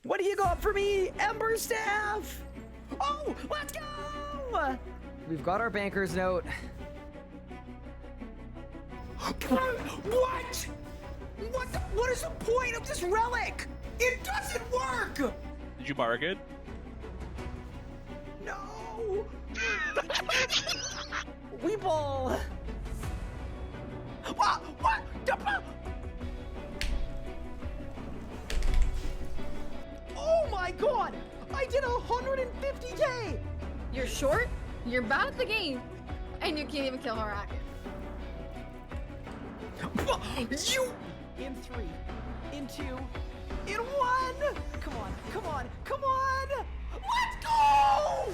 What do you got for me, Ember Staff? Oh, let's go! We've got our banker's note. What? What is the point of this relic? It doesn't work! Did you bargain? No! Weeble! What? Oh my god! I did 150k! You're short, you're bad at the game, and you can't even kill a rocket. You! In 3, in 2, in 1! Come on, come on, come on! Let's go!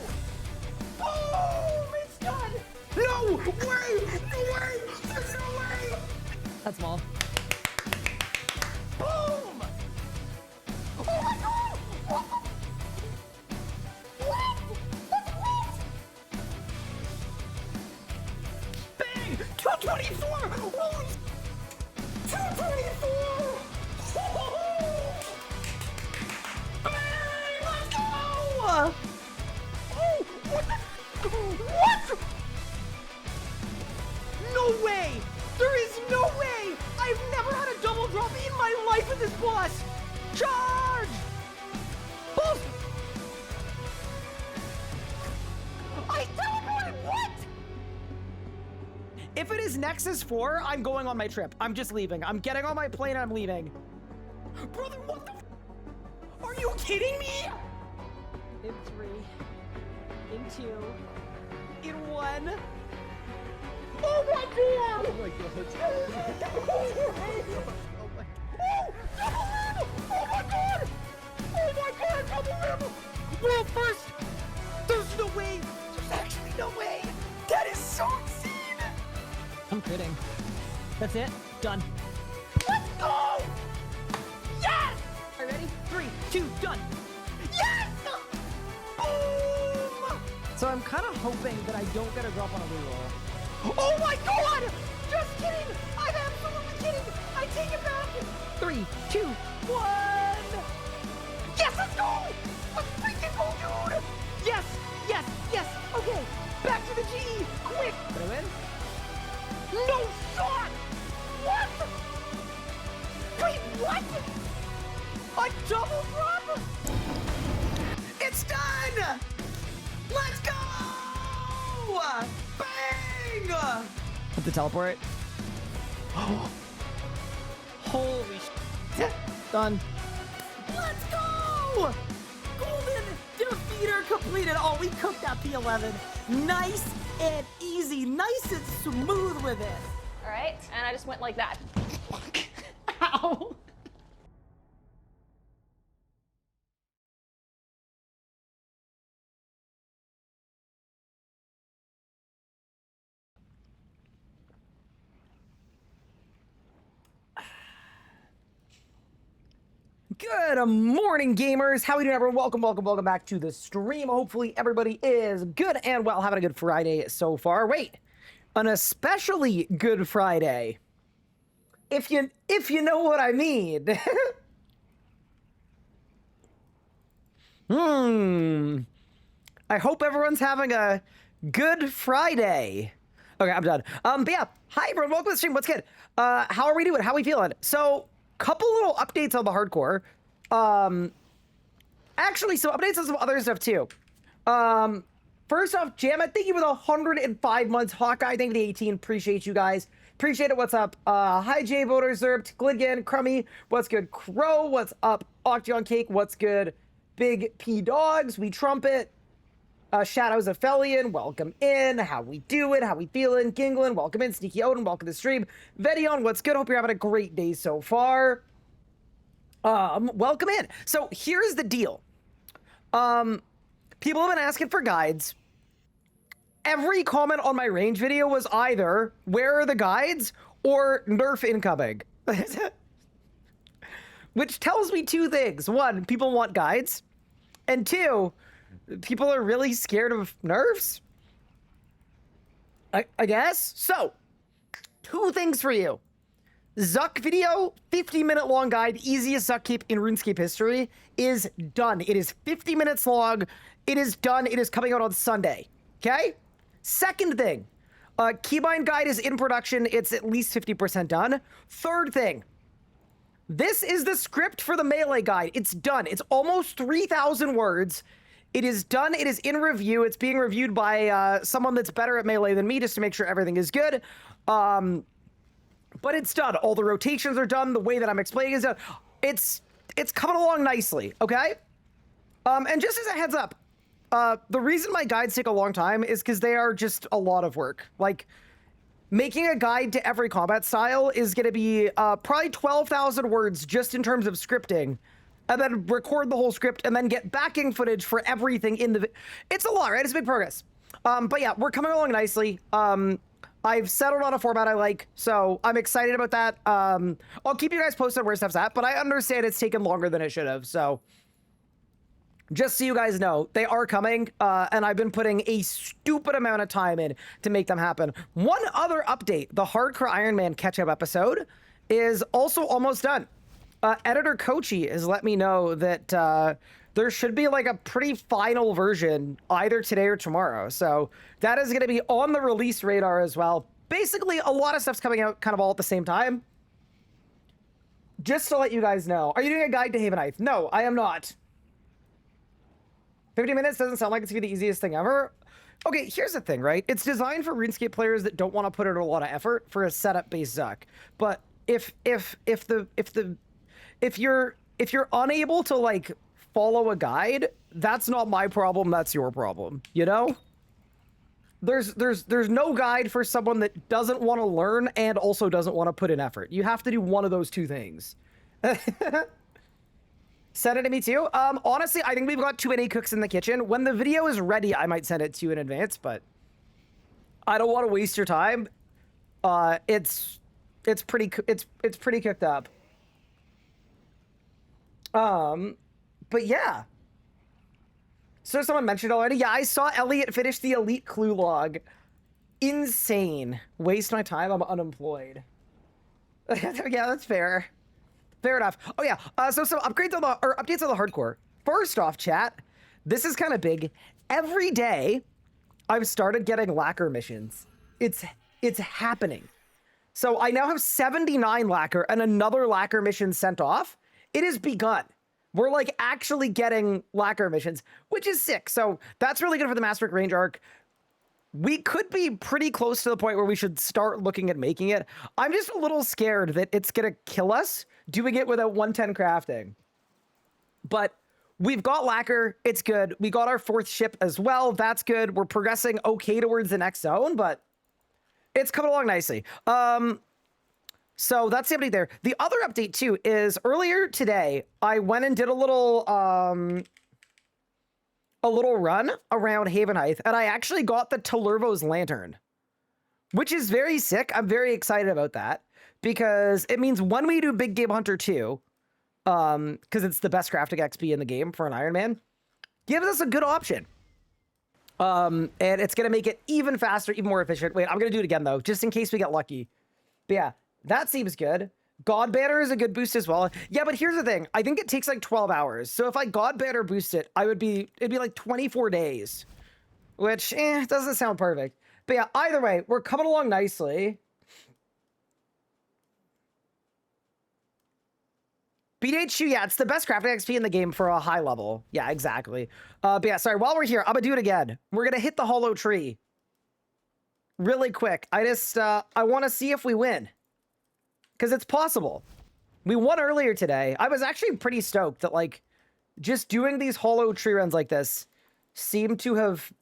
Boom! It's done! No way! No way! There's no way! That's small. Boom! Oh my god! What? That's what? Bang! 224! Holy 224! Bang! Let's go! Oh! What? No way! There is no way! I've never had a double drop in my life with this boss! Charge! Boss! I teleported! What? If it is Nexus 4, I'm going on my trip. I'm just leaving. I'm getting on my plane and I'm leaving. Brother, what the Are you kidding me? In 3, in 2, in 1. Oh my god! Oh my god. Oh my god! Oh my god, double rim! Well, first, there's no way. There's actually no way. That is so insane. I'm kidding. That's it. Done. Let's go! Yes! Are you ready? 3, 2, done. Yes! Boom! So I'm kind of hoping that I don't get a drop on a reroll. Oh my god! Just kidding! I'm absolutely kidding! I take it back! 3, 2, 1! Yes, let's go! Let's freaking go, dude! Yes, yes, yes! Okay, back to the G! Quick! Did I win? No shot! What? Wait, what? A double drop? It's done! Let's go! Bang! Hit the teleport. Holy shit. Done. Let's go! Golden defeater completed. Oh, we cooked that P11. Nice and easy. Nice and smooth with it. All right, and I just went like that. Ow. Good morning, gamers. How are we doing, everyone? Welcome back to the stream. Hopefully everybody is good and well, having a good Friday so far. Wait, an especially good Friday. If you know what I mean. I hope everyone's having a good Friday. Okay, I'm done. But yeah, hi everyone, welcome to the stream. What's good? How are we doing? How are we feeling? So, couple little updates on the hardcore. Actually, some updates on some other stuff too. First off, Jammet, thank you for the 105 months. Hawkeye, thank you for the 18. Appreciate you guys. Appreciate it. What's up? Hi, J Voter Zerpt, Glidgan, Crummy. What's good? Crow. What's up? Octagon Cake. What's good? Big P Dogs. We Trumpet. Shadows of Felian, welcome in. How we doing? How we feeling? Ginglin, welcome in. Sneaky Odin, welcome to the stream. Vedion, what's good? Hope you're having a great day so far. Welcome in. So here's the deal. People have been asking for guides. Every comment on my range video was either, where are the guides? Or nerf incoming. Which tells me two things. One, people want guides. And two, people are really scared of nerfs? I guess? So, two things for you. Zuck video, 50-minute long guide, easiest Zuck keep in RuneScape history, is done. It is 50 minutes long. It is done. It is coming out on Sunday. Okay? Second thing, keybind guide is in production. It's at least 50% done. Third thing, this is the script for the Melee guide. It's done. It's almost 3,000 words. It is done. It is in review. It's being reviewed by someone that's better at Melee than me just to make sure everything is good. But it's done. All the rotations are done. The way that I'm explaining is done. It's coming along nicely, okay? And just as a heads up, the reason my guides take a long time is because they are just a lot of work. Like, making a guide to every combat style is going to be probably 12,000 words just in terms of scripting. And then record the whole script and then get backing footage for everything in the... It's a lot, right? It's big progress. But yeah, we're coming along nicely. I've settled on a format I like, so I'm excited about that. I'll keep you guys posted where stuff's at, but I understand it's taken longer than it should have, so just so you guys know, they are coming, and I've been putting a stupid amount of time in to make them happen. One other update, the Hardcore Ironman catch-up episode is also almost done. Editor Kochi has let me know that there should be like a pretty final version either today or tomorrow. So that is going to be on the release radar as well. Basically, a lot of stuff's coming out kind of all at the same time. Just to let you guys know. Are you doing a guide to Haven Heights? No, I am not. 50 minutes doesn't sound like it's going to be the easiest thing ever. Okay, here's the thing, right? It's designed for RuneScape players that don't want to put in a lot of effort for a setup-based Zuck. But if you're unable to like follow a guide, that's not my problem, that's your problem, you know? There's no guide for someone that doesn't want to learn and also doesn't want to put in effort. You have to do one of those two things. Send it to me too. Honestly, I think we've got too many cooks in the kitchen. When the video is ready, I might send it to you in advance, but I don't want to waste your time. It's pretty cooked up. But yeah. So someone mentioned already. Yeah, I saw Elliot finish the Elite Clue log. Insane. Waste my time. I'm unemployed. Yeah, that's fair. Fair enough. Oh yeah. So some updates on the hardcore. First off, chat. This is kind of big. Every day, I've started getting lacquer missions. It's happening. So I now have 79 lacquer and another lacquer mission sent off. It has begun. We're like actually getting lacquer missions, which is sick. So that's really good for the Master Range arc. We could be pretty close to the point where we should start looking at making it. I'm just a little scared that it's going to kill us doing it without 110 crafting. But we've got lacquer. It's good. We got our 4th ship as well. That's good. We're progressing okay towards the next zone, but it's coming along nicely. So that's the update there. The other update too is earlier today, I went and did a little run around Haven Heights, and I actually got the Telurvo's Lantern, which is very sick. I'm very excited about that because it means when we do Big Game Hunter 2, because it's the best crafting XP in the game for an Ironman, gives us a good option. And it's going to make it even faster, even more efficient. Wait, I'm going to do it again though, just in case we get lucky. But yeah. That seems good. God Banner is a good boost as well. Yeah, but here's the thing. I think it takes like 12 hours. So if I God Banner boost it, it'd be like 24 days, which doesn't sound perfect. But yeah, either way, we're coming along nicely. BDH2, yeah, it's the best crafting XP in the game for a high level. Yeah, exactly. But yeah, sorry, while we're here, I'm gonna do it again. We're gonna hit the hollow tree really quick. I want to see if we win. Because it's possible. We won earlier today. I was actually pretty stoked that, like, just doing these hollow tree runs like this seemed to have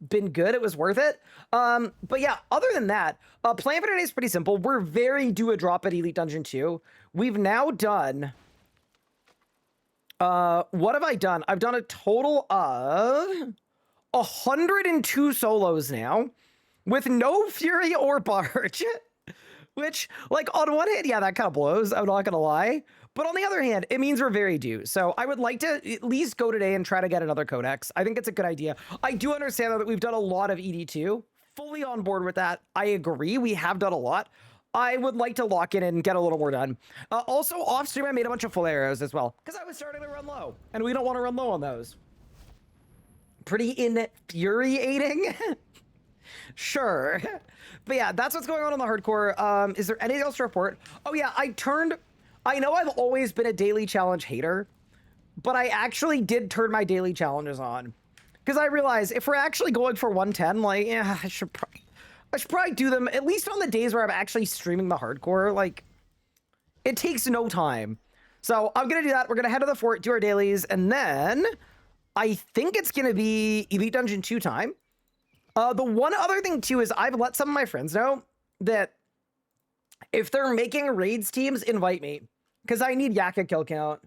been good. It was worth it. But yeah, other than that, plan for today is pretty simple. We're very do a drop at Elite Dungeon 2. We've now done... what have I done? I've done a total of 102 solos now with no Fury or Barge. Which, like, on one hand, yeah, that kind of blows. I'm not going to lie. But on the other hand, it means we're very due. So I would like to at least go today and try to get another codex. I think it's a good idea. I do understand that we've done a lot of ED2. Fully on board with that. I agree. We have done a lot. I would like to lock in and get a little more done. Also, off stream, I made a bunch of full arrows as well because I was starting to run low, and we don't want to run low on those. Pretty infuriating. Sure. But yeah, that's what's going on the hardcore. Is there anything else to report? Oh yeah, I know I've always been a daily challenge hater, but I actually did turn my daily challenges on because I realized if we're actually going for 110, like, yeah, I should probably do them at least on the days where I'm actually streaming the hardcore. Like, it takes no time. So I'm gonna do that. We're gonna head to the fort, do our dailies, and then I think it's gonna be Elite Dungeon 2 time. The one other thing too is I've let some of my friends know that if they're making raids teams, invite me because I need Yakka kill count.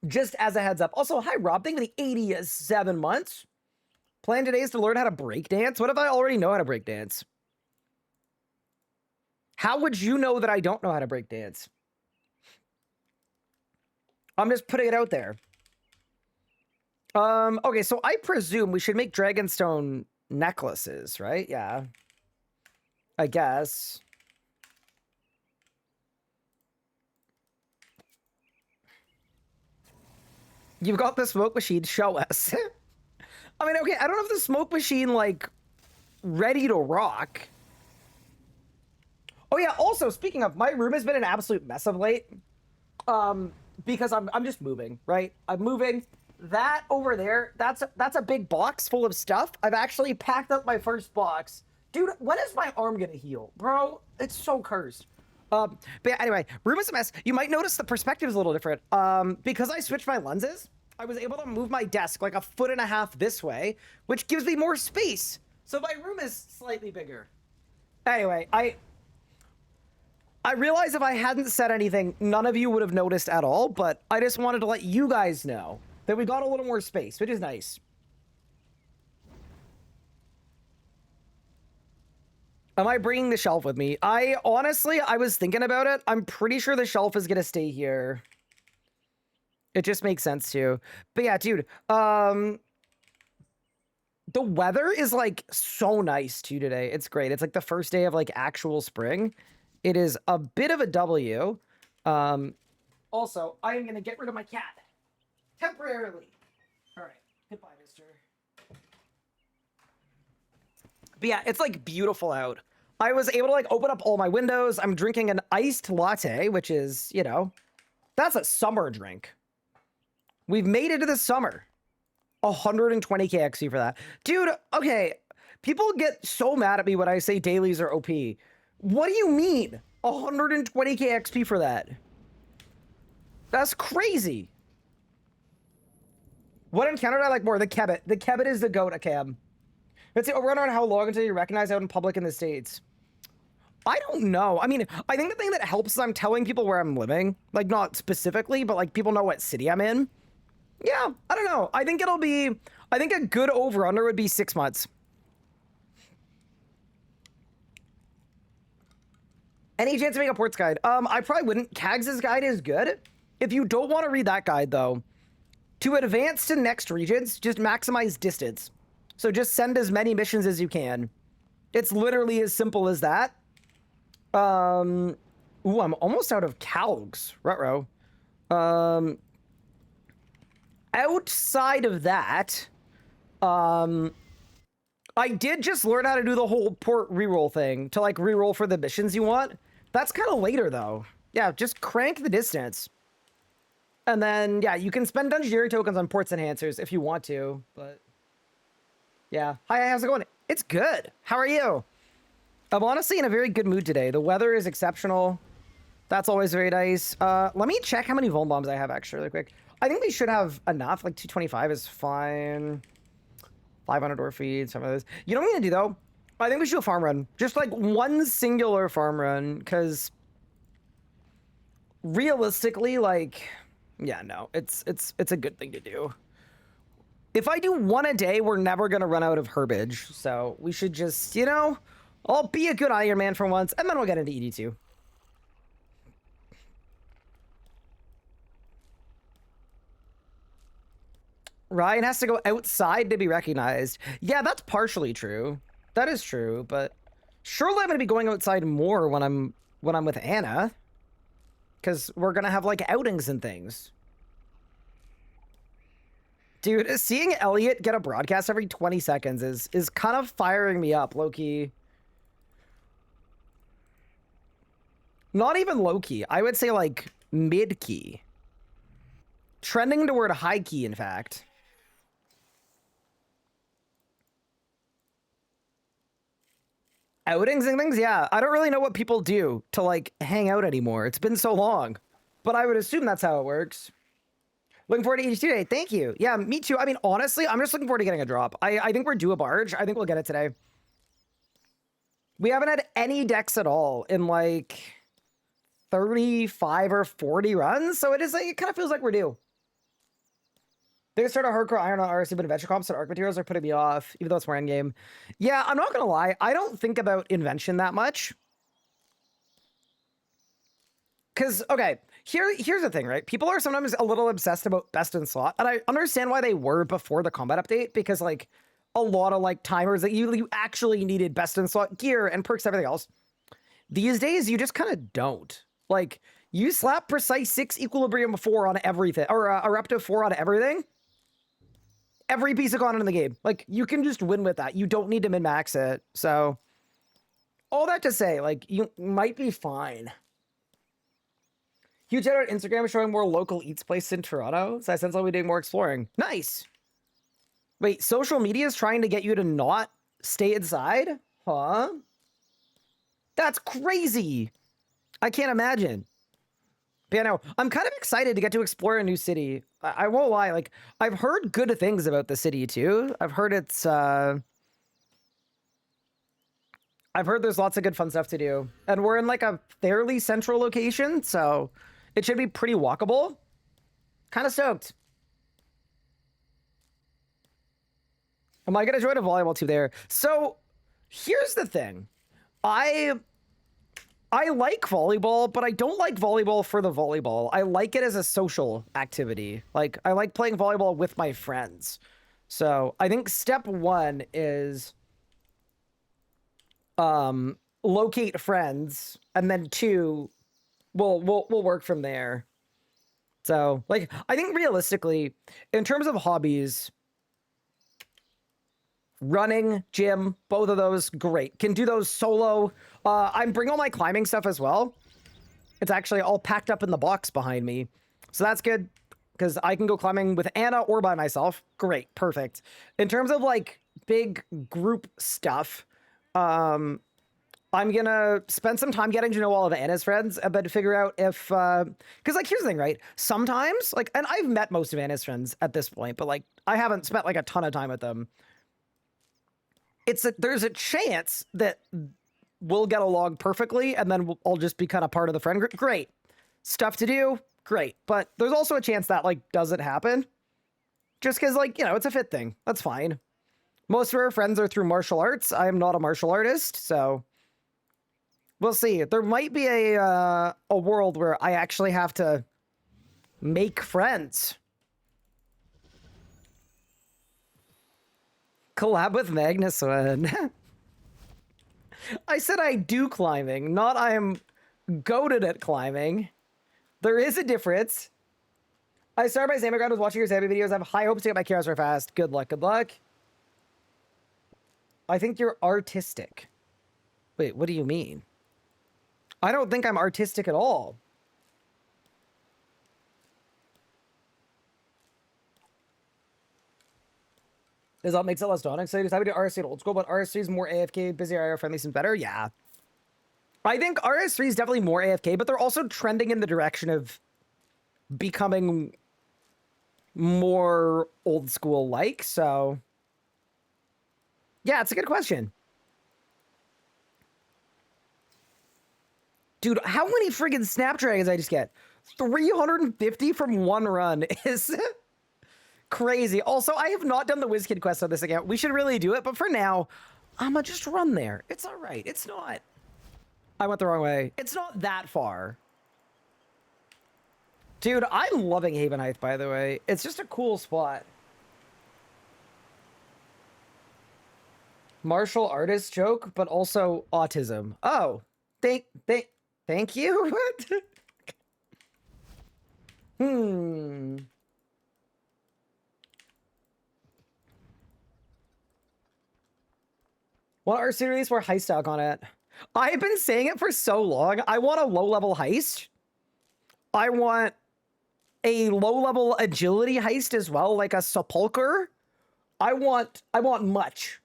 Just as a heads up. Also, hi Rob, thank you for the 87 months. Plan today is to learn how to break dance. What if I already know how to break dance? How would you know that I don't know how to break dance? I'm just putting it out there. Okay, so I presume we should make Dragonstone necklaces, right? Yeah. I guess. You've got the smoke machine, show us. I mean, okay, I don't have the smoke machine, like, ready to rock. Oh yeah, also, speaking of, my room has been an absolute mess of late. Because I'm just moving, right? I'm moving. That over there, that's a big box full of stuff. I've actually packed up my first box. Dude, when is my arm gonna heal? Bro, it's so cursed. But yeah, anyway, room is a mess. You might notice the perspective is a little different. Because I switched my lenses, I was able to move my desk like 1.5 feet this way, which gives me more space. So my room is slightly bigger. Anyway, I realize if I hadn't said anything, none of you would have noticed at all, but I just wanted to let you guys know that we got a little more space, which is nice. Am I bringing the shelf with me? Honestly, I was thinking about it. I'm pretty sure the shelf is going to stay here. It just makes sense too. But yeah, dude, the weather is like so nice too today. It's great. It's like the first day of like actual spring. It is a bit of a W. Also, I am going to get rid of my cat. Temporarily. All right. Goodbye, mister. But yeah, it's like beautiful out. I was able to like open up all my windows. I'm drinking an iced latte, which is, you know, that's a summer drink. We've made it to the summer. 120k XP for that. Dude, okay. People get so mad at me when I say dailies are OP. What do you mean? 120k XP for that? That's crazy. What encounter I like more? The Kebbit. The Kebbit is the goat, Akam. Let's see, overrun on how long until you're recognized out in public in the States? I don't know. I mean, I think the thing that helps is I'm telling people where I'm living. Like, not specifically, but like people know what city I'm in. Yeah, I don't know. I think it'll be... I think a good over-under would be 6 months. Any chance to make a ports guide? I probably wouldn't. Kags's guide is good. If you don't want to read that guide, though, to advance to next regions, just maximize distance. So just send as many missions as you can. It's literally as simple as that. Ooh, I'm almost out of Calgs. Ruh-roh. Outside of that, I did just learn how to do the whole port reroll thing to like reroll for the missions you want. That's kind of later though. Yeah, just crank the distance. And then, yeah, you can spend Dungeoneering tokens on ports enhancers if you want to, but yeah. Hi, how's it going? It's good. How are you? I'm honestly in a very good mood today. The weather is exceptional. That's always very nice. Let me check how many Vuln Bombs I have actually really quick. I think we should have enough. Like 225 is fine. 500 door feeds, some of those. You know what I'm gonna do though? I think we should do a farm run. Just like one singular farm run, because realistically, like, yeah, no, it's a good thing to do. If I do one a day, we're never gonna run out of herbage. So we should just, you know, I'll be a good Ironman for once, and then we'll get into ED2. Ryan has to go outside to be recognized. Yeah, that's partially true. That is true, but surely I'm gonna be going outside more when I'm with Anna. Because we're gonna have like outings and things. Dude, seeing Elliot get a broadcast every 20 seconds is kind of firing me up, low-key. Not even low-key. I would say like mid-key. Trending toward high-key, in fact. Outings and things? Yeah. I don't really know what people do to like hang out anymore. It's been so long. But I would assume that's how it works. Looking forward to ED2 today. Thank you. Yeah, me too. I mean, honestly, I'm just looking forward to getting a drop. I think we're due a barge. I think we'll get it today. We haven't had any decks at all in like 35 or 40 runs. So it is like, it kind of feels like we're due. They can start a hardcore iron on RSC, but adventure comps and arc materials are putting me off, even though it's more endgame. Yeah, I'm not gonna lie. I don't think about invention that much. Because, okay, here's the thing, right? People are sometimes a little obsessed about best in slot, and I understand why they were before the combat update, because, like, a lot of, like, timers that you actually needed best in slot gear and perks, everything else. These days, you just kind of don't. Like, you slap precise 6 equilibrium 4 on everything, or eruptive 4 on everything. Every piece of content in the game. Like, you can just win with that. You don't need to min-max it. So, all that to say, like, you might be fine. Huge out on Instagram showing more local eats places in Toronto. So I sense I'll be doing more exploring. Nice. Wait, social media is trying to get you to not stay inside? Huh? That's crazy. I can't imagine. But yeah, no, I'm kind of excited to get to explore a new city. I won't lie, like, I've heard good things about the city, too. I've heard it's, I've heard there's lots of good fun stuff to do. And we're in, like, a fairly central location, so it should be pretty walkable. Kind of stoked. Am I going to join a volleyball team there? So, here's the thing. I like volleyball, but I don't like volleyball for the volleyball. I like it as a social activity. Like, I like playing volleyball with my friends. So, I think step 1 is locate friends, and then 2, we'll work from there. So, like, I think realistically, in terms of hobbies, running, gym, both of those, great. Can do those solo. I'm bringing all my climbing stuff as well. It's actually all packed up in the box behind me. So that's good, because I can go climbing with Anna or by myself. Great, perfect. In terms of, like, big group stuff, I'm gonna spend some time getting to know all of Anna's friends, and then figure out if, because, like, here's the thing, right? Sometimes, like, and I've met most of Anna's friends at this point, but, like, I haven't spent, like, a ton of time with them. There's a chance that we'll get along perfectly, and then I'll just be kind of part of the friend group. Great. Stuff to do, great. But there's also a chance that, like, doesn't happen. Just because, like, you know, it's a fit thing. That's fine. Most of our friends are through martial arts. I am not a martial artist, so we'll see. There might be a world where I actually have to make friends. Collab with Magnus when. I said I do climbing, not I am goated at climbing. There is a difference. I started my Zambia grind with watching your Zambia videos. I have high hopes to get my Kairos fast. Good luck, good luck. I think you're artistic. Wait, what do you mean? I don't think I'm artistic at all. Does that makes it less daunting? So you decided to do RS3 at old school, but RS3 is more AFK, busy IR friendly, seems better? Yeah. I think RS3 is definitely more AFK, but they're also trending in the direction of becoming more old school like, so yeah, it's a good question. Dude, how many friggin' Snapdragons I just get? 350 from one run is crazy. Also, I have not done the WizKid quest on this account. We should really do it, but for now, I'ma just run there. It's all right. It's not... I went the wrong way. It's not that far. Dude, I'm loving Haven Heights, by the way. It's just a cool spot. Martial artist joke, but also autism. Oh, thank you. Hmm. Want our series where heist dog on it? I've been saying it for so long. I want a low-level heist. I want a low-level agility heist as well, like a sepulcher. I want much.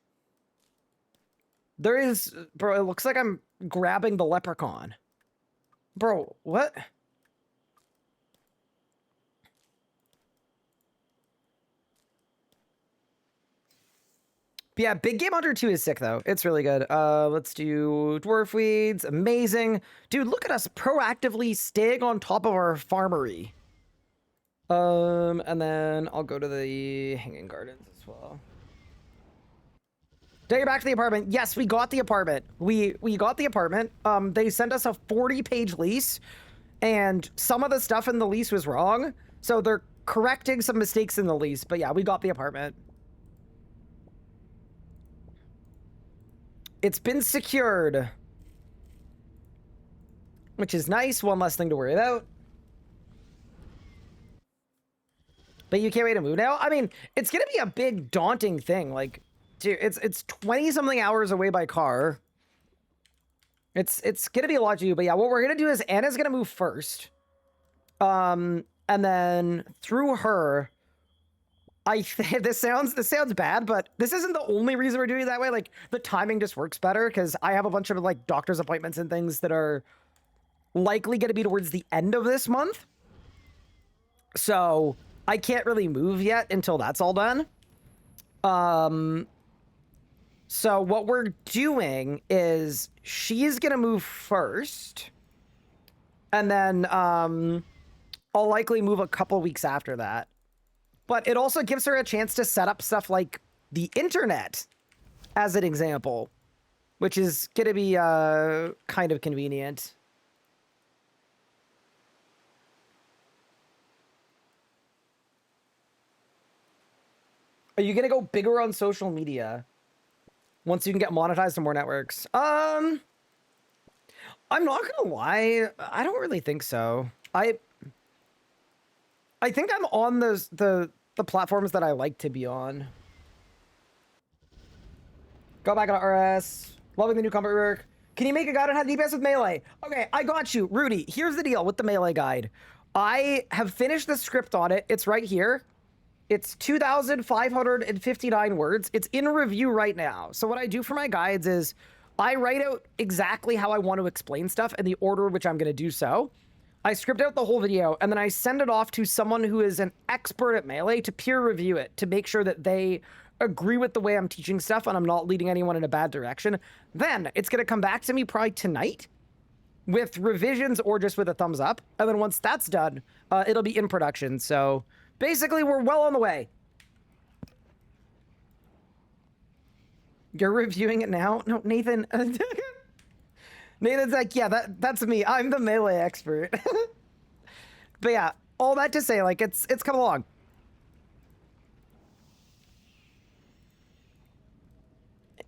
There is, bro, it looks like I'm grabbing the leprechaun. Bro, what? But yeah, Big Game Hunter 2 is sick, though. It's really good. Let's do Dwarf Weeds. Amazing. Dude, look at us proactively staying on top of our farmery. And then I'll go to the Hanging Gardens as well. Take it back to the apartment. Yes, we got the apartment. We got the apartment. They sent us a 40-page lease, and some of the stuff in the lease was wrong. So they're correcting some mistakes in the lease. But yeah, we got the apartment. It's been secured, which is nice. One less thing to worry about. But you can't wait to move now? I mean, it's going to be a big, daunting thing. Like, dude, it's 20-something hours away by car. It's going to be a lot to do. But yeah, what we're going to do is Anna's going to move first. And then through her, this sounds bad, but this isn't the only reason we're doing it that way. Like, the timing just works better because I have a bunch of like doctor's appointments and things that are likely going to be towards the end of this month. So I can't really move yet until that's all done. So what we're doing is she's going to move first, and then I'll likely move a couple weeks after that. But it also gives her a chance to set up stuff like the internet, as an example, which is going to be kind of convenient. Are you going to go bigger on social media once you can get monetized to more networks? I'm not going to lie. I don't really think so. I think I'm on the platforms that I like to be on. Go back on RS. Loving the new combat work. Can you make a guide on how to DPS with melee? Okay, I got you. Rudy, here's the deal with the melee guide. I have finished the script on it. It's right here. It's 2,559 words. It's in review right now. So what I do for my guides is I write out exactly how I want to explain stuff and the order in which I'm going to do so. I script out the whole video, and then I send it off to someone who is an expert at melee to peer review it, to make sure that they agree with the way I'm teaching stuff and I'm not leading anyone in a bad direction. Then it's going to come back to me probably tonight with revisions or just with a thumbs up. And then once that's done, it'll be in production. So basically, we're well on the way. You're reviewing it now? No, Nathan. Nathan's like, yeah, that's me. I'm the melee expert. But yeah, all that to say, like, it's come along.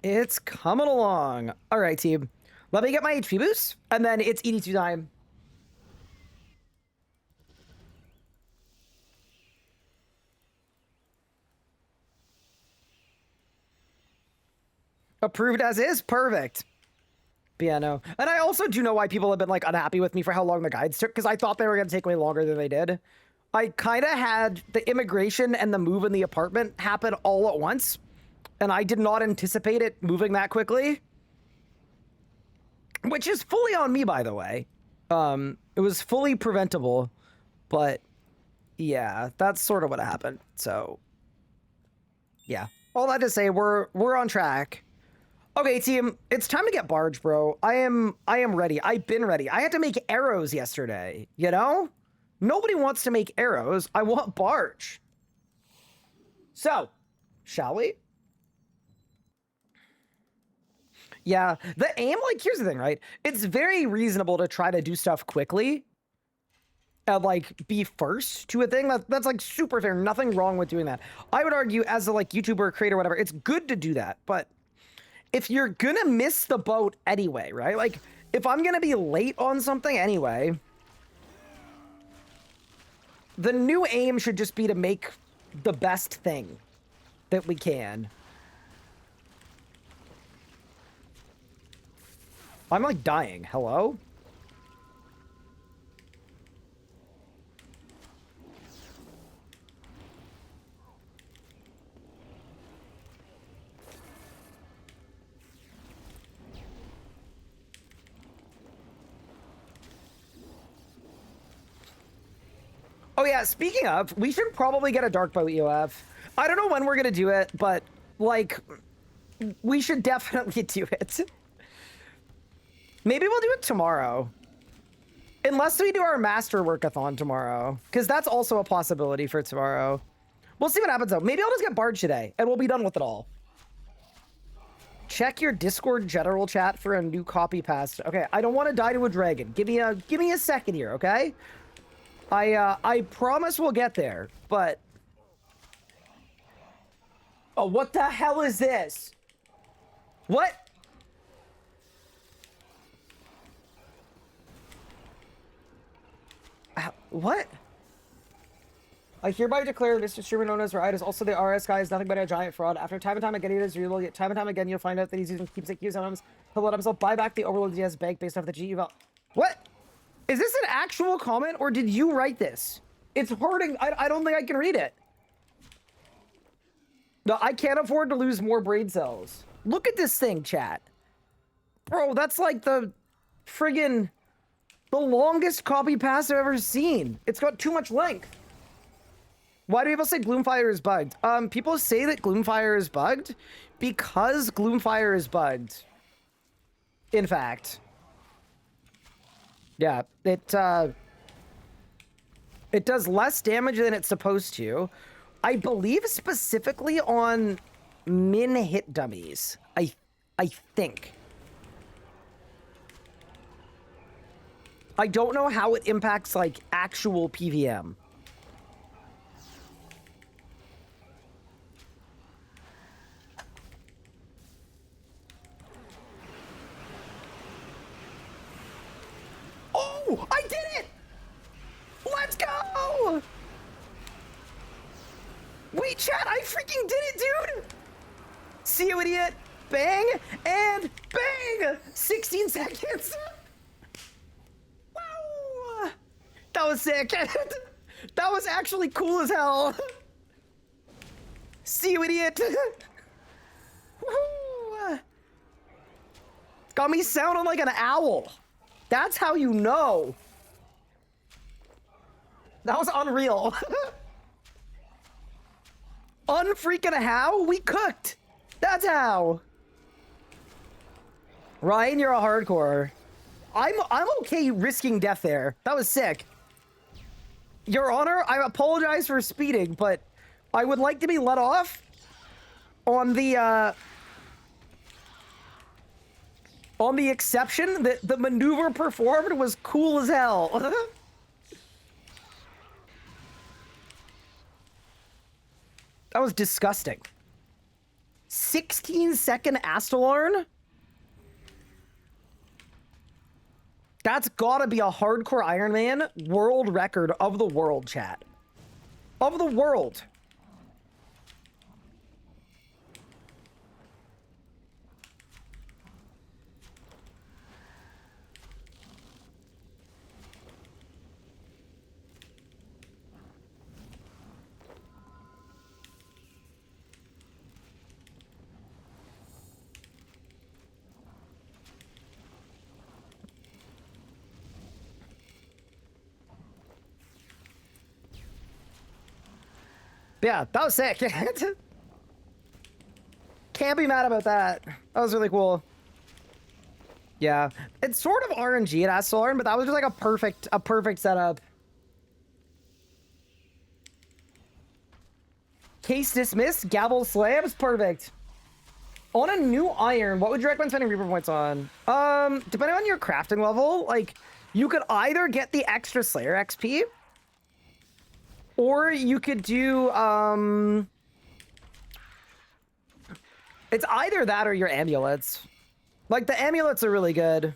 It's coming along. All right, team. Let me get my HP boost, and then it's ED2 time. Approved as is? Perfect. But yeah, no. And I also do know why people have been, like, unhappy with me for how long the guides took, because I thought they were going to take way longer than they did. I kind of had the immigration and the move in the apartment happen all at once, and I did not anticipate it moving that quickly. Which is fully on me, by the way. It was fully preventable, but yeah, that's sort of what happened. So yeah, all that to say, we're on track. Okay, team, it's time to get barge, bro. I am ready. I've been ready. I had to make arrows yesterday, you know? Nobody wants to make arrows. I want barge. So, shall we? Yeah, the aim, like, here's the thing, right? It's very reasonable to try to do stuff quickly and, like, be first to a thing. That's like, super fair. Nothing wrong with doing that. I would argue, as a, like, YouTuber, creator, whatever, it's good to do that, but if you're gonna miss the boat anyway, right? Like, if I'm gonna be late on something anyway, the new aim should just be to make the best thing that we can. I'm like dying. Hello? Oh yeah, speaking of, we should probably get a dark boat EOF. I don't know when we're gonna do it, but like, we should definitely do it. Maybe we'll do it tomorrow. Unless we do our master workathon tomorrow, because that's also a possibility for tomorrow. We'll see what happens though. Maybe I'll just get Barge today and we'll be done with it all. Check your Discord general chat for a new copy pass. Okay, I don't want to die to a dragon. Give me a second here, okay? I promise we'll get there, but... Oh, what the hell is this? What? What? I hereby declare this streamer known as Riot is also the RS guy is nothing but a giant fraud. After time and time again, it is real. Yet time and time again, you'll find out that he's using keepsake use items. He'll let himself buy back the overload he has bank based off the GE val. What? Is this an actual comment or did you write this? It's hurting. I don't think I can read it. No, I can't afford to lose more brain cells. Look at this thing, chat. Bro, that's like the friggin' the longest copy pass I've ever seen. It's got too much length. Why do people say Gloomfire is bugged? People say that Gloomfire is bugged because Gloomfire is bugged. In fact. Yeah, it does less damage than it's supposed to. I believe specifically on min hit dummies. I think. I don't know how it impacts like actual PVM. Oh, I did it! Let's go! Wait, chat, I freaking did it, dude! See you, idiot! Bang, and bang! 16 seconds! Wow! That was sick. That was actually cool as hell. See you, idiot! Woo! Got me sounding like an owl. That's how you know. That was unreal. Unfreaking how? We cooked. That's how. Ryan, you're a hardcore. I'm okay risking death there. That was sick. Your Honor, I apologize for speeding, but I would like to be let off on the exception that the maneuver performed was cool as hell. That was disgusting. 16-second Astelarn? That's gotta be a hardcore Ironman world record of the world, chat. Of the world. Yeah, that was sick. Can't be mad about that. That was really cool. Yeah, it's sort of RNG at Astelarn, but that was just like a perfect setup. Case dismissed. Gavel slams. Perfect. On a new iron, what would you recommend spending Reaper points on? Depending on your crafting level, like you could either get the extra Slayer XP. Or you could do, It's either that or your amulets. Like, the amulets are really good.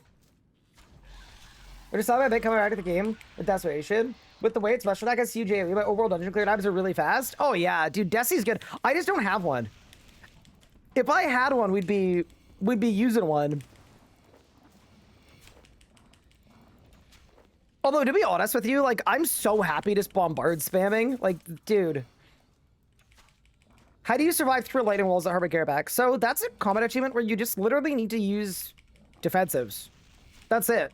I just thought about coming back to the game with Desperation. With the way it's special deck, I see you, my overall dungeon clear times are really fast. Oh yeah, dude, Desi's good. I just don't have one. If I had one, we'd be using one. Although, to be honest with you, like, I'm so happy just bombard spamming. Like, dude. How do you survive through lightning walls at Harbor Careback? So that's a combat achievement where you just literally need to use defensives. That's it.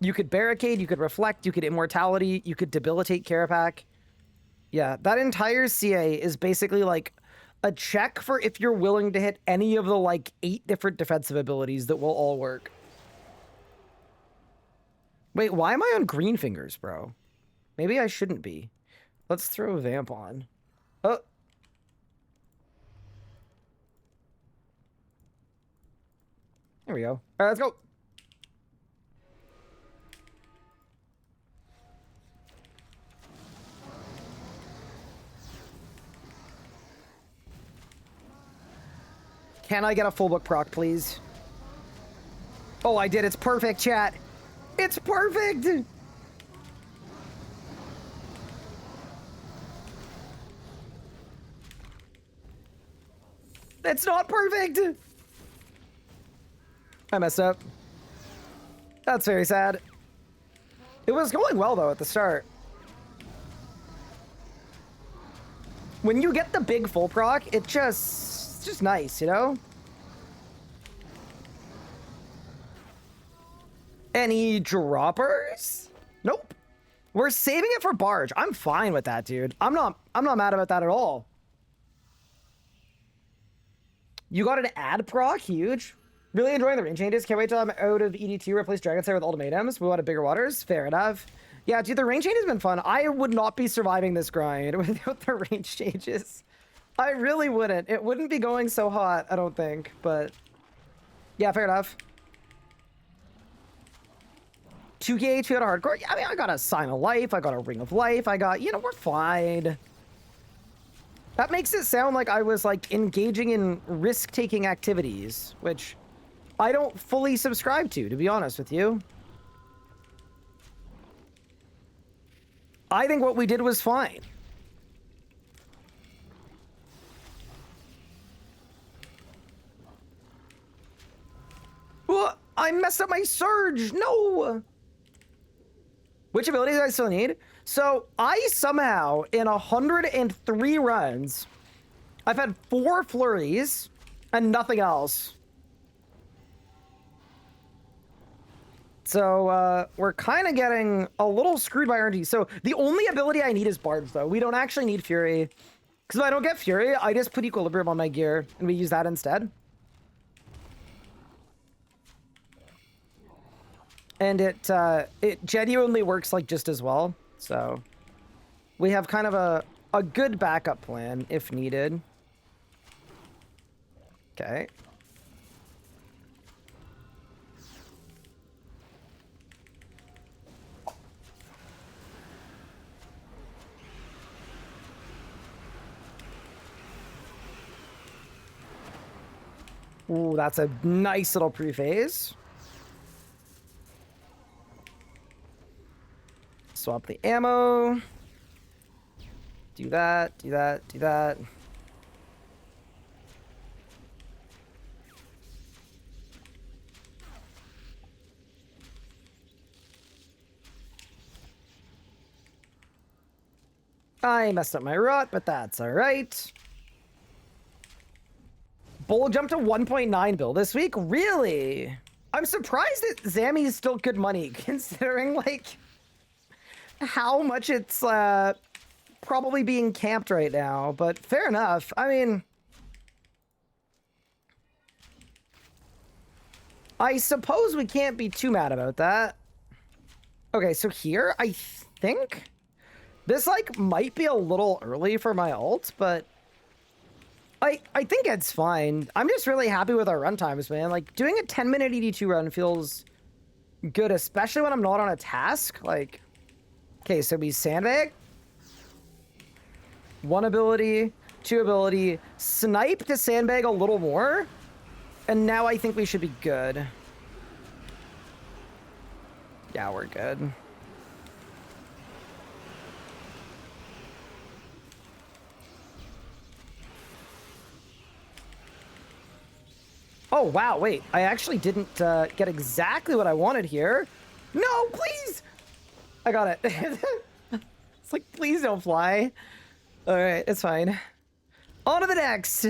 You could barricade, you could reflect, you could immortality, you could debilitate Carapac. Yeah, that entire CA is basically like a check for if you're willing to hit any of the like 8 different defensive abilities that will all work. Wait, why am I on green fingers, bro? Maybe I shouldn't be. Let's throw a vamp on. Oh. There we go. All right, let's go. Can I get a full book proc, please? Oh, I did. It's perfect, chat. It's perfect! It's not perfect! I messed up. That's very sad. It was going well, though, at the start. When you get the big full proc, it's just nice, you know? Any droppers? Nope. We're saving it for Barge. I'm fine with that, dude. I'm not mad about that at all. You got an ad proc, huge. Really enjoying the range changes. Can't wait till I'm out of ED2, replace Dragon Slayer with ultimatums. We wanted bigger waters. Fair enough. Yeah, dude, the range change has been fun. I would not be surviving this grind without the range changes. I really wouldn't. It wouldn't be going so hot, I don't think. But yeah, fair enough. 2k HP out of hardcore. Yeah, I mean, I got a Sign of Life. I got a Ring of Life. I got, you know, we're fine. That makes it sound like I was, like, engaging in risk-taking activities, which I don't fully subscribe to be honest with you. I think what we did was fine. I messed up my surge. No. Which abilities do I still need? So I somehow, in 103 runs, I've had 4 flurries and nothing else. So we're kind of getting a little screwed by RNG. So the only ability I need is Barge, though. We don't actually need Fury. Because if I don't get Fury, I just put Equilibrium on my gear, and we use that instead. And it genuinely works like just as well. So we have kind of a good backup plan if needed. Okay. Ooh, that's a nice little pre-phase. Swap the ammo. Do that, do that, do that. I messed up my rot, but that's all right. Bull jumped to 1.9 bill this week? Really? I'm surprised that Zammy is still good money, considering, like, how much it's probably being camped right now, but fair enough. I mean, I suppose we can't be too mad about that. Okay, so here, I think this, like, might be a little early for my ult, but I think it's fine. I'm just really happy with our run times, man. Like, doing a 10-minute ED2 run feels good, especially when I'm not on a task. Like, okay, so we sandbag. 1 ability, 2 ability, snipe to sandbag a little more. And now I think we should be good. Yeah, we're good. Oh, wow, wait. I actually didn't get exactly what I wanted here. No, please! I got it. It's like, please don't fly. All right, it's fine. On to the next.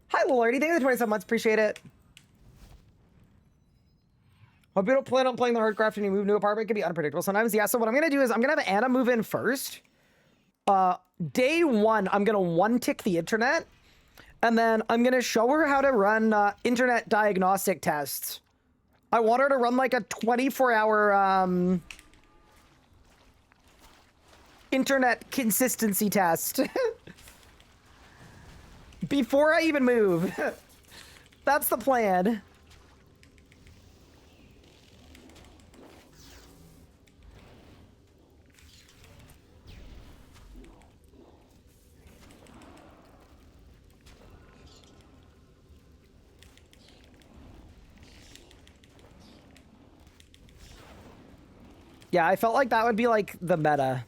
Hi, Lordy. Thank you for the 27 months. Appreciate it. Hope you don't plan on playing the hardcraft when you move to an apartment. It can be unpredictable sometimes. Yeah, so what I'm going to do is I'm going to have Anna move in first. Day one, I'm going to one-tick the internet. And then I'm going to show her how to run internet diagnostic tests. I want her to run like a 24-hour internet consistency test. Before I even move. That's the plan. Yeah, I felt like that would be like the meta.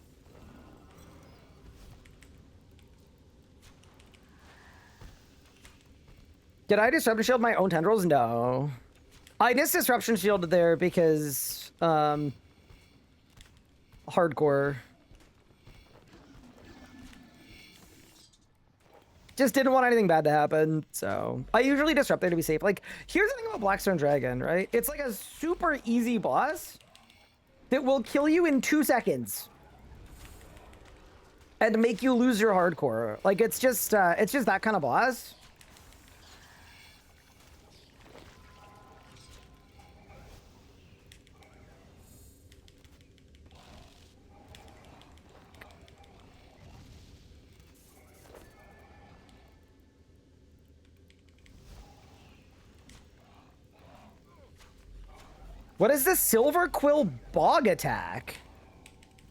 Did I disruption shield my own tendrils? No. I just disruption shielded there because hardcore. Just didn't want anything bad to happen, so I usually disrupt there to be safe. Like, here's the thing about Blackstone Dragon, right? It's like a super easy boss that will kill you in 2 seconds and make you lose your hardcore. Like, it's just that kind of boss. What is this Silver Quill Bog attack?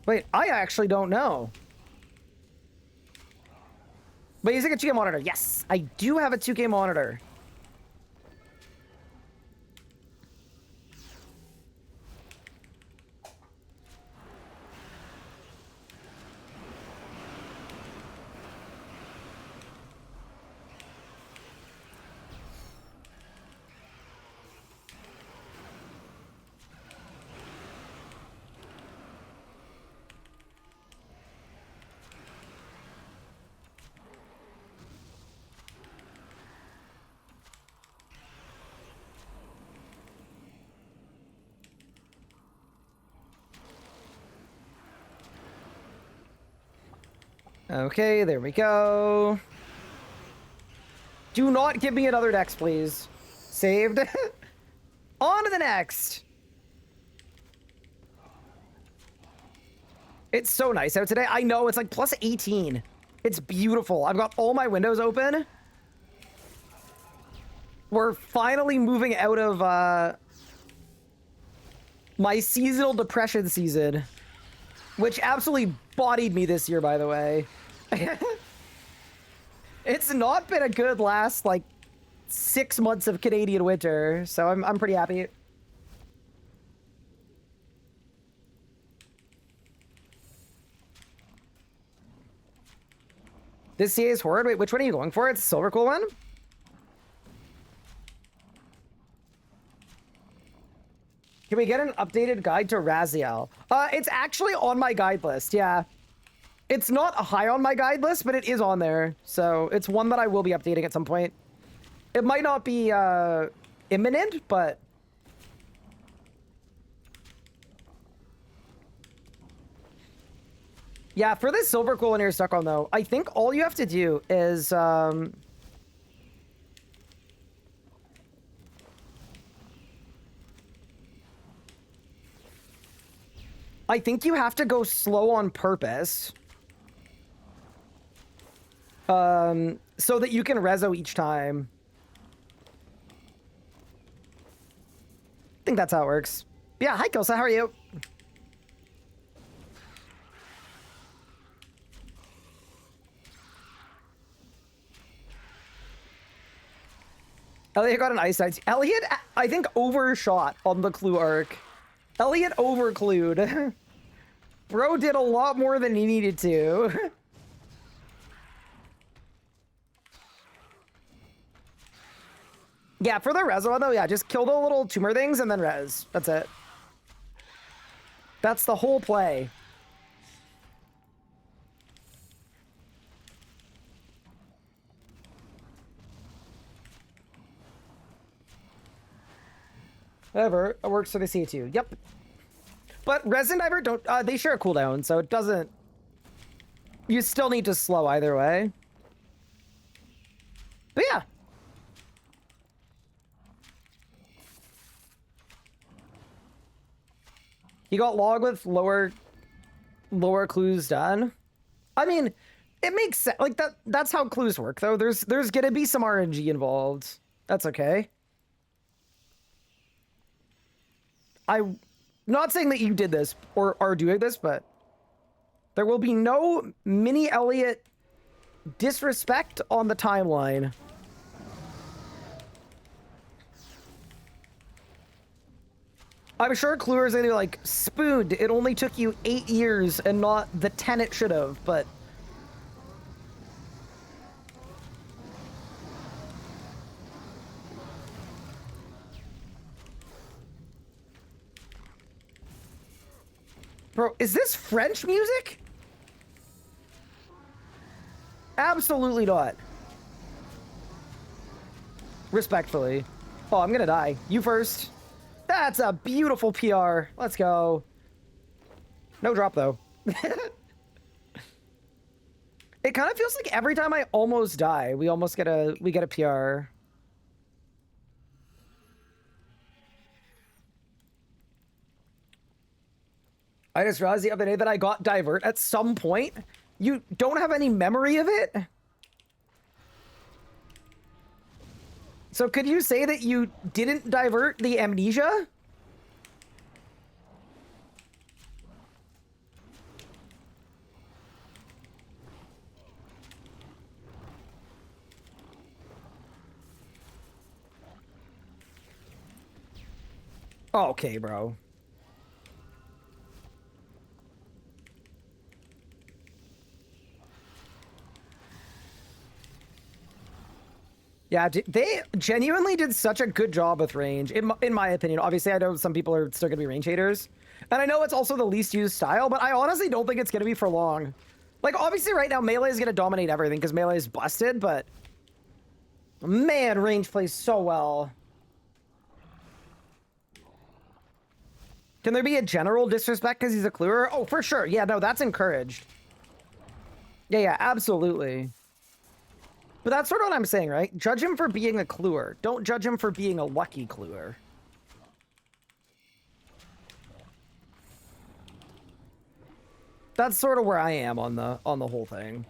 Wait, I actually don't know. But using a 2K monitor. Yes, I do have a 2K monitor. Okay, there we go. Do not give me another dex, please. Saved. On to the next. It's so nice out today. I know, it's like plus 18. It's beautiful. I've got all my windows open. We're finally moving out of my seasonal depression season, which absolutely bodied me this year, by the way. It's not been a good last, like, 6 months of Canadian winter, so I'm pretty happy. This CA is horrid. Wait, which one are you going for? It's the Silver Cool one? Can we get an updated guide to Raziel? It's actually on my guide list, yeah. It's not high on my guide list, but it is on there. So it's one that I will be updating at some point. It might not be imminent, but... Yeah, for this Silver Cool one you're stuck on, though, I think all you have to do is... I think you have to go slow on purpose. So that you can rezo each time. I think that's how it works. Yeah, hi, Kilsa, how are you? Elliot got an ice sights. Elliot, I think, overshot on the clue arc. Elliot overclued. Bro did a lot more than he needed to. Yeah, for the res one though, yeah, just kill the little tumor things and then res. That's it. That's the whole play. Whatever, it works for the C2. Yep. But Res and Diver don't, they share a cooldown, so it doesn't... You still need to slow either way. But yeah. He got log with lower clues done. I mean, it makes sense. Like, that's how clues work, though. There's gonna be some RNG involved. That's okay. I'm not saying that you did this or are doing this, but there will be no mini Elliot disrespect on the timeline. I'm sure Cluer's gonna be like, spooned, it only took you 8 years and not the 10 it should have, but... Bro, is this French music? Absolutely not. Respectfully. Oh, I'm gonna die. You first. That's a beautiful PR. Let's go. No drop, though. It kind of feels like every time I almost die, we get a PR. I just realized the other day that I got divert at some point. You don't have any memory of it? So could you say that you didn't divert the amnesia? Okay, bro. Yeah, they genuinely did such a good job with range, in my opinion. Obviously, I know some people are still going to be range haters. And I know it's also the least used style, but I honestly don't think it's going to be for long. Like, obviously, right now, melee is going to dominate everything because melee is busted, but... Man, range plays so well. Can there be a general disrespect because he's a cluer? Oh, for sure. Yeah, no, that's encouraged. Yeah, absolutely. But that's sort of what I'm saying, right? Judge him for being a cluer. Don't judge him for being a lucky cluer. That's sort of where I am on the whole thing.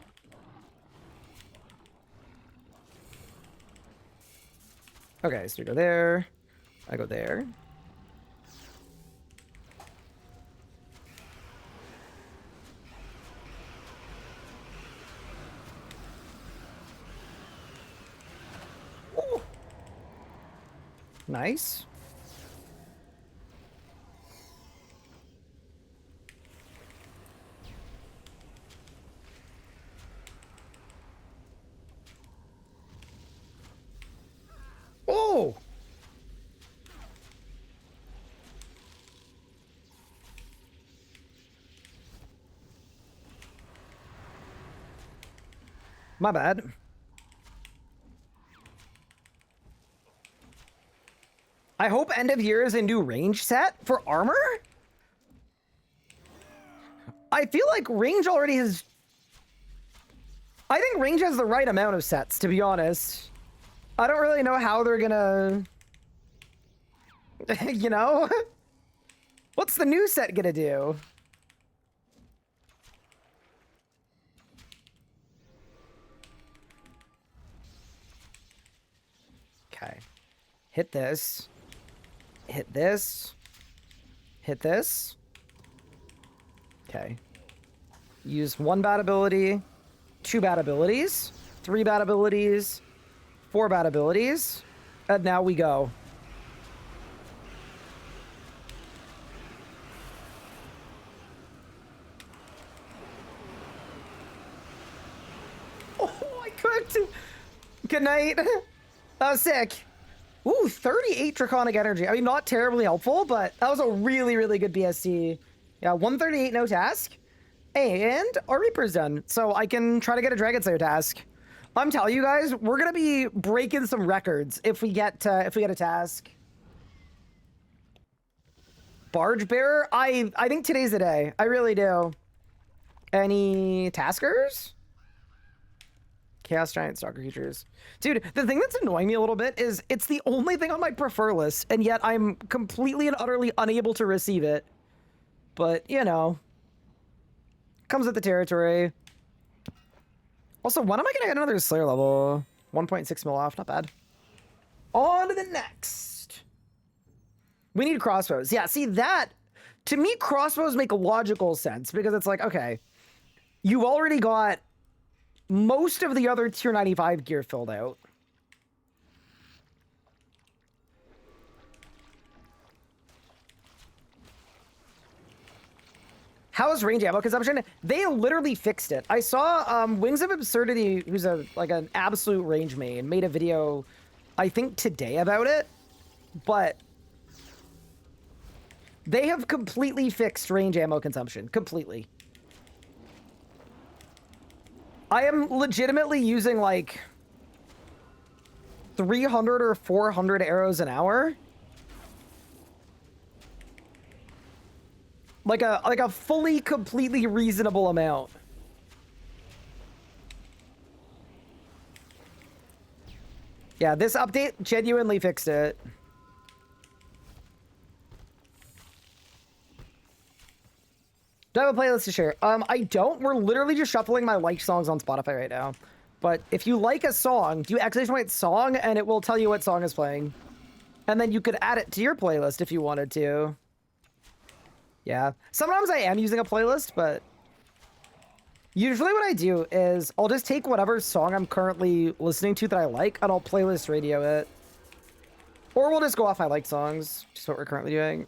Okay, so we go there. I go there. Ooh. Nice. Oh! My bad. I hope end of year is a new range set for armor? I feel like range already has... I think range has the right amount of sets, to be honest. I don't really know how they're gonna... You know? What's the new set gonna do? Okay. Hit this. Hit this. Hit this. Okay. Use 1 bad ability, 2 bad abilities, 3 bad abilities, 4 bad abilities, And now we go. Oh, I cooked! Good night. That was sick. Ooh, 38 Draconic Energy. I mean, not terribly helpful, but that was a really, really good BSC. Yeah, 138 no task. And our Reaper's done, so I can try to get a Dragon Slayer task. I'm telling you guys, we're gonna be breaking some records if we get a task. Barge Bearer? I think today's the day. I really do. Any taskers? Chaos Giant Stalker Creatures. Dude, the thing that's annoying me a little bit is it's the only thing on my prefer list, and yet I'm completely and utterly unable to receive it. But, you know. Comes with the territory. Also, when am I gonna get another Slayer level? 1.6 mil off, not bad. On to the next. We need crossbows. Yeah, see that, to me, crossbows make logical sense because it's like, okay, you already got most of the other tier 95 gear filled out. How's range ammo consumption? They literally fixed it. I saw Wings of Absurdity, who's like an absolute range main, made a video, I think today about it, but they have completely fixed range ammo consumption. Completely. I am legitimately using like 300 or 400 arrows an hour. Like a fully, completely reasonable amount. Yeah, this update genuinely fixed it. Do I have a playlist to share? I don't. We're literally just shuffling my liked songs on Spotify right now. But if you like a song, do exclamation point song, and it will tell you what song is playing. And then you could add it to your playlist if you wanted to. Yeah. Sometimes I am using a playlist, but usually what I do is I'll just take whatever song I'm currently listening to that I like, and I'll playlist radio it. Or we'll just go off my liked songs, which is what we're currently doing.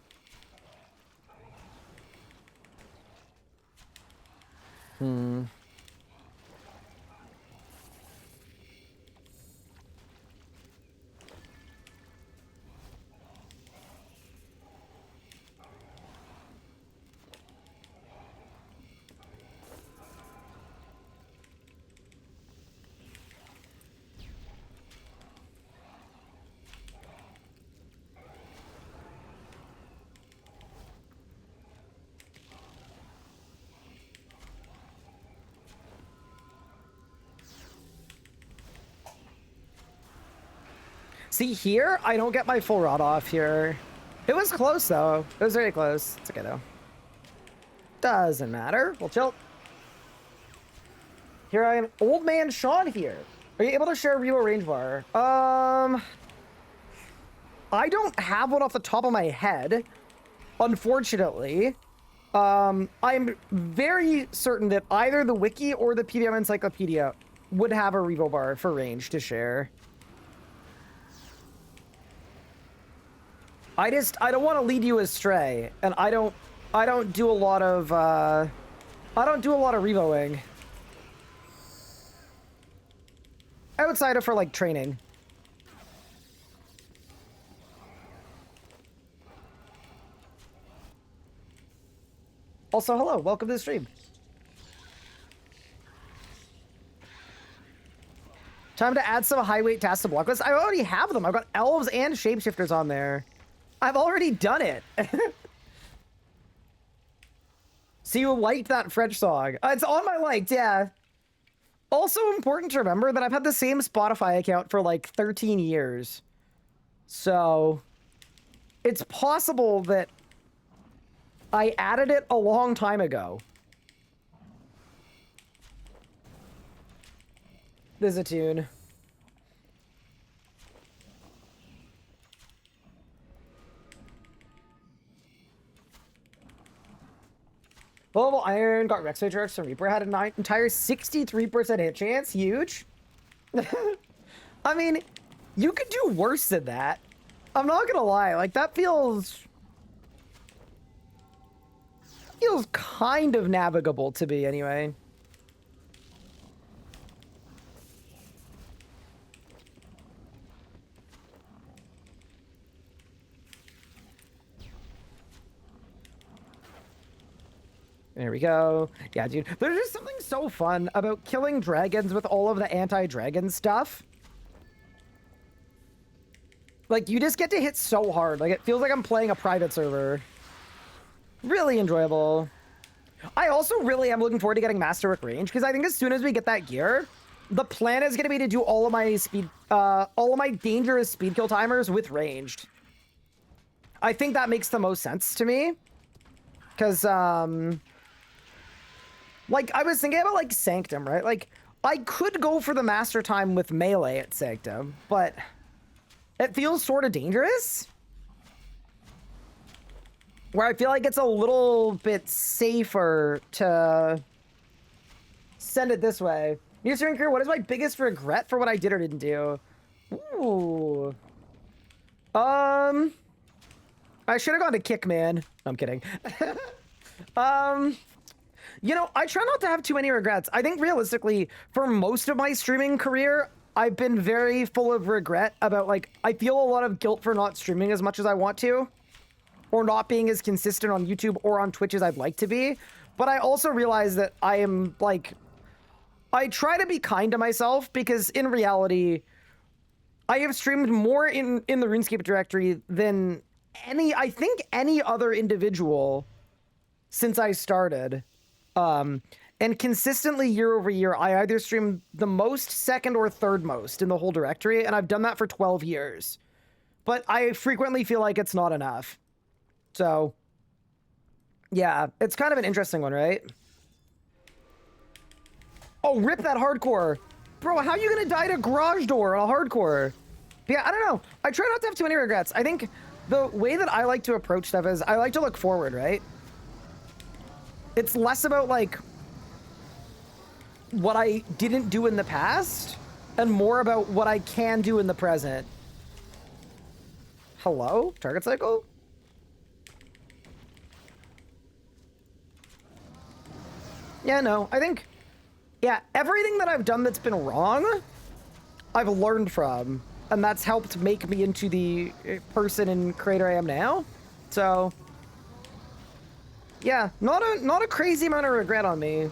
See, here, I don't get my full rod off here. It was close, though. It was very close. It's okay, though. Doesn't matter. We'll chill. Here I am. Old man Sean here. Are you able to share a Revo range bar? I don't have one off the top of my head, unfortunately. I'm very certain that either the wiki or the PDM encyclopedia would have a Revo bar for range to share. I don't want to lead you astray, and I don't do a lot of revoing. Outside of for like training. Also, hello, welcome to the stream. Time to add some high weight tasks to block list. I already have them. I've got elves and shapeshifters on there. I've already done it. So you liked that French song. It's on my liked, yeah. Also important to remember that I've had the same Spotify account for like 13 years. So it's possible that I added it a long time ago. There's a tune. Global Iron got Rex Matrix from Reaper, had an entire 63% hit chance. Huge. I mean, You could do worse than that. I'm not gonna lie. Like, that feels kind of navigable to me anyway. There we go. Yeah, dude. There's just something so fun about killing dragons with all of the anti-dragon stuff. Like, you just get to hit so hard. Like, it feels like I'm playing a private server. Really enjoyable. I also really am looking forward to getting Masterwork Range, because I think as soon as we get that gear, the plan is going to be to do all of my dangerous speed kill timers with ranged. I think that makes the most sense to me. Because, like, I was thinking about, like, Sanctum, right? Like, I could go for the master time with melee at Sanctum, but it feels sort of dangerous. Where I feel like it's a little bit safer to send it this way. New streaming career, what is my biggest regret for what I did or didn't do? Ooh. I should have gone to Kickman. No, I'm kidding. You know, I try not to have too many regrets. I think realistically, for most of my streaming career, I've been very full of regret about, like, I feel a lot of guilt for not streaming as much as I want to, or not being as consistent on YouTube or on Twitch as I'd like to be. But I also realize that I am, like, I try to be kind to myself, because in reality, I have streamed more in the RuneScape directory than I think any other individual since I started. And consistently year over year, I either stream the most, second, or third most in the whole directory, and I've done that for 12 years. But I frequently feel like it's not enough. So, yeah, it's kind of an interesting one, right? Oh, rip that hardcore. Bro, how are you gonna die to garage door on a hardcore? Yeah, I don't know. I try not to have too many regrets. I think the way that I like to approach stuff is I like to look forward, right? It's less about, like, what I didn't do in the past, and more about what I can do in the present. Hello? Target cycle? Yeah, no, I think, yeah, everything that I've done that's been wrong, I've learned from, and that's helped make me into the person and creator I am now. So, yeah, not a crazy amount of regret on me.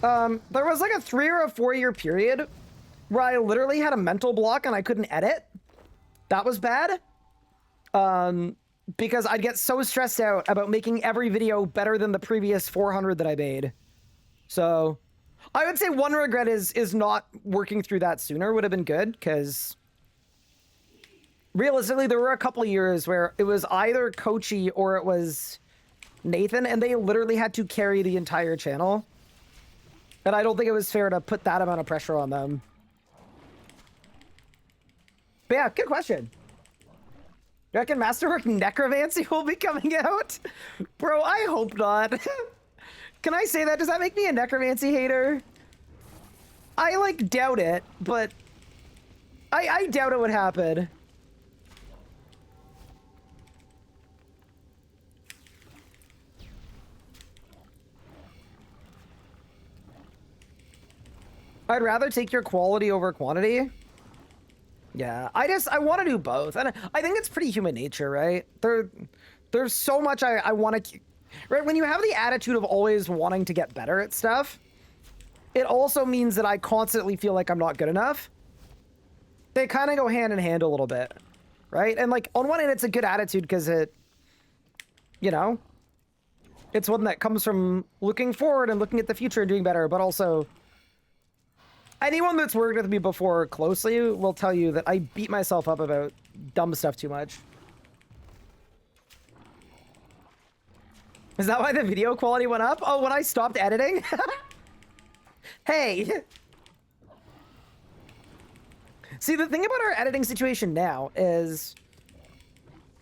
There was like a 3 or a 4 year period where I literally had a mental block and I couldn't edit. That was bad. Because I'd get so stressed out about making every video better than the previous 400 that I made. So, I would say one regret is not working through that sooner would have been good, because realistically, there were a couple years where it was either Kochi or it was Nathan, and they literally had to carry the entire channel. And I don't think it was fair to put that amount of pressure on them. But yeah, good question. You reckon Masterwork Necromancy will be coming out? Bro, I hope not. Can I say that? Does that make me a Necromancy hater? I, like, doubt it, but I doubt it would happen. I'd rather take your quality over quantity. Yeah, I want to do both. And I think it's pretty human nature, right? There's so much I want to... Right, when you have the attitude of always wanting to get better at stuff, it also means that I constantly feel like I'm not good enough. They kind of go hand in hand a little bit, right? And, like, on one hand, it's a good attitude because it, you know, it's one that comes from looking forward and looking at the future and doing better, but also... Anyone that's worked with me before closely will tell you that I beat myself up about dumb stuff too much. Is that why the video quality went up? Oh, when I stopped editing? Hey! See, the thing about our editing situation now is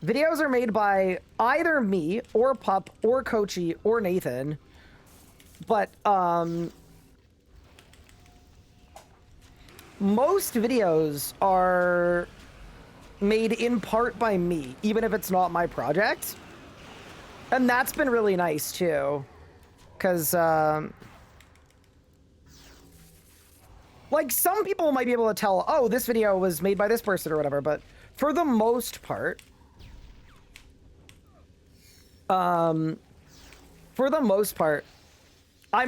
videos are made by either me, or Pup, or Kochi, or Nathan. But, most videos are made in part by me, even if it's not my project. And that's been really nice too. Because, like, some people might be able to tell, oh, this video was made by this person or whatever, but for the most part, I'm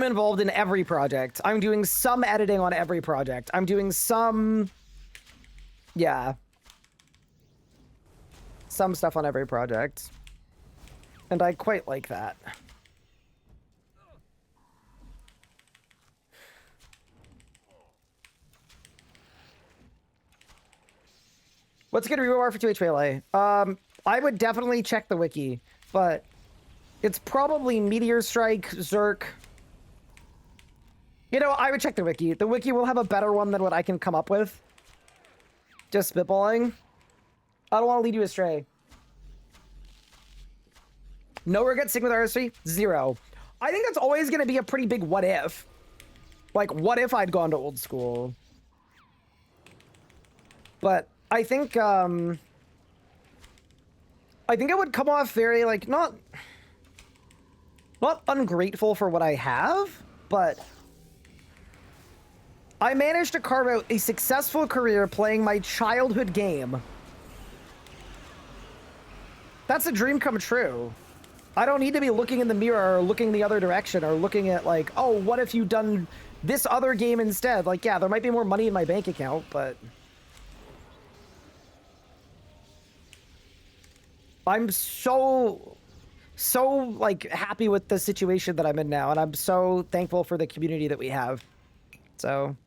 involved in every project. I'm doing some editing on every project. I'm doing some, yeah, some stuff on every project. And I quite like that. What's a good reward for 2H Melee? I would definitely check the wiki, but it's probably Meteor Strike, Zerk. You know, I would check the wiki. The wiki will have a better one than what I can come up with. Just spitballing. I don't want to lead you astray. No regret sticking with RS3? 0. I think that's always going to be a pretty big what if. Like, what if I'd gone to old school? But I think it would come off very, like, not ungrateful for what I have, but I managed to carve out a successful career playing my childhood game. That's a dream come true. I don't need to be looking in the mirror or looking the other direction or looking at, like, oh, what if you'd done this other game instead? Like, yeah, there might be more money in my bank account, but I'm so like happy with the situation that I'm in now, and I'm so thankful for the community that we have. So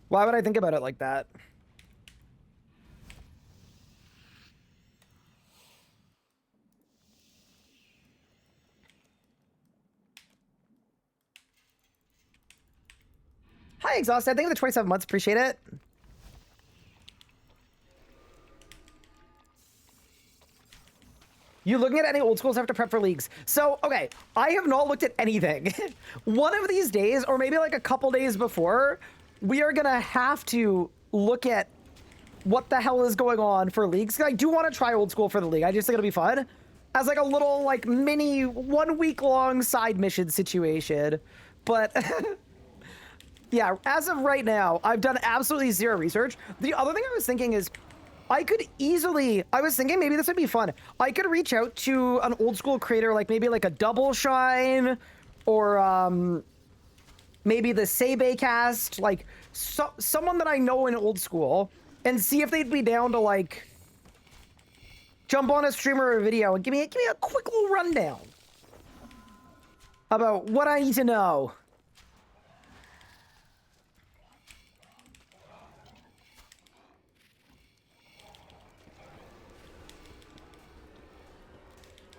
why would I think about it like that? Hi, Exhausted. Thank you for the 27 months. Appreciate it. You looking at any old schools after prep for leagues? So, okay, I have not looked at anything. One of these days, or maybe like a couple days before, we are gonna have to look at what the hell is going on for leagues. I do want to try old school for the league. I just think it'll be fun. As like a little like mini 1 week long side mission situation. But yeah, as of right now, I've done absolutely zero research. The other thing I was thinking is I was thinking maybe this would be fun. I could reach out to an old school creator, like maybe like a Double Shine or maybe the Sebe cast, like someone that I know in old school, and see if they'd be down to like jump on a stream or a video and give me a quick little rundown about what I need to know.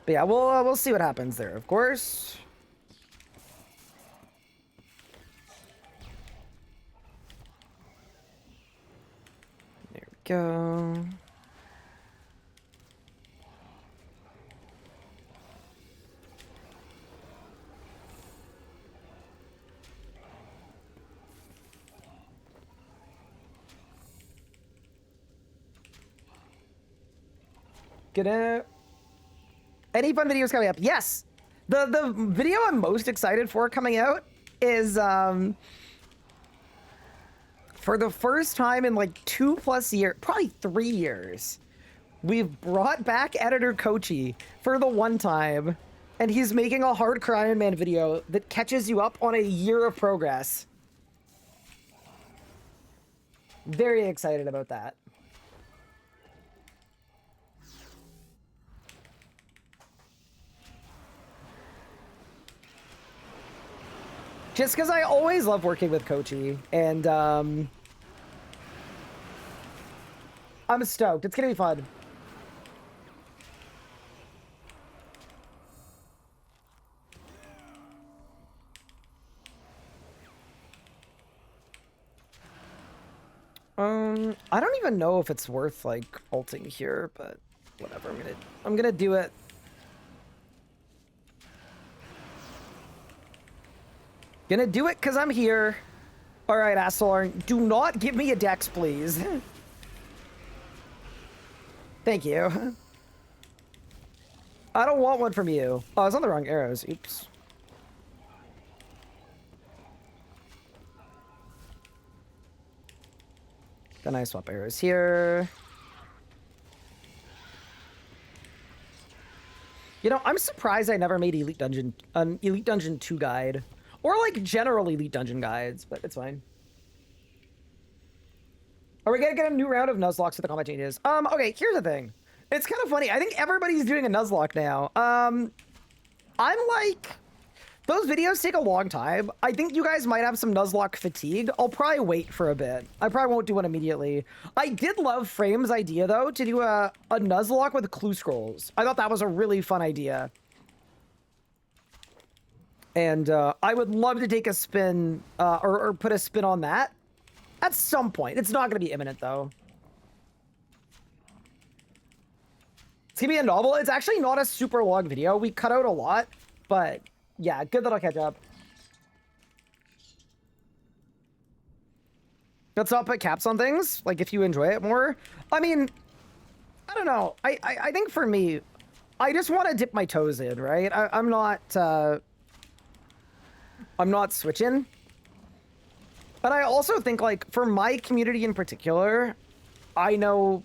But yeah, we'll see what happens there, of course. There we go. Any fun videos coming up? Yes! The video I'm most excited for coming out is, for the first time in like 2+ years, probably 3 years, we've brought back editor Kochi for the one time, and he's making a hardcore Ironman video that catches you up on a year of progress. Very excited about that. Just because I always love working with Kochi, and I'm stoked. It's gonna be fun. I don't even know if it's worth like ulting here, but whatever. I'm gonna do it. Gonna do it because I'm here. All right, asshole. Do not give me a dex, please. Thank you. I don't want one from you. Oh, I was on the wrong arrows. Oops. Then I swap arrows here. You know, I'm surprised I never made Elite Dungeon, an Elite Dungeon 2 guide. Or, like, general Elite Dungeon guides, but it's fine. Are we gonna get a new round of Nuzlocke with the combat changes? Okay, here's the thing. It's kind of funny. I think everybody's doing a Nuzlocke now. I'm like... Those videos take a long time. I think you guys might have some Nuzlocke fatigue. I'll probably wait for a bit. I probably won't do one immediately. I did love Frame's idea, though, to do a Nuzlocke with clue scrolls. I thought that was a really fun idea. And I would love to take a spin, or put a spin on that at some point. It's not going to be imminent, though. It's going to be a novel. It's actually not a super long video. We cut out a lot, but... yeah, good that I'll catch up. Let's not put caps on things, like if you enjoy it more. I mean, I don't know. I think for me, I just want to dip my toes in, right? I'm not switching. But I also think, like, for my community in particular, I know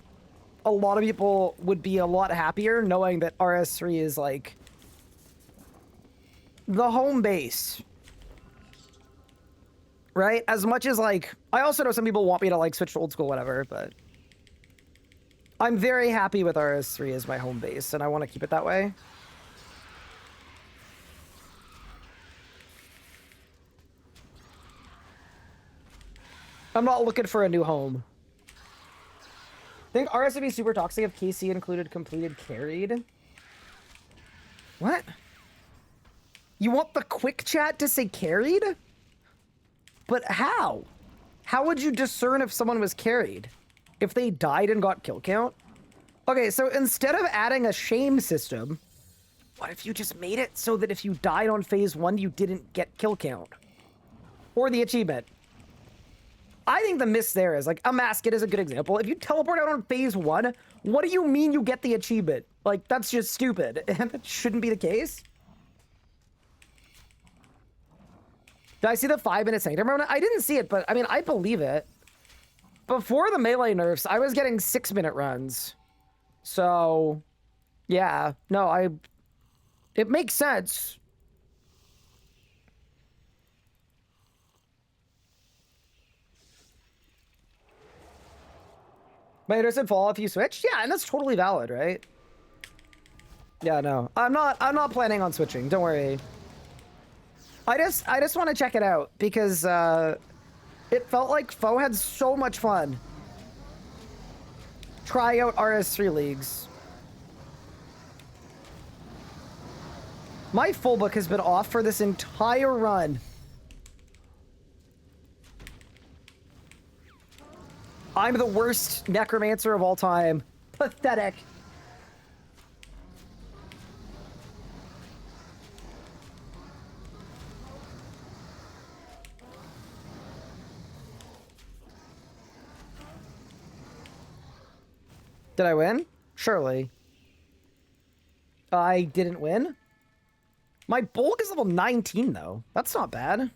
a lot of people would be a lot happier knowing that RS3 is, like... the home base, right? As much as, like, I also know some people want me to, like, switch to old school, whatever, but I'm very happy with RS3 as my home base, and I want to keep it that way. I'm not looking for a new home. I think RS would be super toxic if KC included completed carried. What? You want the quick chat to say carried? But how? How would you discern if someone was carried? If they died and got kill count? Okay, so instead of adding a shame system, what if you just made it so that if you died on phase 1, you didn't get kill count? Or the achievement? I think the miss there is, like, a Masket is a good example. If you teleport out on phase 1, what do you mean you get the achievement? Like, that's just stupid. And that shouldn't be the case. Did I see the 5-minute Sanctum run? I didn't see it, but I mean, I believe it. Before the melee nerfs, I was getting 6-minute runs. So, yeah. No, it makes sense. My hitter said fall if you switch? Yeah, and that's totally valid, right? Yeah, no. I'm not planning on switching. Don't worry. I just want to check it out because it felt like Foe had so much fun. Try out RS3 leagues. My full book has been off for this entire run. I'm the worst necromancer of all time. Pathetic. Did I win? Surely. I didn't win? My bulk is level 19, though. That's not bad.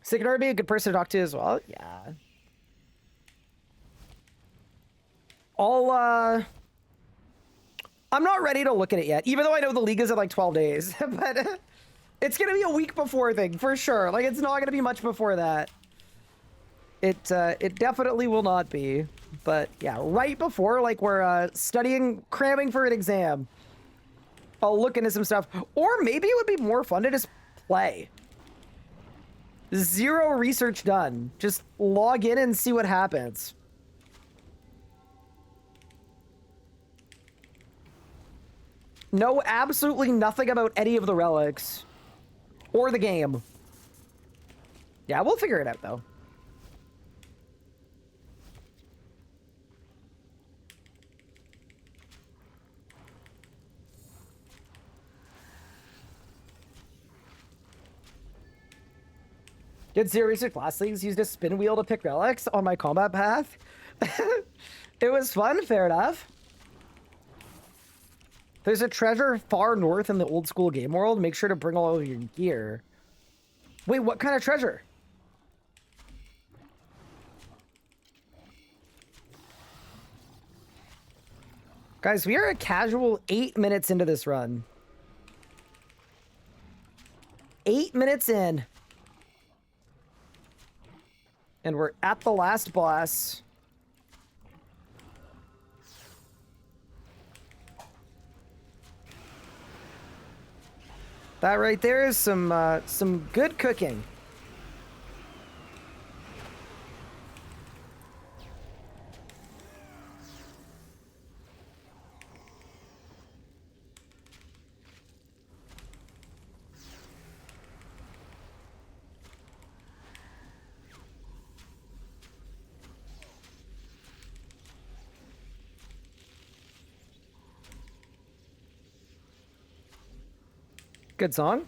Signor would be a good person to talk to as well. Yeah. I'm not ready to look at it yet, even though I know the league is in like 12 days. But it's going to be a week before thing, for sure. Like, it's not going to be much before that. It definitely will not be. But yeah, right before, like, we're studying, cramming for an exam, I'll look into some stuff. Or maybe it would be more fun to just play. Zero research done. Just log in and see what happens. Know absolutely nothing about any of the relics. Or the game. Yeah, we'll figure it out, though. Did Zero Research last leagues used a spin wheel to pick relics on my combat path? It was fun, fair enough. There's a treasure far north in the old school game world. Make sure to bring all of your gear. Wait, what kind of treasure? Guys, we are a casual 8 minutes into this run. 8 minutes in. And we're at the last boss. That right there is some good cooking. Good song.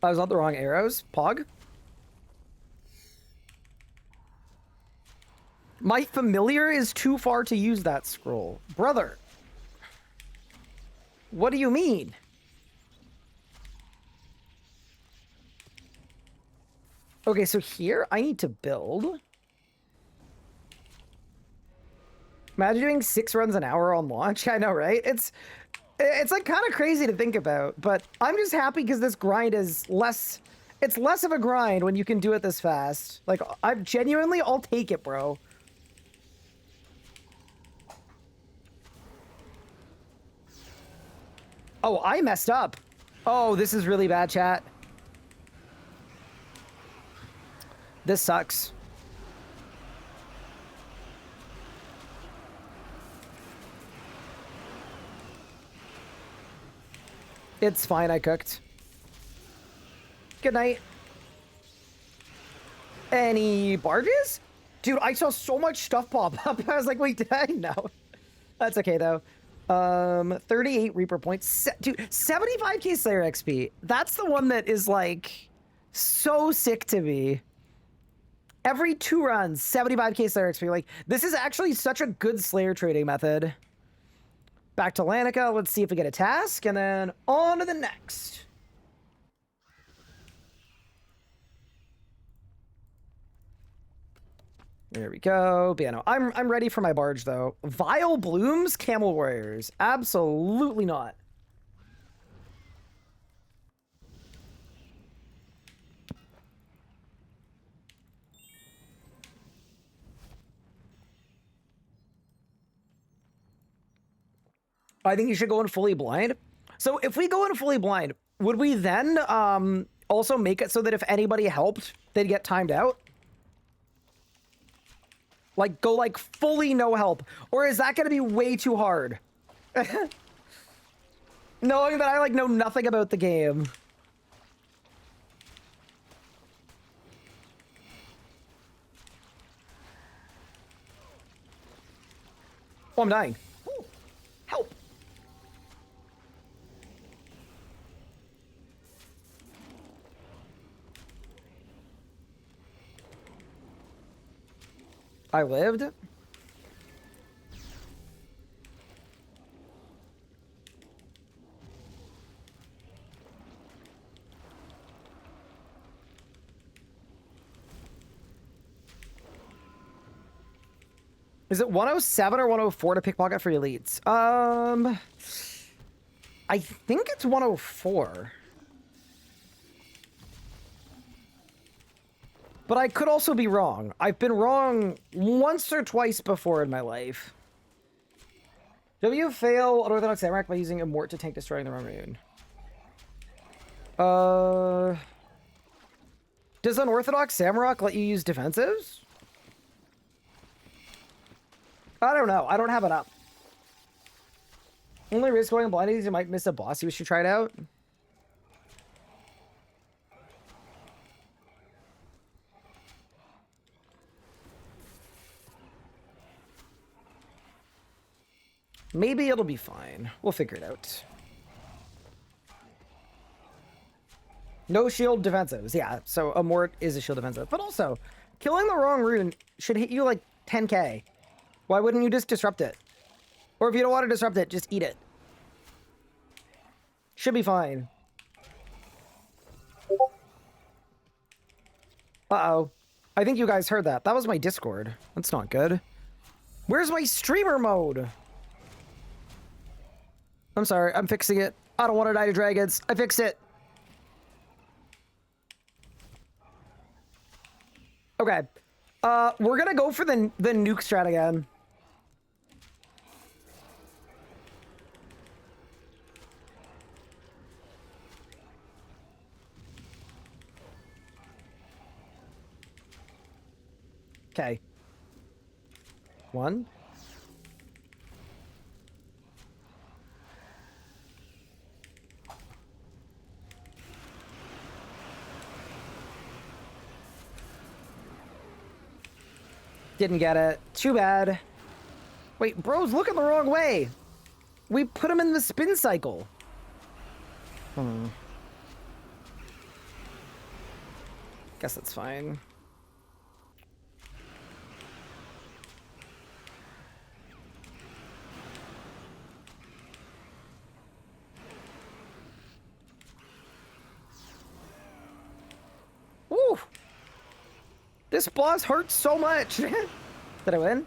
I was on the wrong arrows. Pog. My familiar is too far to use that scroll. Brother. What do you mean? Okay, so here I need to build. Imagine doing 6 runs an hour on launch. I know, right? It's like kind of crazy to think about, but I'm just happy because this grind is less, it's less of a grind when you can do it this fast. Like, I'll take it, bro. Oh, I messed up. Oh, this is really bad, chat. This sucks. It's fine, I cooked. Good night. Any barges? Dude, I saw so much stuff pop up. I was like, wait, did I? No. That's okay, though. 38 Reaper points. Dude, 75k Slayer XP. That's the one that is, like, so sick to me. Every 2 runs, 75k Slayer XP. Like, this is actually such a good Slayer trading method. Back to Lanica. Let's see if we get a task, and then on to the next. There we go. But yeah, no, I'm ready for my barge though. Vile Blooms, Camel Warriors. Absolutely not. I think you should go in fully blind. So if we go in fully blind, would we then also make it so that if anybody helped, they'd get timed out? Like, go, like, fully no help. Or is that going to be way too hard? Knowing that I, like, know nothing about the game. Oh, I'm dying. Ooh, help. I lived. Is it 107 or 104 to pickpocket for elites? I think it's 104. But I could also be wrong. I've been wrong once or twice before in my life. W fail Unorthodox Zamorak by using a Mort to tank destroying the Maroon. Does Unorthodox Zamorak let you use defensives? I don't know. I don't have it up. Only risk going blind is you might miss a boss. You should try it out. Maybe it'll be fine. We'll figure it out. No shield defensives. Yeah, so a Mort is a shield defensive. But also, killing the wrong rune should hit you like 10k. Why wouldn't you just disrupt it? Or if you don't want to disrupt it, just eat it. Should be fine. Uh-oh. I think you guys heard that. That was my Discord. That's not good. Where's my streamer mode? I'm sorry. I'm fixing it. I don't want to die to dragons. I fixed it. Okay. We're gonna go for the nuke strat again. Okay. 1. Didn't get it. Too bad. Wait, bro's looking the wrong way. We put him in the spin cycle. Guess that's fine. Woo! This boss hurts so much. Did I win?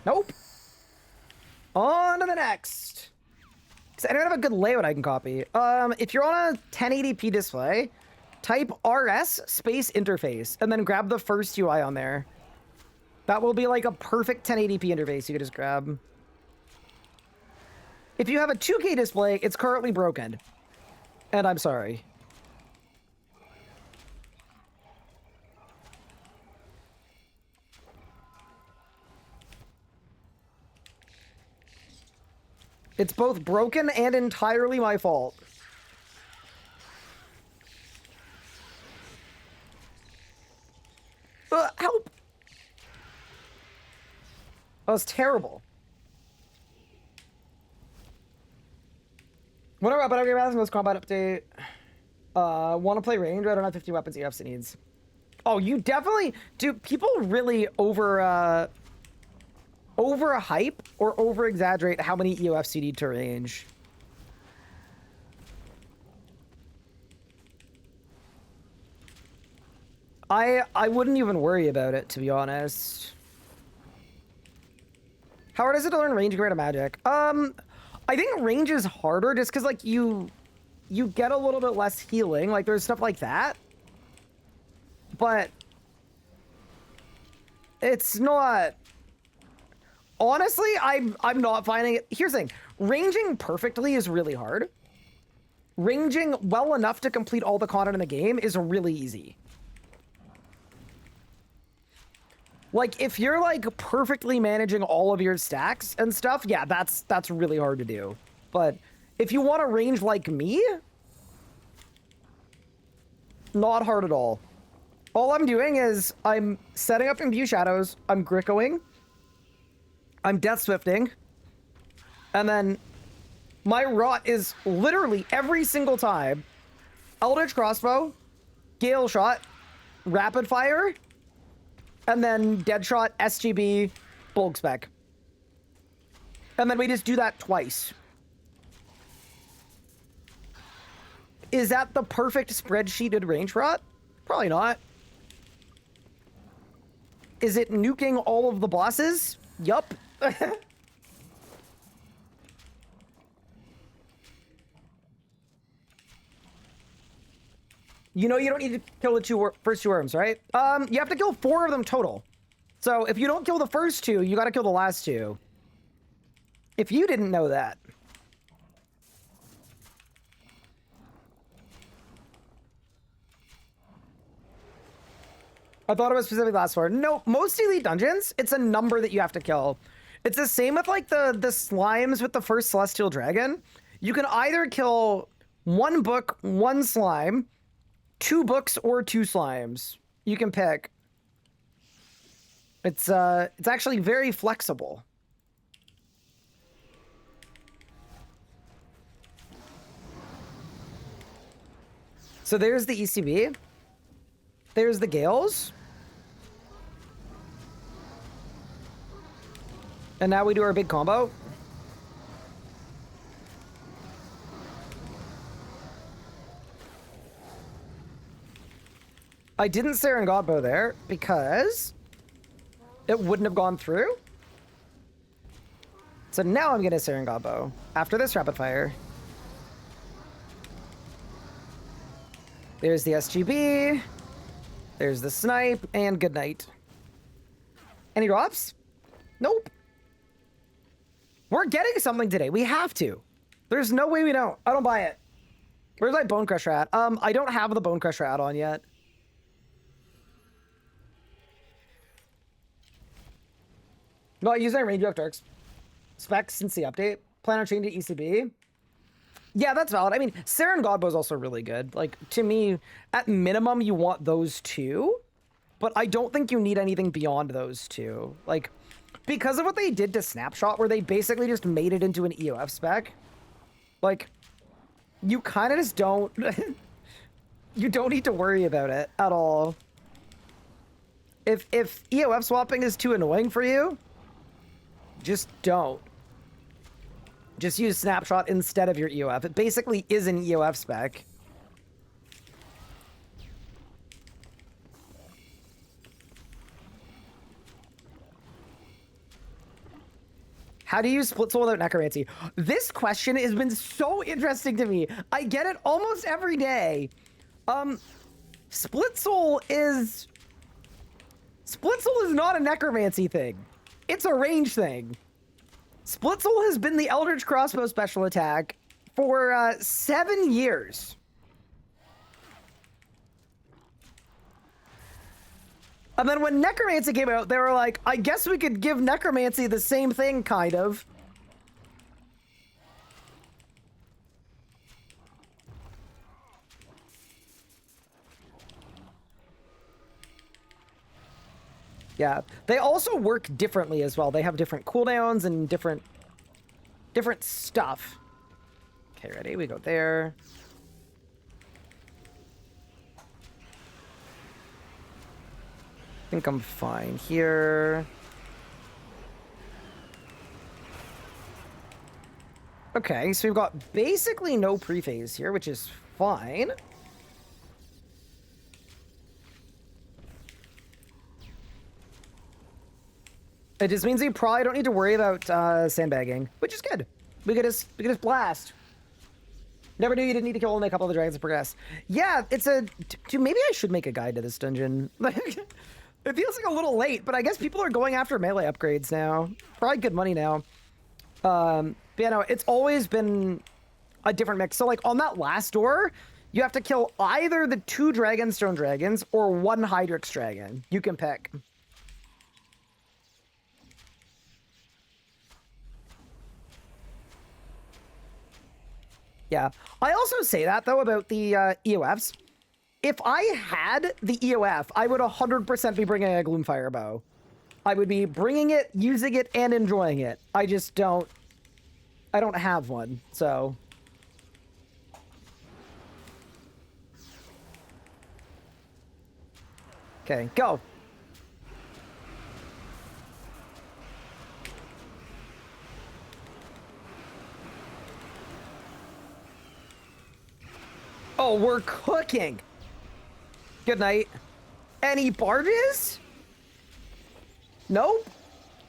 Nope. On to the next. I don't have a good layout I can copy. If you're on a 1080p display, type RS space interface and then grab the first UI on there. That will be like a perfect 1080p interface you could just grab. If you have a 2K display, it's currently broken. And I'm sorry. It's both broken and entirely my fault. Help! That was terrible. What about upgrade math? Most combat update. Want to play range? I don't have 50 weapons EFC needs. Oh, you definitely do. People really overhype or over exaggerate how many EOFs you need to range. I wouldn't even worry about it, to be honest. How hard is it to learn range compared to magic? I think range is harder just because like you get a little bit less healing. Like there's stuff like that. But it's not. Honestly, I'm not finding it. Here's the thing. Ranging perfectly is really hard. Ranging well enough to complete all the content in the game is really easy. Like, if you're, like, perfectly managing all of your stacks and stuff, yeah, that's really hard to do. But if you want to range like me, not hard at all. All I'm doing is I'm setting up Imbue Shadows, I'm Grickoing, I'm Death Swifting, and then my rot is literally every single time Eldritch Crossbow, Gale Shot, Rapid Fire, and then Deadshot, SGB, Bulk Spec. And then we just do that twice. Is that the perfect spreadsheeted range rot? Probably not. Is it nuking all of the bosses? Yup. You know you don't need to kill the first two worms, right? You have to kill 4 of them total. So if you don't kill the first 2, you gotta kill the last 2. If you didn't know that. I thought it was specifically the last 4. No, most elite dungeons, it's a number that you have to kill. It's the same with like the slimes with the first celestial dragon. You can either kill 1 book, 1 slime, 2 books, or 2 slimes. You can pick. It's actually very flexible. So there's the ECB. There's the Gales. And now we do our big combo. I didn't Saren Godbow there because it wouldn't have gone through. So now I'm going to Saren Godbow after this rapid fire. There's the SGB. There's the snipe and good night. Any drops? Nope. We're getting something today. We have to. There's no way we don't. I don't buy it. Where's my Bone Crusher at? I don't have the Bone Crusher add-on yet. No, I use my Range of Darks specs since the update. Plan on changing to ECB. Yeah, that's valid. I mean, Saren Godbow is also really good. Like, to me, at minimum, you want those two. But I don't think you need anything beyond those two. Like, because of what they did to Snapshot, where they basically just made it into an EOF spec. Like, you kind of just don't... you don't need to worry about it at all. If EOF swapping is too annoying for you, just don't. Just use Snapshot instead of your EOF. It basically is an EOF spec. How do you split soul without necromancy? This question has been so interesting to me. I get it almost every day. Split soul is not a necromancy thing. It's a range thing. Split soul has been the Eldritch Crossbow special attack for 7 years. And then when Necromancy came out, they were like, I guess we could give Necromancy the same thing, kind of. Yeah, they also work differently as well. They have different cooldowns and different stuff. Okay, ready? We go there. I think I'm fine here. Okay, so we've got basically no pre-phase here, which is fine. It just means we probably don't need to worry about sandbagging, which is good. We could just blast. Never knew you didn't need to kill only a couple of the dragons to progress. Yeah, it's a... Maybe I should make a guide to this dungeon. It feels like a little late, but I guess people are going after melee upgrades now. Probably good money now. But yeah, no, it's always been a different mix. So like on that last door, you have to kill either the 2 Dragonstone dragons or 1 Hydrix dragon. You can pick. Yeah. I also say that, though, about the EOFs. If I had the EOF, I would 100% be bringing a Gloomfire bow. I would be bringing it, using it, and enjoying it. I just don't... I don't have one, so... Okay, go. Oh, we're cooking. Good night. Any barges? Nope.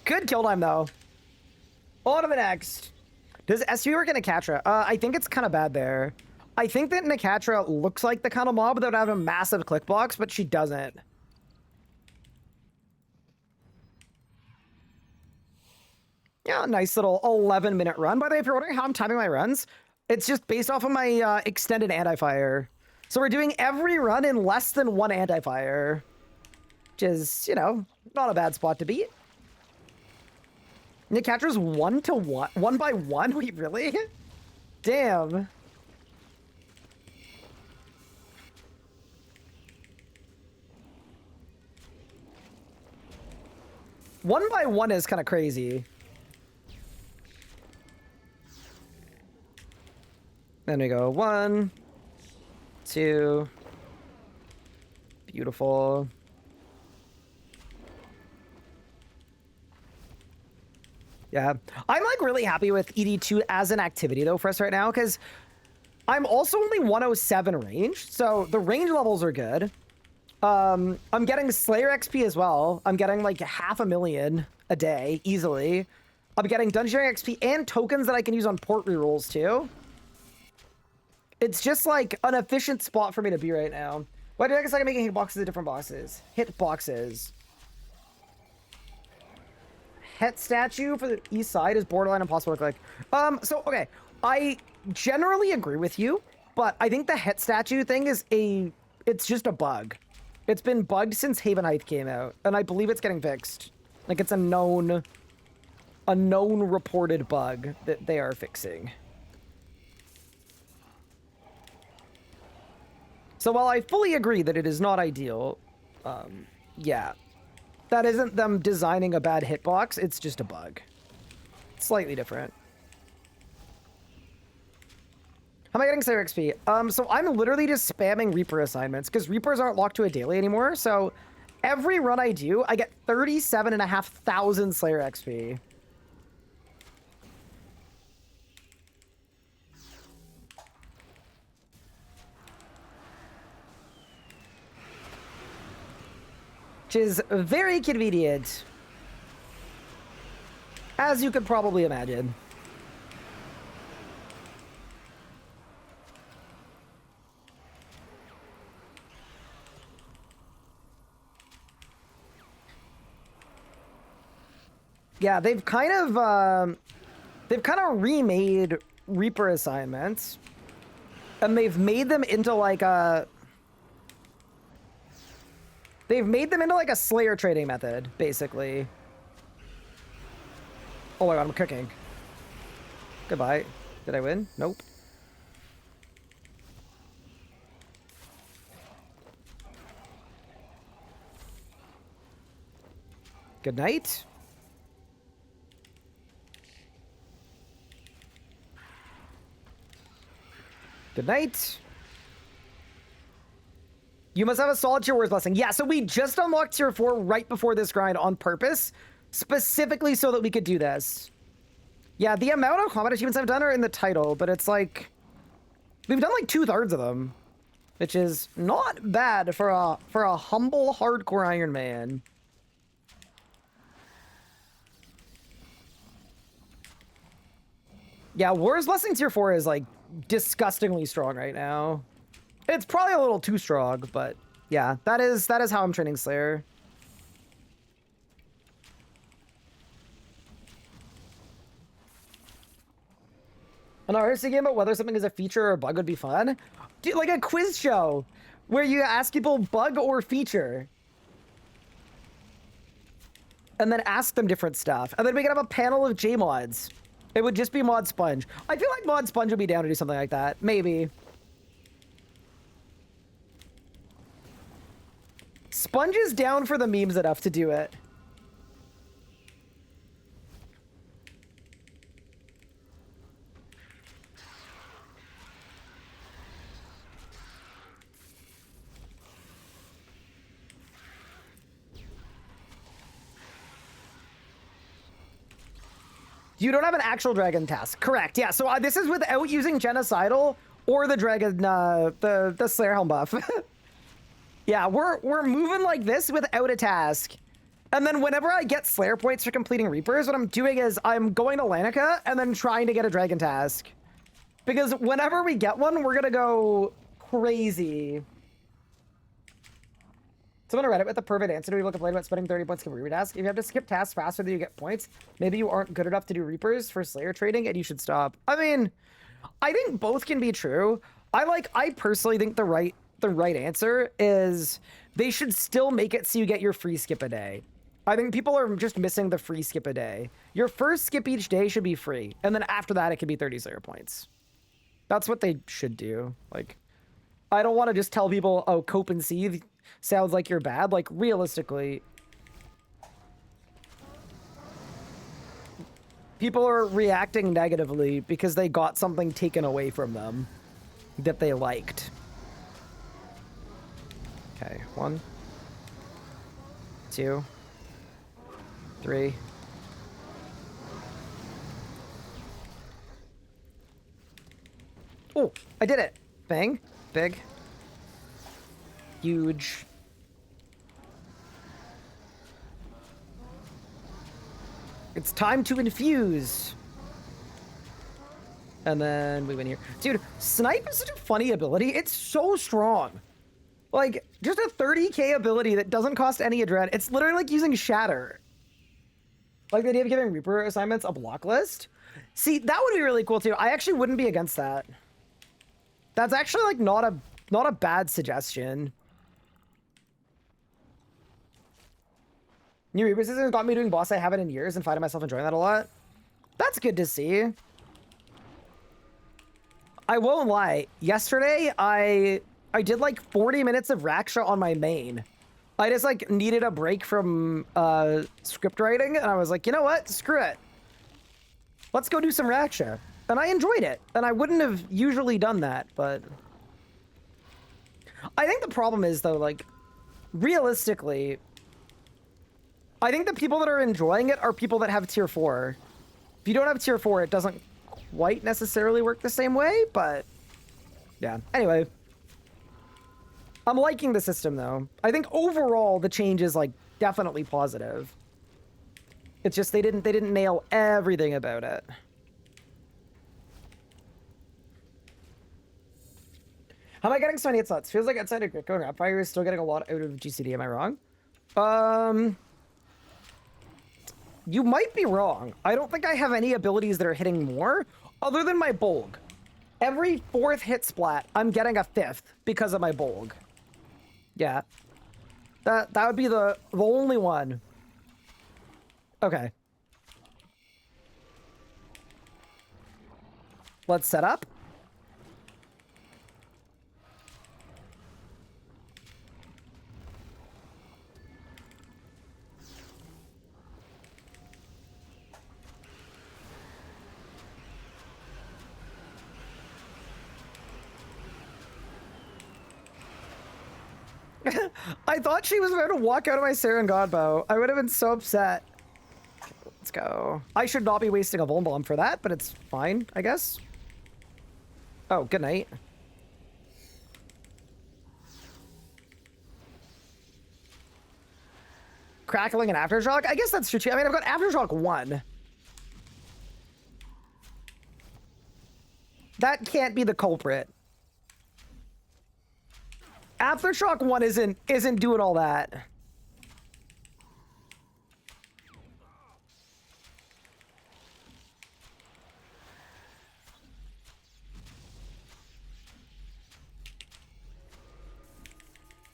Good kill time, though. On to the next. Does SV work in Nakatra? I think it's kind of bad there. I think that Nakatra looks like the kind of mob that would have a massive click box, but she doesn't. Yeah, nice little 11-minute run. By the way, if you're wondering how I'm timing my runs, it's just based off of my extended anti-fire. So we're doing every run in less than 1 anti-fire. Which is, you know, not a bad spot to beat. Nikatra's 1 to 1? 1 by 1? Wait, really? Damn. One by 1 is kind of crazy. Then we go 1, ED2. Beautiful. Yeah. I'm like really happy with ED2 as an activity though for us right now, because I'm also only 107 range, so the range levels are good. I'm getting Slayer XP as well. I'm getting like 500,000 a day easily. I'm getting Dungeon XP and tokens that I can use on port rerolls too. It's just like an efficient spot for me to be right now. Why do I guess I can make hitboxes of different boxes? Hitboxes. Het statue for the east side is borderline impossible to click. So okay, I generally agree with you, but I think the het statue thing is it's just a bug. It's been bugged since Haven Heights came out, and I believe it's getting fixed. Like it's a known reported bug that they are fixing. So while I fully agree that it is not ideal, yeah. That isn't them designing a bad hitbox, it's just a bug. It's slightly different. How am I getting Slayer XP? So I'm literally just spamming Reaper assignments, because Reapers aren't locked to a daily anymore, so every run I do, I get 37,500 Slayer XP. Which is very convenient, as you could probably imagine. Yeah, they've kind of remade Reaper assignments, and they've made them into like a Slayer trading method, basically. Oh my god, I'm cooking. Goodbye. Did I win? Nope. Good night. Good night. You must have a solid tier wars blessing. Yeah, so we just unlocked tier 4 right before this grind on purpose, specifically so that we could do this. Yeah, the amount of combat achievements I've done are in the title, but it's like we've done like 2/3 of them, which is not bad for a humble hardcore Iron Man. Yeah, Wars Blessing tier 4 is like disgustingly strong right now. It's probably a little too strong, but yeah, that is how I'm training Slayer. An RC game about whether something is a feature or a bug would be fun. Dude, like a quiz show where you ask people bug or feature. And then ask them different stuff. And then we could have a panel of J-mods. It would just be Mod Sponge. I feel like Mod Sponge would be down to do something like that. Maybe. Sponge is down for the memes enough to do it. You don't have an actual dragon task. Correct. Yeah, so this is without using Genocidal or the dragon, the Slayer Helm buff. Yeah, we're moving like this without a task. And then whenever I get Slayer points for completing Reapers, what I'm doing is I'm going to Lanica and then trying to get a dragon task. Because whenever we get one, we're gonna go crazy. Someone on Reddit with a perfect answer to people complain about spending 30 points to Reaper task. If you have to skip tasks faster than you get points, maybe you aren't good enough to do Reapers for Slayer trading and you should stop. I mean, I think both can be true. I personally think the right answer is they should still make it so you get your free skip a day. I think people are just missing the free skip a day. Your first skip each day should be free, and then after that it can be 30 Slayer points. That's what they should do. Like, I don't want to just tell people, oh, cope and seethe sounds like you're bad. Like, realistically, people are reacting negatively because they got something taken away from them that they liked. Okay, 1, 2, 3. Oh, I did it. Bang. Big. Huge. It's time to infuse. And then we win here. Dude, Snipe is such a funny ability. It's so strong. Like, just a 30k ability that doesn't cost any adrenaline. It's literally like using Shatter. Like the idea of giving Reaper assignments a block list. See, that would be really cool too. I actually wouldn't be against that. That's actually like not a bad suggestion. New Reaper season got me doing boss I haven't in years and finding myself enjoying that a lot. That's good to see. I won't lie. Yesterday, I did like 40 minutes of Raksha on my main. I just like needed a break from script writing, and I was like, you know what? Screw it. Let's go do some Raksha. And I enjoyed it. And I wouldn't have usually done that, but I think the problem is though, like, realistically, I think the people that are enjoying it are people that have tier 4. If you don't have tier 4, it doesn't quite necessarily work the same way, but yeah. Anyway, I'm liking the system though. I think overall the change is like definitely positive. It's just they didn't nail everything about it. How am I getting so many hit slots? Feels like outside of Gritco and Rapfire is still getting a lot out of GCD. Am I wrong? You might be wrong. I don't think I have any abilities that are hitting more other than my Bolg. Every 4th hit splat, I'm getting a 5th because of my Bolg. Yeah. That would be the only one. Okay. Let's set up. I thought she was about to walk out of my Saren Godbow. I would have been so upset. Let's go. I should not be wasting a Vuln Bomb for that, but it's fine, I guess. Oh, good night. Crackling and Aftershock? I guess that's true too. I mean, I've got Aftershock 1. That can't be the culprit. Aftershock 1 isn't doing all that.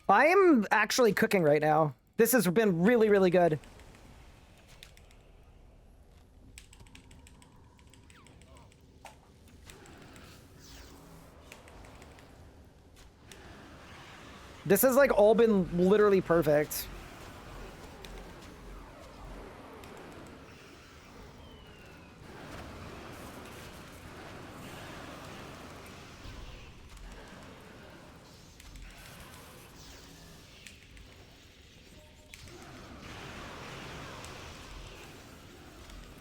I am actually cooking right now. This has been really, really good. This has like all been literally perfect.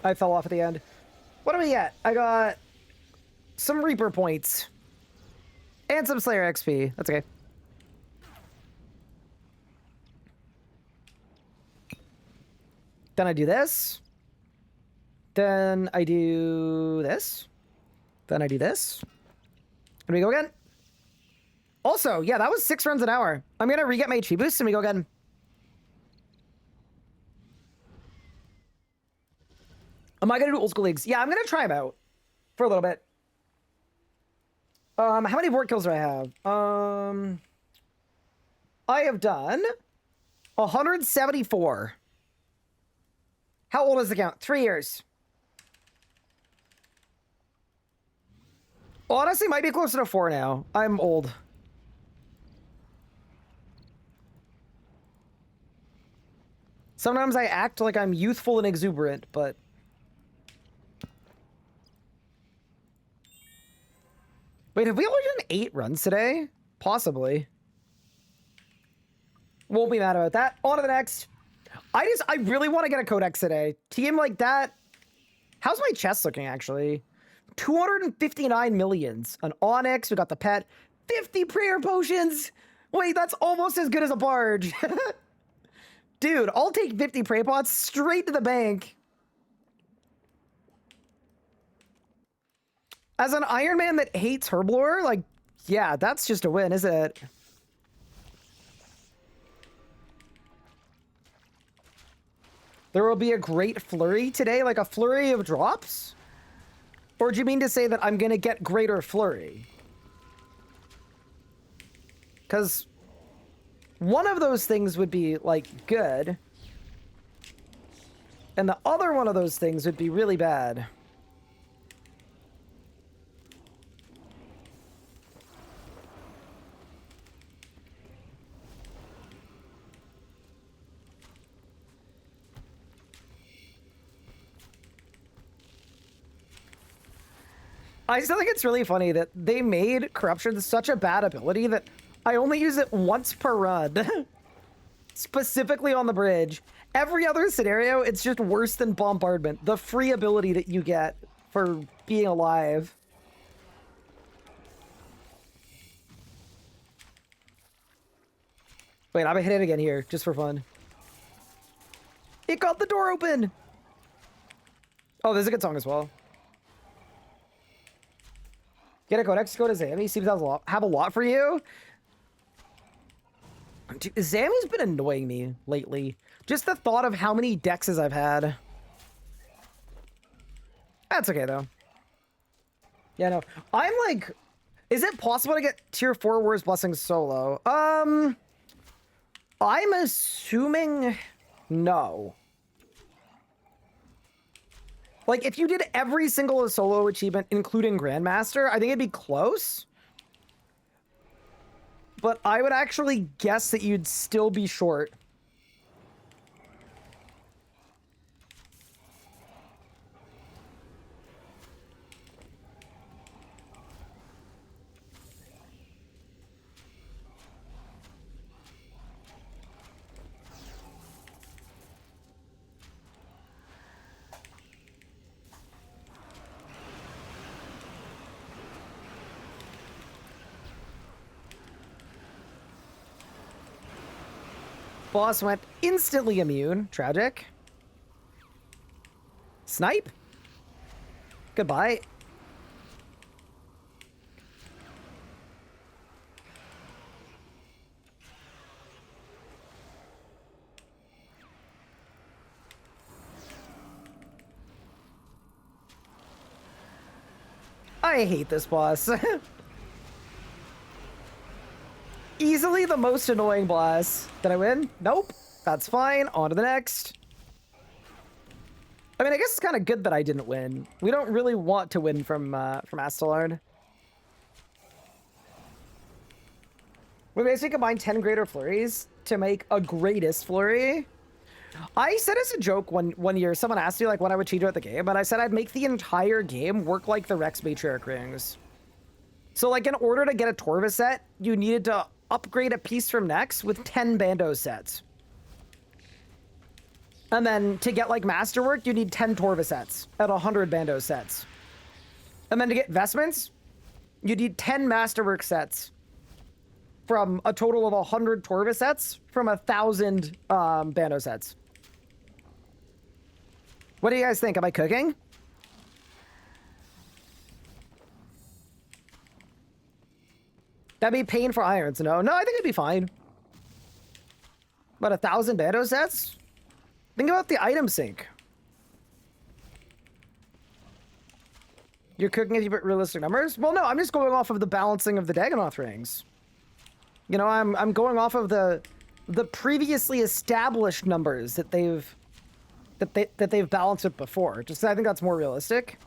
I fell off at the end. What do we get? I got some Reaper points and some Slayer XP. That's okay. Then I do this. Then I do this. Then I do this. And we go again. Also, yeah, that was 6 runs an hour. I'm gonna re-get my HP boost and we go again. Am I gonna do old school leagues? Yeah, I'm gonna try them out for a little bit. How many board kills do I have? I have done 174. How old is the count? 3 years. Honestly, might be closer to 4 now. I'm old. Sometimes I act like I'm youthful and exuberant, but... Wait, have we only done 8 runs today? Possibly. Won't be mad about that. On to the next. I really want to get a codex today. Team like that. How's my chest looking, actually? 259 millions. An onyx. We got the pet. 50 prayer potions. Wait, that's almost as good as a barge. Dude, I'll take 50 prayer pots straight to the bank. As an Iron Man that hates Herblore, like, yeah, that's just a win, isn't it? There will be a great flurry today, like a flurry of drops? Or do you mean to say that I'm gonna get greater flurry? Because one of those things would be, like, good. And the other one of those things would be really bad. I still think it's really funny that they made Corruption such a bad ability that I only use it once per run. Specifically on the bridge. Every other scenario, it's just worse than Bombardment. The free ability that you get for being alive. Wait, I'm gonna hit it again here, just for fun. It got the door open! Oh, this is a good song as well. Get a codex, go to Zammy, seems to have a lot for you. Dude, Zammy's been annoying me lately. Just the thought of how many dexes I've had. That's okay, though. Yeah, no. I'm like... Is it possible to get tier 4 War's Blessing solo? I'm assuming no. Like, if you did every single solo achievement, including Grandmaster, I think it'd be close. But I would actually guess that you'd still be short. Boss went instantly immune. Tragic. Snipe. Goodbye. I hate this boss. Easily the most annoying boss. Did I win? Nope. That's fine. On to the next. I mean, I guess it's kind of good that I didn't win. We don't really want to win from Astalard. We basically combined 10 greater flurries to make a greatest flurry. I said as a joke one year, someone asked me like what I would change about the game, and I said I'd make the entire game work like the Rex Matriarch rings. So like in order to get a Torva set, you needed to upgrade a piece from Nex with 10 Bando sets. And then to get like Masterwork, you need 10 Torva sets at 100 Bando sets. And then to get Vestments, you need 10 Masterwork sets from a total of 100 Torva sets from 1,000 Bando sets. What do you guys think? Am I cooking? That'd be pain for irons. No, I think it'd be fine. About 1,000 Bando sets? Think about the item sync. You're cooking if you put realistic numbers? Well, no, I'm just going off of the balancing of the Dagonoth rings. You know, I'm going off of the previously established numbers that they've balanced it before. Just I think that's more realistic.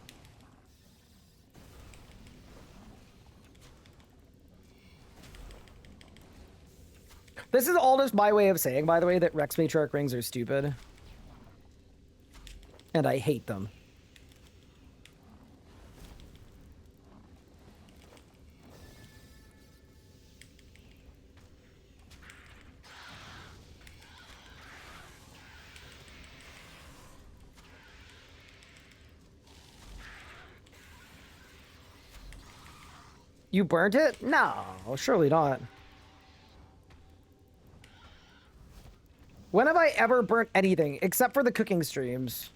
This is all just my way of saying, by the way, that Rex Matriarch rings are stupid. And I hate them. You burnt it? No, surely not. When have I ever burnt anything except for the cooking streams?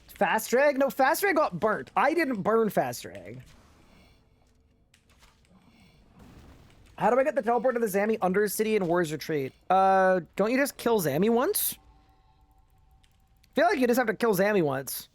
Fast drag? No, fast drag got burnt. I didn't burn fast drag. How do I get the teleport to the Zammy Undercity and Warriors Retreat? Don't you just kill Zammy once? I feel like you just have to kill Zammy once.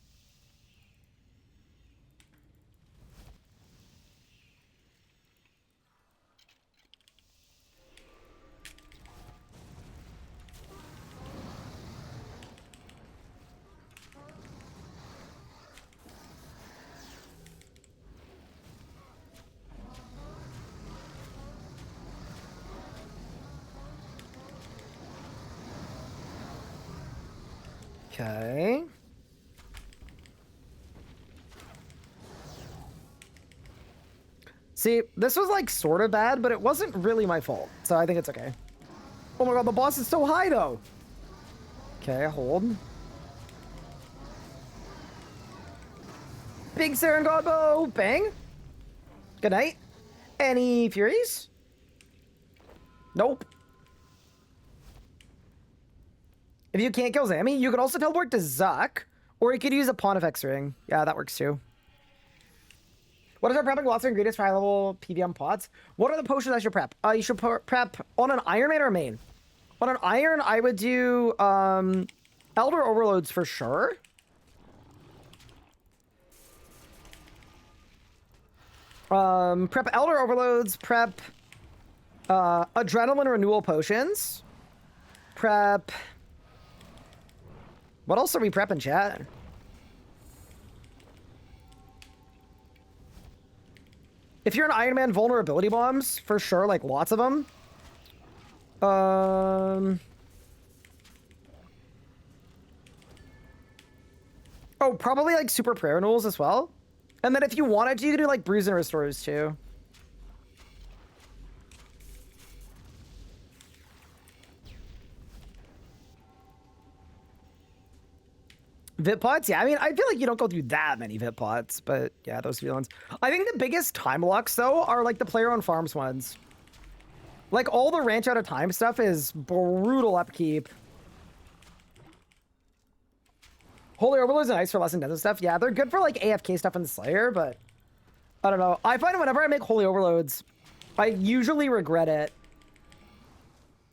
Okay. See, this was like sort of bad, but it wasn't really my fault. So I think it's okay. Oh my god, the boss is so high though. Okay, hold. Big Saren Godbow, bang. Good night. Any Furies? Nope. If you can't kill Zammy, you could also teleport to Zuck, or you could use a Pontifex ring. Yeah, that works too. What is our prepping? Lots of ingredients for high-level PVM pots. What are the potions I should prep? You should prep on an Ironman or main. On an Iron, I would do Elder Overloads for sure. Prep Elder Overloads, prep Adrenaline Renewal Potions, prep... What else are we prepping, chat? If you're an Iron Man, vulnerability bombs, for sure, like lots of them. Oh, probably like super prayer renewals as well. And then if you wanted to, you could do like brews and restores too. VIP pots? Yeah, I mean, I feel like you don't go through that many VIP pots, but yeah, those feelings. I think the biggest time locks, though, are like the player-owned farms ones. Like, all the ranch out of time stuff is brutal upkeep. Holy Overlords are nice for less intensive stuff. Yeah, they're good for like AFK stuff in Slayer, but I don't know. I find whenever I make Holy Overloads, I usually regret it.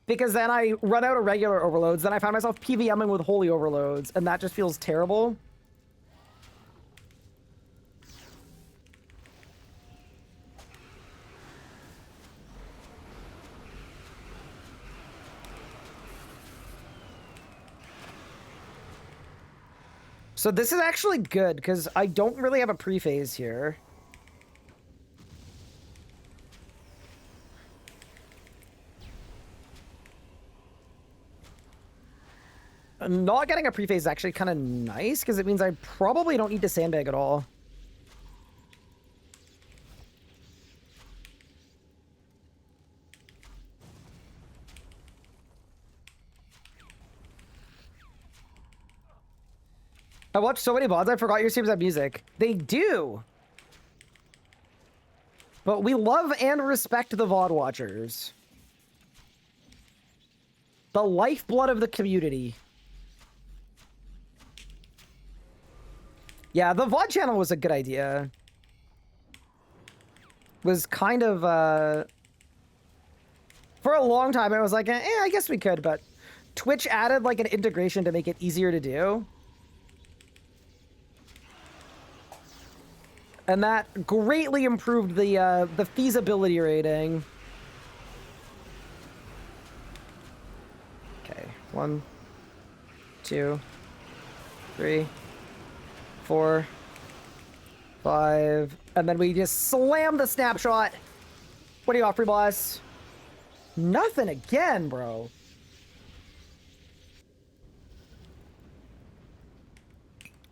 Because then I run out of regular overloads, then I find myself PVMing with holy overloads, and that just feels terrible. So this is actually good, because I don't really have a pre-phase here. Not getting a pre-phase is actually kind of nice, because it means I probably don't need to sandbag at all. I watched so many VODs, I forgot your streams have music. They do! But we love and respect the VOD watchers. The lifeblood of the community. Yeah, the VOD channel was a good idea. Was kind of, for a long time, I was like, I guess we could, but Twitch added, like, an integration to make it easier to do. And that greatly improved the feasibility rating. Okay, 1, 2, 3, 4, 5, and then we just slam the snapshot. What do you offer, boss? Nothing again, bro.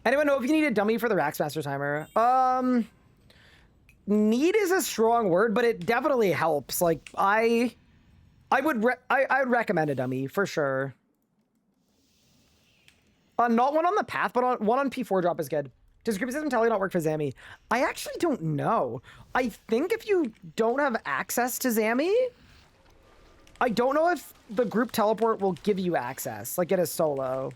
Anyone know if you need a dummy for the Raxmaster timer? Need is a strong word, but it definitely helps. Like, I I would recommend a dummy for sure. Not one on the path, but one on P4 drop is good. Does group system tally not work for Zammy? I actually don't know. I think if you don't have access to Zammy, I don't know if the group teleport will give you access, like it is solo.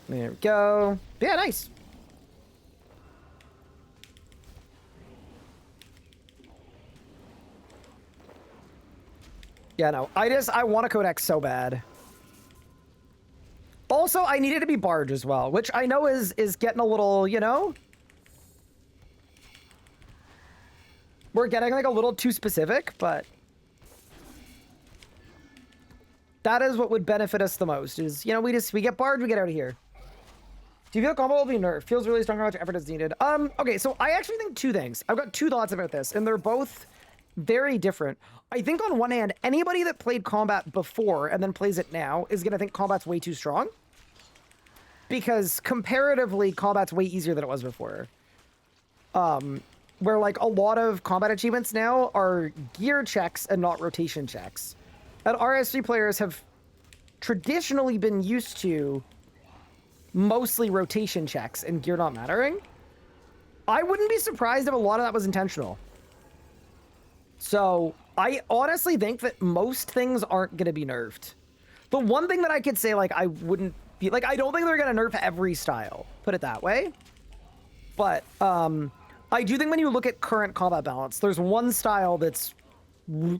There we go. Yeah, nice. Yeah, no. I want a codex so bad. Also, I needed to be barge as well, which I know is getting a little, you know? We're getting like a little too specific, but that is what would benefit us the most is, you know, we get barge, we get out of here. Do you feel combo will be nerfed? Feels really strong how much effort is needed. Okay, so I actually think two things. I've got two thoughts about this, and they're both very different. I think on one hand, anybody that played combat before and then plays it now is gonna think combat's way too strong. Because comparatively, combat's way easier than it was before. Where like a lot of combat achievements now are gear checks and not rotation checks. And RS3 players have traditionally been used to mostly rotation checks and gear not mattering. I wouldn't be surprised if a lot of that was intentional. So I honestly think that most things aren't going to be nerfed. The one thing that I could say, like, I wouldn't be like, I don't think they're going to nerf every style, put it that way. But I do think when you look at current combat balance, there's one style that's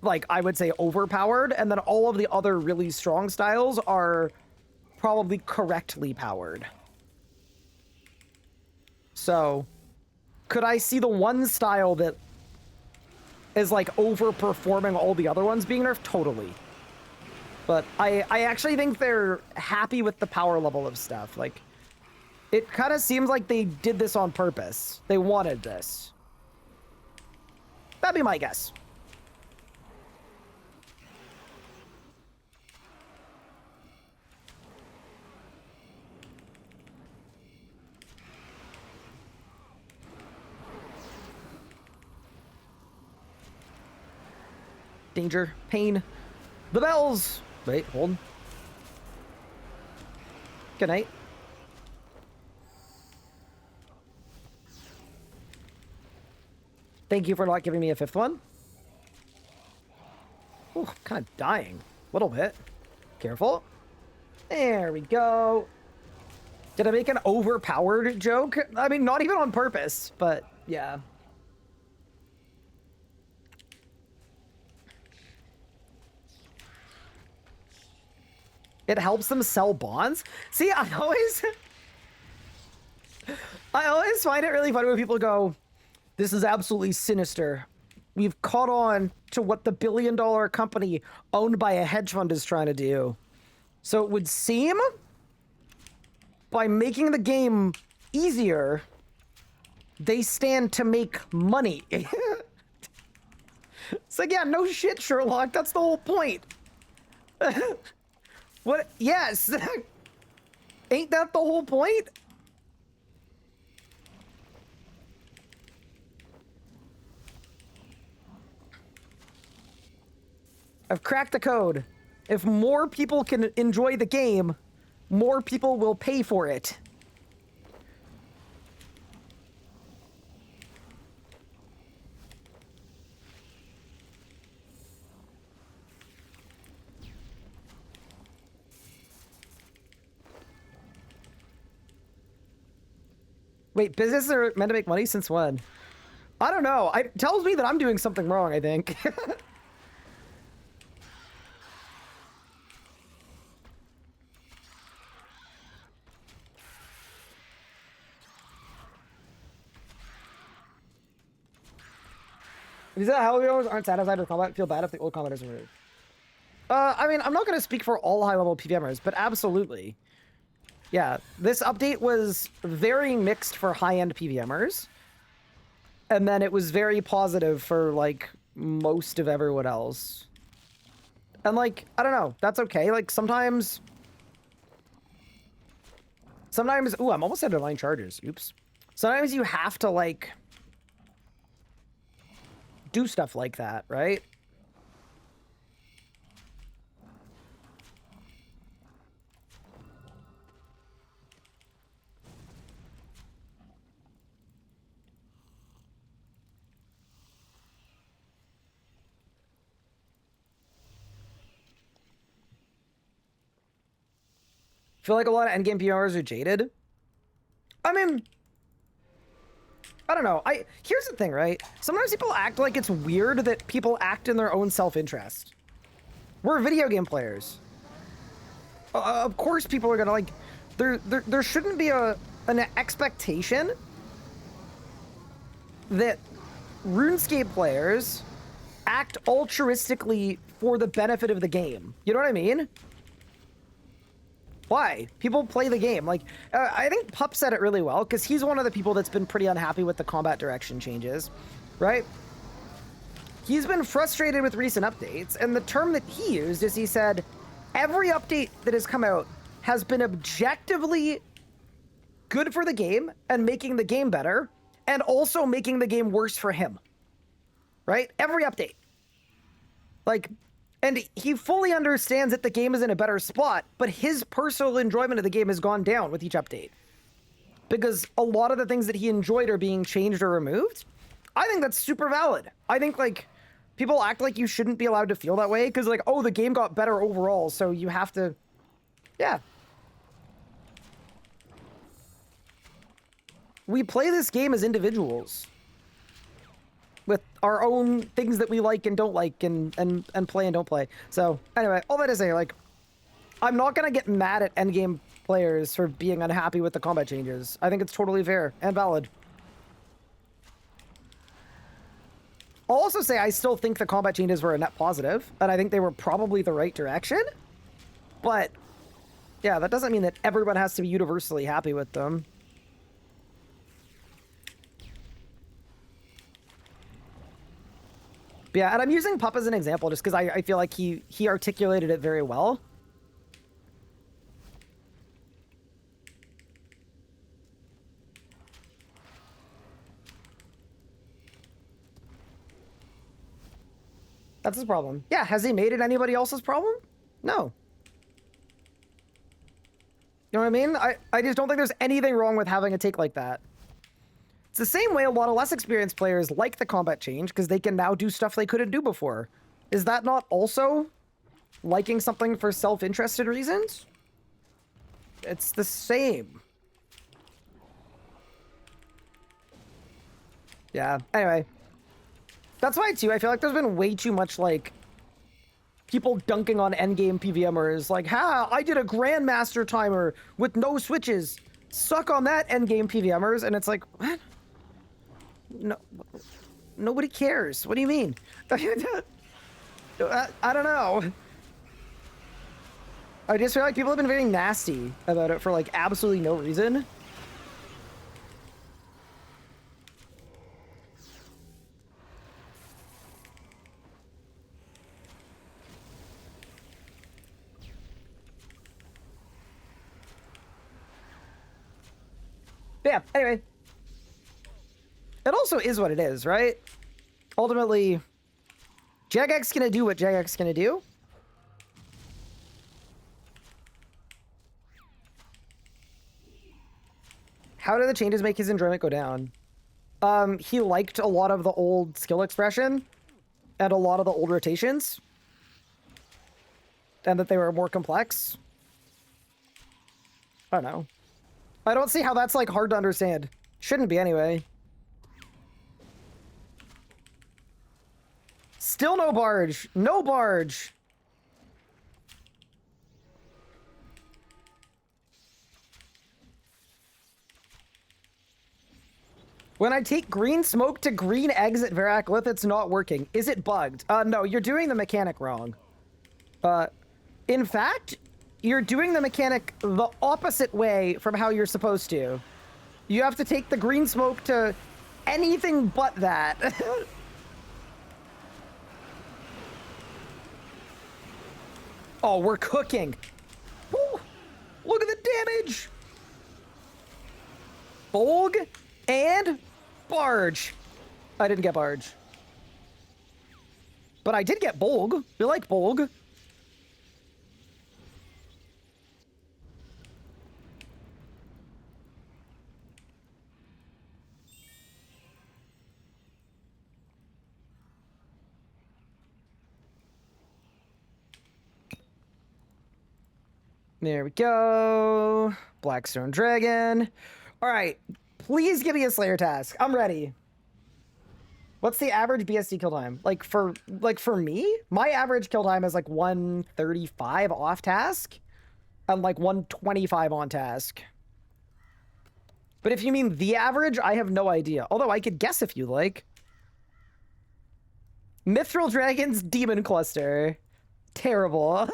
like, I would say overpowered, and then all of the other really strong styles are probably correctly powered. So could I see the one style that is like overperforming all the other ones being nerfed? Totally. But I actually think they're happy with the power level of stuff. Like, it kind of seems like they did this on purpose. They wanted this. That'd be my guess. Danger, pain, the bells. Wait, hold. Good night. Thank you for not giving me a fifth one. Ooh, I'm kind of dying. A little bit. Careful. There we go. Did I make an overpowered joke? I mean, not even on purpose, but yeah. It helps them sell bonds? See, I always find it really funny when people go, this is absolutely sinister. We've caught on to what the billion-dollar company owned by a hedge fund is trying to do. So it would seem, by making the game easier, they stand to make money. It's like, yeah, no shit, Sherlock. That's the whole point. What? Yes. Ain't that the whole point? I've cracked the code. If more people can enjoy the game, more people will pay for it. Wait, businesses are meant to make money since when? I don't know. It tells me that I'm doing something wrong, I think. These high level aren't satisfied with combat. Feel bad if the old combat is removed. I mean, I'm not going to speak for all high level PVMers, but absolutely. Yeah, this update was very mixed for high-end PVMers. And then it was very positive for, like, most of everyone else. And, like, I don't know. That's okay. Like, sometimes... Ooh, I'm almost out of 9 charges. Oops. Sometimes you have to, like... do stuff like that, right? Feel like a lot of endgame PRs are jaded. I mean, I don't know. Here's the thing, right? Sometimes people act like it's weird that people act in their own self-interest. We're video game players. Of course people are gonna, like, there shouldn't be an expectation that RuneScape players act altruistically for the benefit of the game. You know what I mean? Why? People play the game. Like, I think Pup said it really well, because he's one of the people that's been pretty unhappy with the combat direction changes, right? He's been frustrated with recent updates, and the term that he used is he said, every update that has come out has been objectively good for the game and making the game better, and also making the game worse for him, right? Every update. Like... And he fully understands that the game is in a better spot, but his personal enjoyment of the game has gone down with each update. Because a lot of the things that he enjoyed are being changed or removed. I think that's super valid. I think, like, people act like you shouldn't be allowed to feel that way, because, like, oh, the game got better overall, so you have to... Yeah. We play this game as individuals. With our own things that we like and don't like and play and don't play. So, anyway, all that to say, like, I'm not going to get mad at endgame players for being unhappy with the combat changes. I think it's totally fair and valid. I'll also say I still think the combat changes were a net positive, and I think they were probably the right direction. But, yeah, that doesn't mean that everyone has to be universally happy with them. Yeah, and I'm using Pup as an example just because I feel like he articulated it very well. That's his problem. Yeah, has he made it anybody else's problem? No. You know what I mean? I just don't think there's anything wrong with having a take like that. It's the same way a lot of less experienced players like the combat change because they can now do stuff they couldn't do before. Is that not also liking something for self-interested reasons? It's the same. Yeah, anyway. That's why, too, I feel like there's been way too much, like, people dunking on endgame PVMers. Like, ha, I did a Grandmaster timer with no switches. Suck on that, endgame PVMers. And it's like, what? No, nobody cares. What do you mean? I don't know. I just feel like people have been very nasty about it for, like, absolutely no reason. But yeah, anyway. It also is what it is, right? Ultimately, Jagex gonna do what Jagex gonna do. How do the changes make his enjoyment go down? He liked a lot of the old skill expression and a lot of the old rotations. And that they were more complex. I don't know. I don't see how that's, like, hard to understand. Shouldn't be, anyway. Still no barge. No barge. When I take green smoke to green exit Veraklith, it's not working. Is it bugged? No, you're doing the mechanic wrong. In fact, you're doing the mechanic the opposite way from how you're supposed to. You have to take the green smoke to anything but that. Oh, we're cooking. Woo! Look at the damage. Bolg and Barge. I didn't get Barge. But I did get Bolg. We like Bolg. There we go. Blackstone Dragon. All right. Please give me a Slayer task. I'm ready. What's the average BSD kill time? Like for me, my average kill time is like 135 off task and like 125 on task. But if you mean the average, I have no idea. Although I could guess if you like. Mithril Dragon's Demon Cluster. Terrible.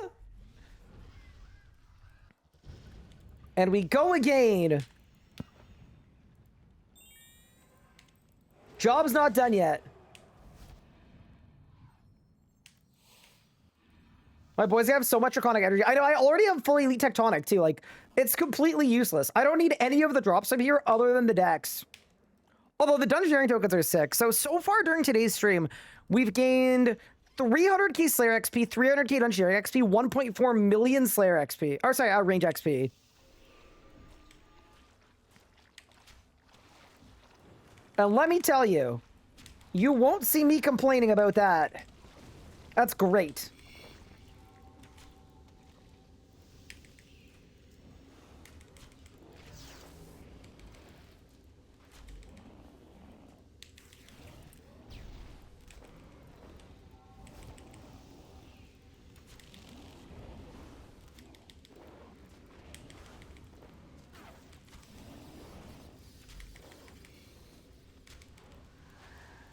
And we go again. Job's not done yet. My boys have so much Draconic energy. I know, I already have fully Elite Tectonic, too. Like, it's completely useless. I don't need any of the drops from here other than the dex. Although the Dungeoneering tokens are sick. So far during today's stream, we've gained 300k Slayer XP, 300k Dungeoneering XP, 1.4 million Slayer XP. Or sorry, range XP. And let me tell you, you won't see me complaining about that. That's great.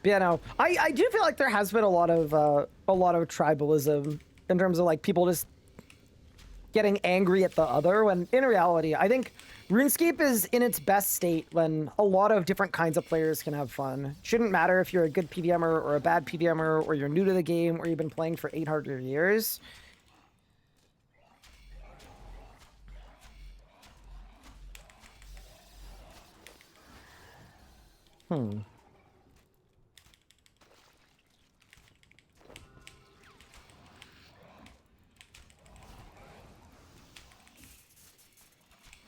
Yeah, no, I do feel like there has been a lot of tribalism in terms of like people just getting angry at the other, when in reality, I think RuneScape is in its best state when a lot of different kinds of players can have fun. Shouldn't matter if you're a good PVMer or a bad PVMer, or you're new to the game, or you've been playing for 800 years.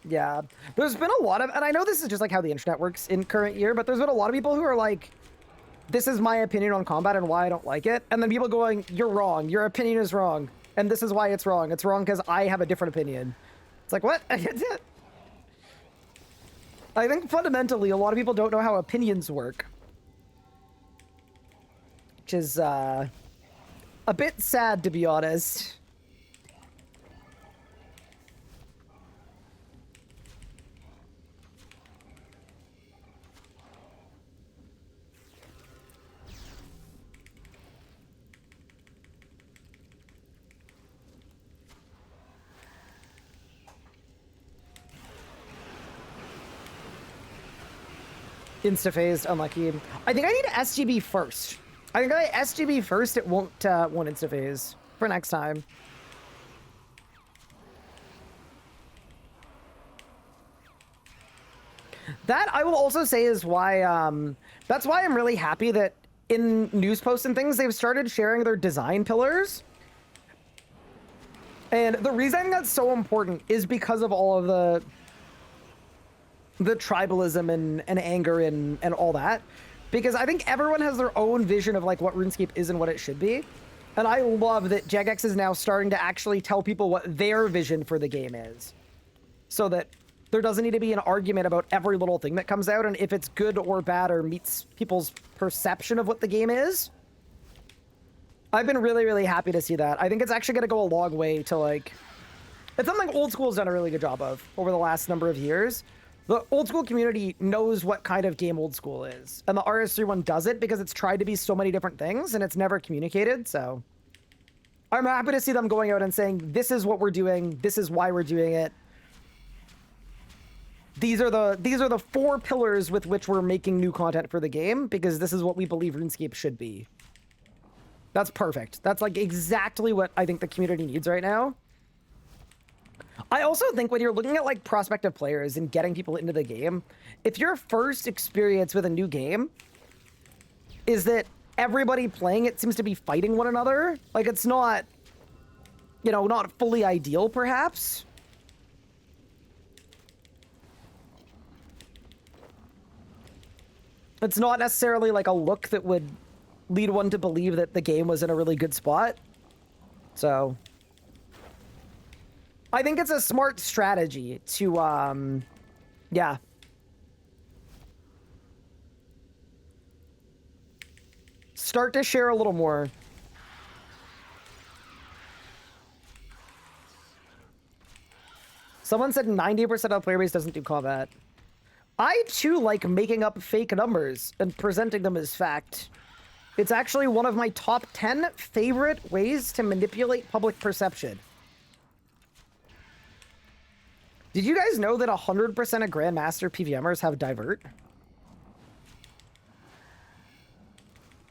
Yeah, there's been a lot of, and I know this is just like how the internet works in current year, but there's been a lot of people who are like, this is my opinion on combat and why I don't like it. And then people going, you're wrong. Your opinion is wrong. And this is why it's wrong. It's wrong because I have a different opinion. It's like, what? I think fundamentally, a lot of people don't know how opinions work. Which is a bit sad, to be honest. Insta-phased, unlucky. I think I need to SGB first. I think if I SGB first, it won't insta-phase for next time. That, I will also say, is why, that's why I'm really happy that in news posts and things, they've started sharing their design pillars. And the reason I think that's so important is because of all of the tribalism and anger and all that, because I think everyone has their own vision of like what RuneScape is and what it should be. And I love that Jagex is now starting to actually tell people what their vision for the game is, so that there doesn't need to be an argument about every little thing that comes out and if it's good or bad or meets people's perception of what the game is. I've been really, really happy to see that. I think it's actually going to go a long way to like, it's something Old School's done a really good job of over the last number of years. The Old School community knows what kind of game Old School is, and the RS3 one does it because it's tried to be so many different things and it's never communicated. So I'm happy to see them going out and saying, this is what we're doing, this is why we're doing it. These are the 4 pillars with which we're making new content for the game, because this is what we believe RuneScape should be. That's perfect. That's like exactly what I think the community needs right now. I also think when you're looking at like prospective players and getting people into the game, if your first experience with a new game is that everybody playing it seems to be fighting one another, like it's not, you know, not fully ideal perhaps. It's not necessarily like a look that would lead one to believe that the game was in a really good spot. So I think it's a smart strategy to, yeah. Start to share a little more. Someone said 90% of the player base doesn't do combat. I, too, like making up fake numbers and presenting them as fact. It's actually one of my top 10 favorite ways to manipulate public perception. Did you guys know that 100% of Grandmaster PVMers have divert?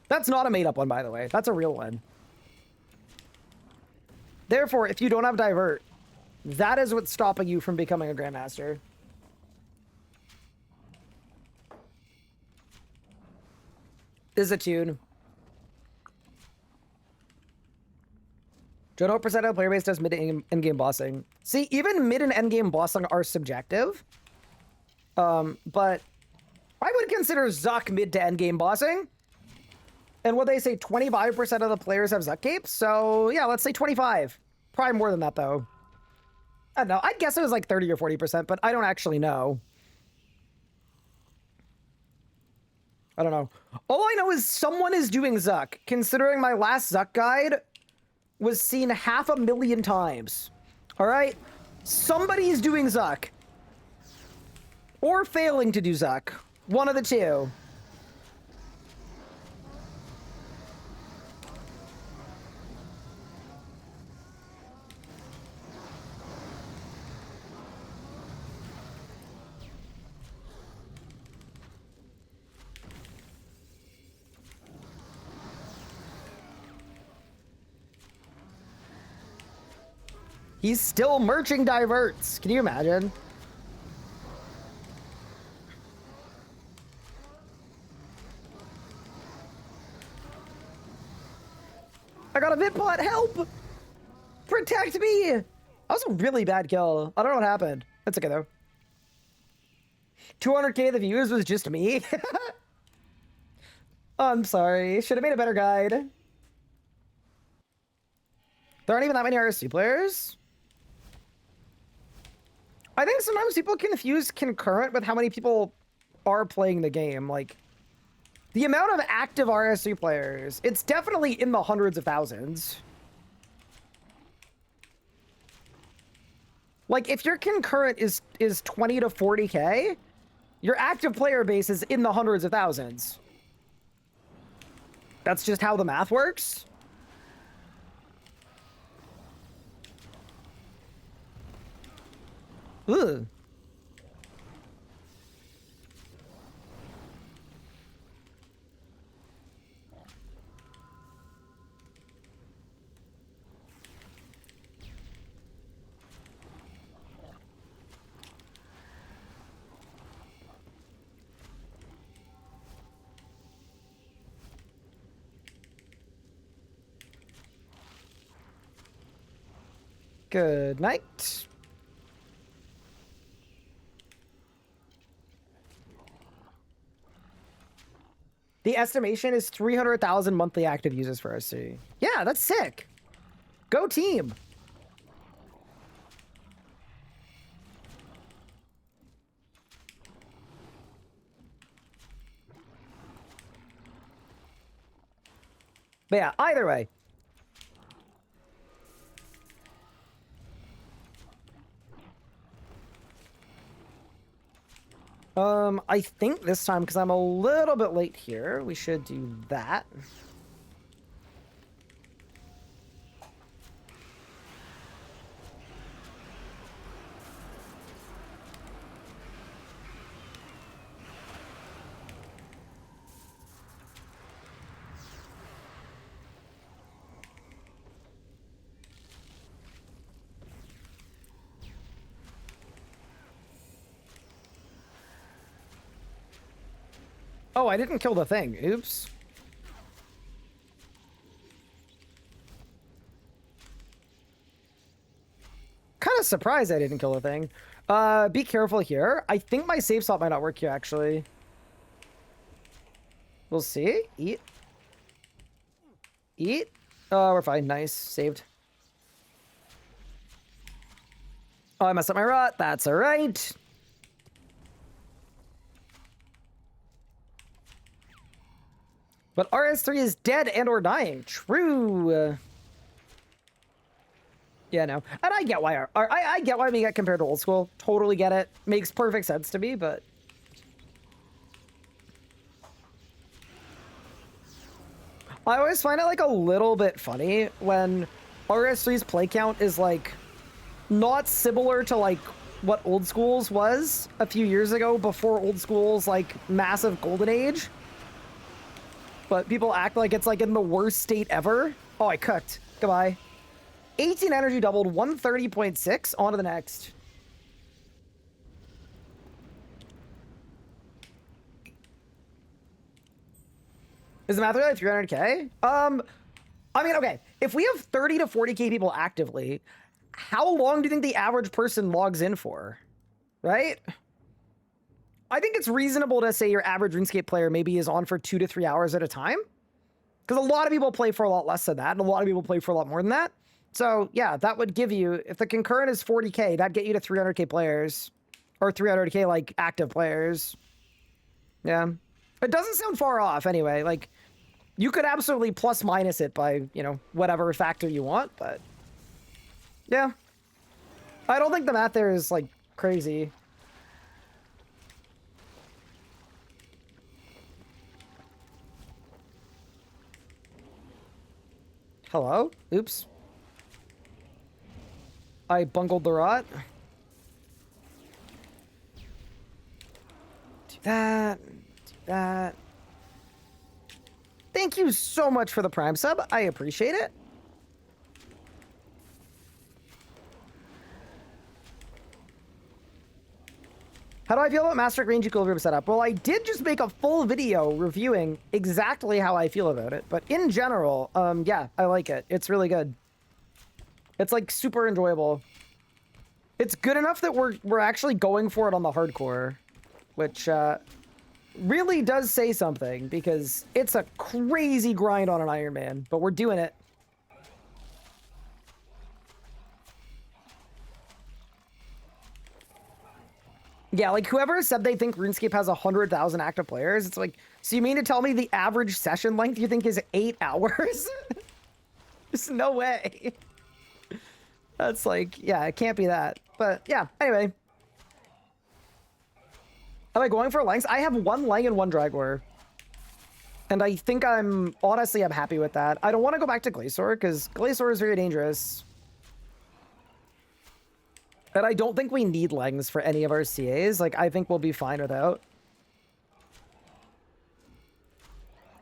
That's not a made-up one, by the way. That's a real one. Therefore, if you don't have divert, that is what's stopping you from becoming a Grandmaster. Is a tune. 20% of the player base does mid and end-game bossing. See, even mid and end-game bossing are subjective. But I would consider Zuck mid to end-game bossing. And what they say, 25% of the players have Zuck capes. So, yeah, let's say 25. Probably more than that, though. I don't know. I'd guess it was like 30 or 40%, but I don't actually know. I don't know. All I know is someone is doing Zuck, considering my last Zuck guide was seen 500,000 times. All right? Somebody's doing Zuck. Or failing to do Zuck. One of the two. He's still merching diverts. Can you imagine? I got a Vidpot, help! Protect me! That was a really bad kill. I don't know what happened. That's okay though. 200k of the views was just me. Oh, I'm sorry. Should have made a better guide. There aren't even that many RSC players. I think sometimes people confuse concurrent with how many people are playing the game. Like, the amount of active RSC players, it's definitely in the hundreds of thousands. Like, if your concurrent is 20 to 40k, your active player base is in the hundreds of thousands. That's just how the math works. Ugh. Good night. The estimation is 300,000 monthly active users for RC. Yeah, that's sick. Go team. But yeah, either way. I think this time, because I'm a little bit late here, we should do that. Oh, I didn't kill the thing. Oops. Kind of surprised I didn't kill the thing. Be careful here. I think my save slot might not work here, actually. We'll see. Eat. Eat. Oh, we're fine. Nice. Saved. Oh, I messed up my rot. That's all right. But RS3 is dead and or dying. True. Yeah, no. And I get why I get why we get compared to old school. Totally get it. Makes perfect sense to me, but I always find it like a little bit funny when RS3's play count is like not similar to like what old schools was a few years ago before old school's like massive golden age. But people act like it's like in the worst state ever. Oh, I cooked. Goodbye. 18 energy doubled, 130.6. On to the next. Is the math really 300k? I mean, okay. If we have 30 to 40k people actively, how long do you think the average person logs in for? Right? I think it's reasonable to say your average RuneScape player maybe is on for 2 to 3 hours at a time. Because a lot of people play for a lot less than that, and a lot of people play for a lot more than that. So, yeah, that would give you, if the concurrent is 40k, that'd get you to 300k players. Or 300k, like, active players. Yeah. It doesn't sound far off, anyway. Like, you could absolutely plus minus it by, you know, whatever factor you want, but... yeah. I don't think the math there is, like, crazy. Hello? Oops. I bungled the rot. Do that. Do that. Thank you so much for the Prime sub. I appreciate it. How do I feel about Master Range Equilibrium setup? Well, I did just make a full video reviewing exactly how I feel about it. But in general, yeah, I like it. It's really good. It's like super enjoyable. It's good enough that we're actually going for it on the hardcore, which really does say something because it's a crazy grind on an Ironman, but we're doing it. Yeah, like whoever said they think RuneScape has 100,000 active players, it's like, so you mean to tell me the average session length you think is 8 hours? There's no way. That's like, yeah, it can't be that. But yeah, anyway. Am I going for lengths? I have 1 Lang and 1 Dragor. And I think honestly, I'm happy with that. I don't want to go back to Glacier, because Glacier is very dangerous. And I don't think we need Langs for any of our CAs. Like, I think we'll be fine without.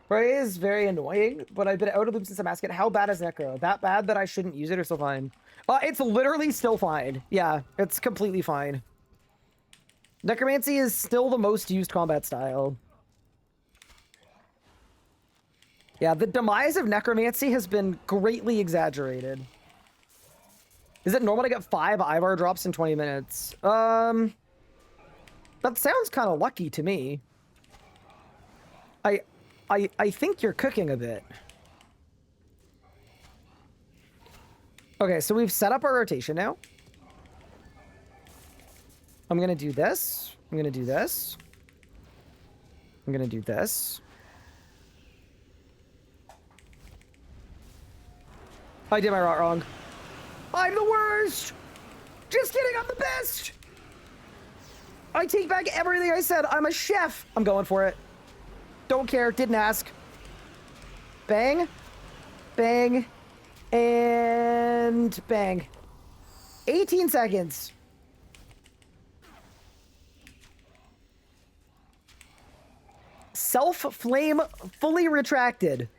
Ray is very annoying, but I've been out of loop since I masked it. How bad is Necro? That bad that I shouldn't use it or still fine? It's literally still fine. Yeah, it's completely fine. Necromancy is still the most used combat style. Yeah, the demise of Necromancy has been greatly exaggerated. Is it normal to get 5 Ivar drops in 20 minutes? That sounds kind of lucky to me. I think you're cooking a bit. Okay, so we've set up our rotation now. I'm gonna do this. I'm gonna do this. I'm gonna do this. I did my rot wrong. I'm the worst! Just kidding, I'm the best! I take back everything I said. I'm a chef. I'm going for it. Don't care. Didn't ask. Bang. Bang. And bang. 18 seconds. Self-flame fully retracted.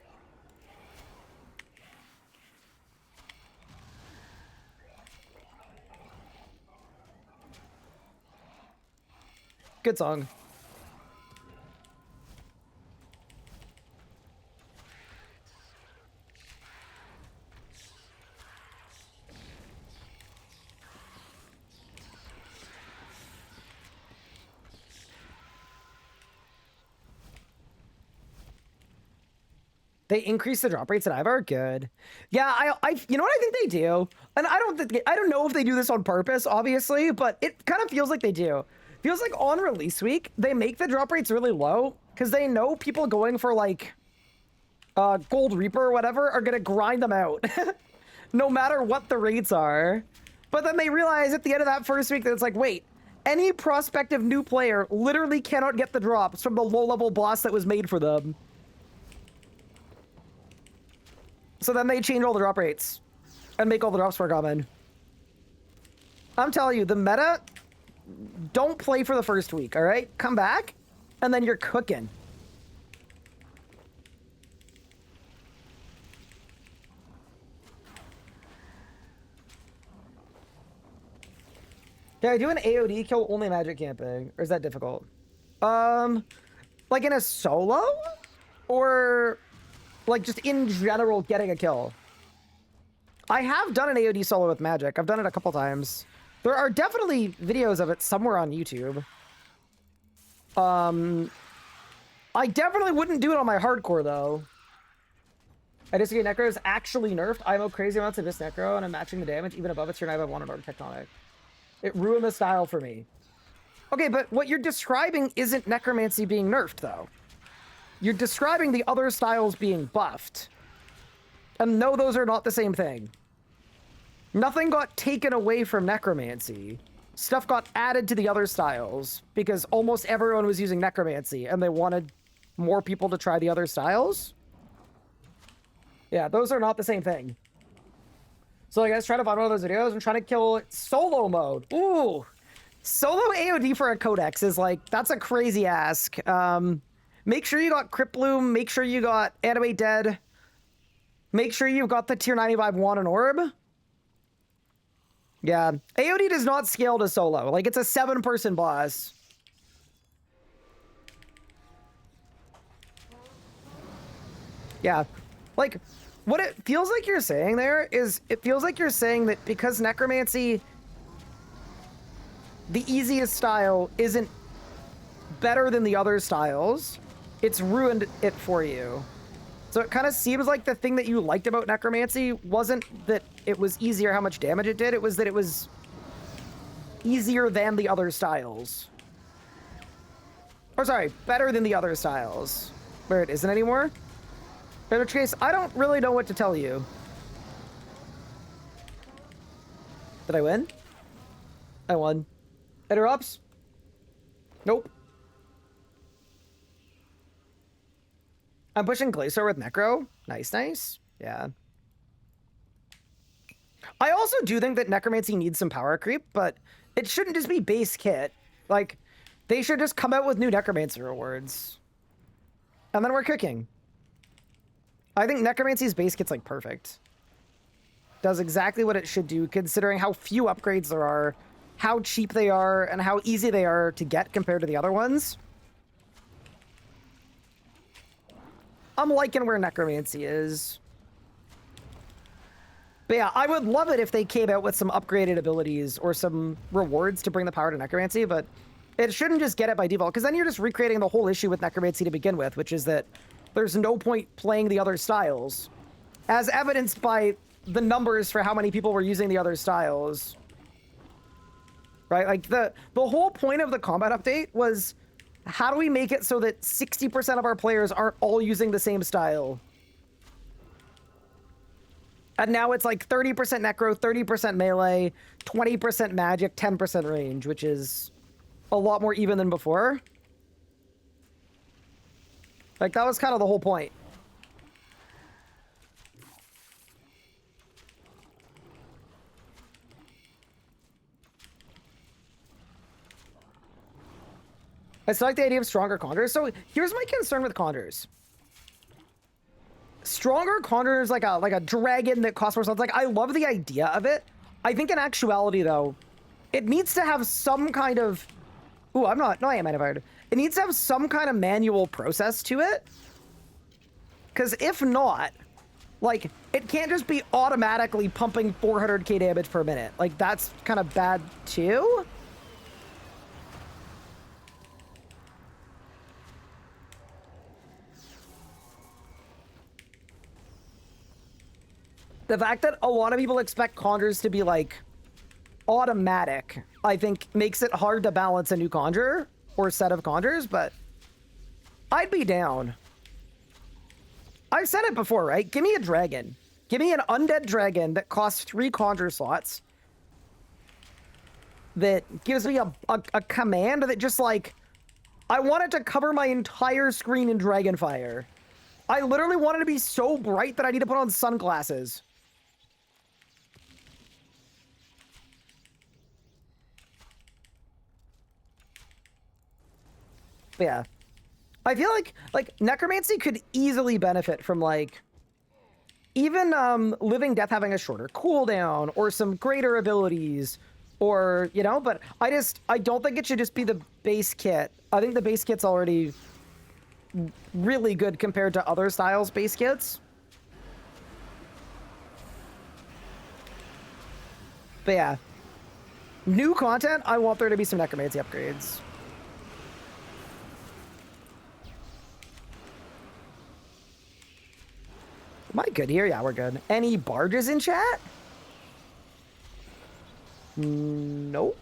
Good song. They increase the drop rates at Ivar? Good. Yeah, you know what I think they do? And I don't know if they do this on purpose, obviously, but it kind of feels like they do. Feels like on release week, they make the drop rates really low because they know people going for like Gold Reaper or whatever are gonna grind them out no matter what the rates are. But then they realize at the end of that first week that it's like, wait, any prospective new player literally cannot get the drops from the low-level boss that was made for them. So then they change all the drop rates and make all the drops more common. I'm telling you, the meta, don't play for the first week, all right? Come back, and then you're cooking. Can I do an AOD kill only magic camping? Or is that difficult? Like in a solo? Or like just in general getting a kill? I have done an AOD solo with magic. I've done it a couple times. There are definitely videos of it somewhere on YouTube. I definitely wouldn't do it on my hardcore though. I disagree. Necro is actually nerfed. I have crazy amounts of this Necro and I'm matching the damage even above its turn. I have one on Tectonic. It ruined the style for me. Okay, but what you're describing isn't necromancy being nerfed, though. You're describing the other styles being buffed. And no, those are not the same thing. Nothing got taken away from necromancy. Stuff got added to the other styles because almost everyone was using necromancy and they wanted more people to try the other styles. Yeah, those are not the same thing. So I guess try to find one of those videos and try to kill solo mode. Ooh, solo AOD for a codex is like, that's a crazy ask. Make sure you got Crypt Bloom. Make sure you got Animate Dead. Make sure you've got the tier 95 Wand and Orb. Yeah, AOD does not scale to solo. Like, it's a 7-person boss. Yeah, like... What it feels like you're saying there is, it feels like you're saying that because necromancy, the easiest style, isn't better than the other styles, it's ruined it for you. So it kind of seems like the thing that you liked about necromancy wasn't that it was easier how much damage it did, it was that it was easier than the other styles. Or sorry, better than the other styles. Where it isn't anymore. In which case, I don't really know what to tell you. Did I win? I won. Interrupts? Nope. I'm pushing Glacier with Necro. Nice, nice. Yeah. I also do think that Necromancy needs some power creep, but it shouldn't just be base kit. Like, they should just come out with new Necromancy rewards. And then we're cooking. I think Necromancy's base kit's like perfect. Does exactly what it should do, considering how few upgrades there are, how cheap they are, and how easy they are to get compared to the other ones. I'm liking where Necromancy is. But yeah, I would love it if they came out with some upgraded abilities or some rewards to bring the power to Necromancy, but it shouldn't just get it by default, because then you're just recreating the whole issue with Necromancy to begin with, which is that there's no point playing the other styles, as evidenced by the numbers for how many people were using the other styles. Right? Like, the whole point of the combat update was, how do we make it so that 60% of our players aren't all using the same style? And now it's like 30% Necro, 30% melee, 20% magic, 10% range, which is a lot more even than before. Like, that was kind of the whole point. I still like the idea of stronger Condors. So here's my concern with Condors. Stronger Condors, like a dragon that costs more stuff. Like, I love the idea of it. I think in actuality, though, it needs to have some kind of... Ooh, I'm not... No, I am edified. It needs to have some kind of manual process to it. Because if not, like, it can't just be automatically pumping 400k damage per minute. Like, that's kind of bad, too. The fact that a lot of people expect conjures to be like automatic, I think makes it hard to balance a new conjure or set of conjures, but I'd be down. I've said it before, right? Give me a dragon. Give me an undead dragon that costs 3 conjure slots. That gives me a command that just like, I want it to cover my entire screen in Dragonfire. I literally want it to be so bright that I need to put on sunglasses. But yeah. I feel like Necromancy could easily benefit from like even Living Death having a shorter cooldown or some greater abilities or, you know, but I don't think it should just be the base kit. I think the base kit's already really good compared to other styles base kits. But yeah. New content, I want there to be some Necromancy upgrades. Am I good here? Yeah, we're good. Any barges in chat? Nope.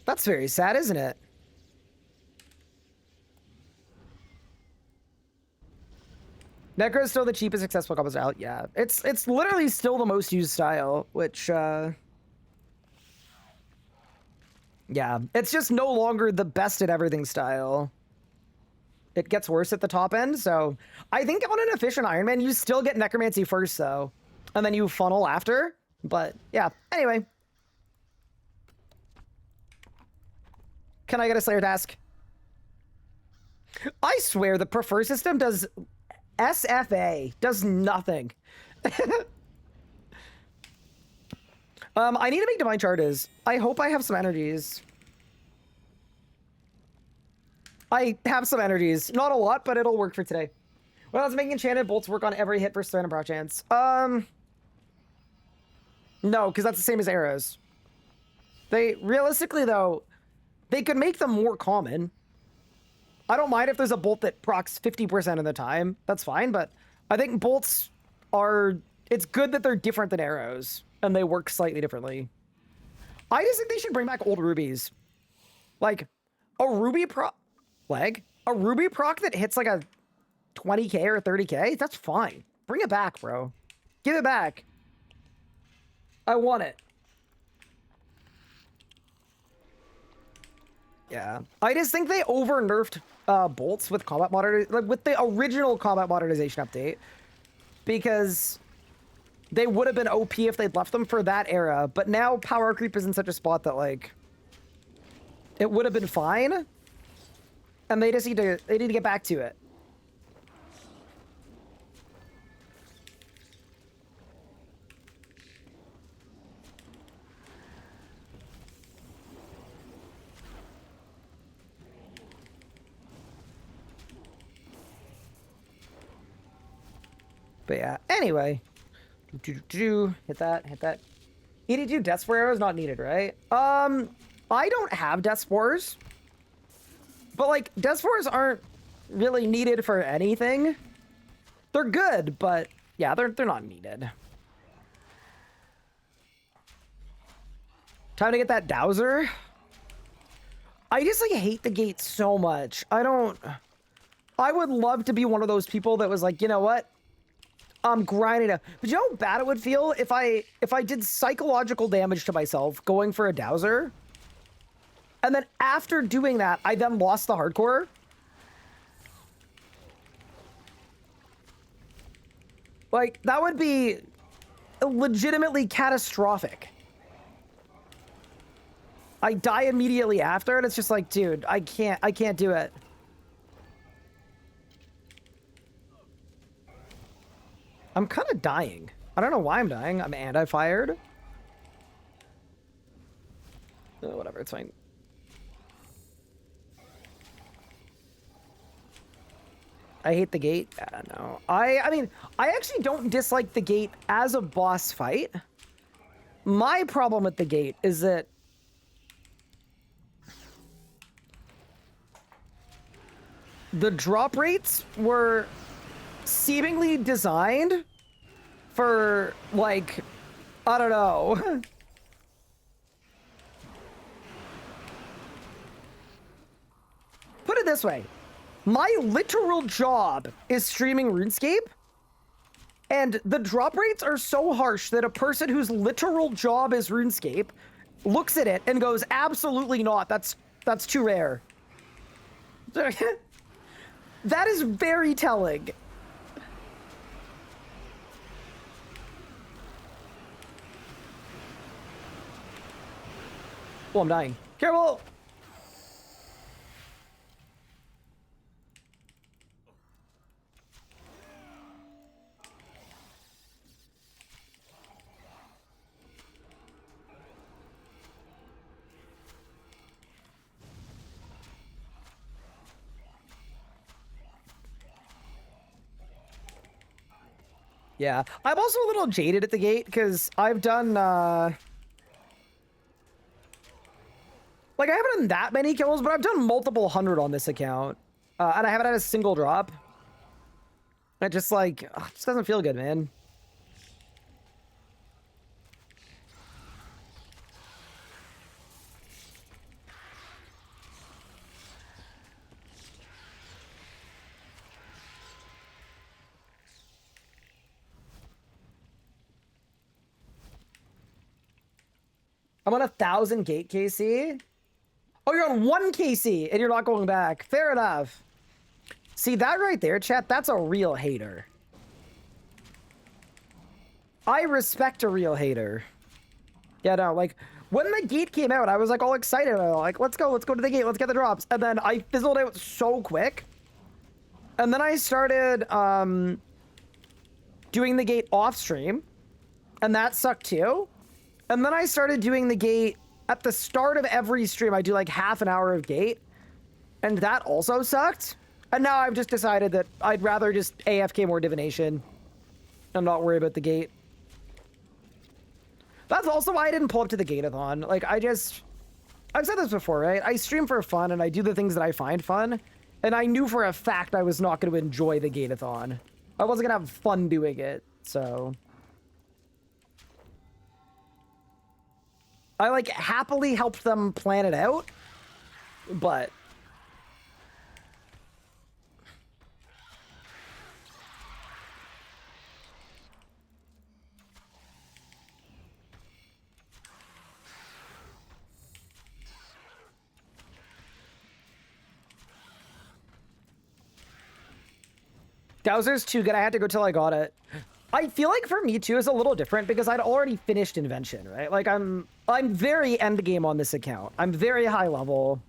That's very sad, isn't it? Necro is still the cheapest accessible combo style. Yeah, it's literally still the most used style, which yeah, it's just no longer the best at everything style. It gets worse at the top end, so I think on an efficient Ironman, you still get Necromancy first, though, and then you funnel after. But yeah, anyway. Can I get a Slayer task? I swear the prefer system does SFA, does nothing. I need to make divine charges. I hope I have some energies. I have some energies. Not a lot, but it'll work for today. When I was making enchanted bolts work on every hit for random proc chance. No, because that's the same as arrows. They, realistically though, they could make them more common. I don't mind if there's a bolt that procs 50% of the time. That's fine, but I think bolts are... It's good that they're different than arrows, and they work slightly differently. I just think they should bring back old rubies. Like, a ruby proc... A ruby proc that hits like a 20k or 30k? That's fine. Bring it back, bro. Give it back. I want it. Yeah. I just think they over-nerfed bolts with combat modernization, like with the original combat modernization update, because they would have been OP if they'd left them for that era, but now power creep is in such a spot that like it would have been fine, and they just need to get back to it. But yeah, anyway. Hit that. ED2 Death Spore arrow is not needed, right? I don't have Death Spores. But like, Death Spores aren't really needed for anything. They're good, but yeah, they're not needed. Time to get that Dowser. I just like hate the gate so much. I would love to be one of those people that was like, you know what? I'm grinding it. But you know how bad it would feel if I did psychological damage to myself going for a Dowser, and then after doing that, I then lost the hardcore? Like, that would be legitimately catastrophic. I die immediately after, and it's just like, dude, I can't do it. I'm kind of dying. I don't know why I'm dying. I'm anti-fired. Oh, whatever, it's fine. I hate the gate. I don't know. I mean, I actually don't dislike the gate as a boss fight. My problem with the gate is that the drop rates were seemingly designed for, like, I don't know. Put it this way. My literal job is streaming RuneScape, and the drop rates are so harsh that a person whose literal job is RuneScape looks at it and goes, absolutely not. That's too rare. That is very telling. Oh, I'm dying. Careful! Yeah, I'm also a little jaded at the gate because I've done, like, I haven't done that many kills, but I've done multiple 100 on this account. And I haven't had a single drop. It just, like, ugh, it just doesn't feel good, man. I'm on 1,000 gate KC. Oh, you're on 1 KC and you're not going back. Fair enough. See, that right there, chat, that's a real hater. I respect a real hater. Yeah, no, like, when the gate came out, I was, like, all excited. I was like, let's go to the gate, let's get the drops. And then I fizzled out so quick. And then I started, doing the gate off stream. And that sucked too. And then I started doing the gate at the start of every stream. I do like half an hour of gate. And that also sucked. And now I've just decided that I'd rather just AFK more divination. I'm not worried about the gate. That's also why I didn't pull up to the gateathon. Like, I've said this before, right? I stream for fun and I do the things that I find fun. And I knew for a fact I was not going to enjoy the gateathon. I wasn't going to have fun doing it, so... I, like, happily helped them plan it out, but... Dowser's too good. I had to go till I got it. I feel like for me too is a little different because I'd already finished Invention, right? Like I'm very end game on this account. I'm very high level.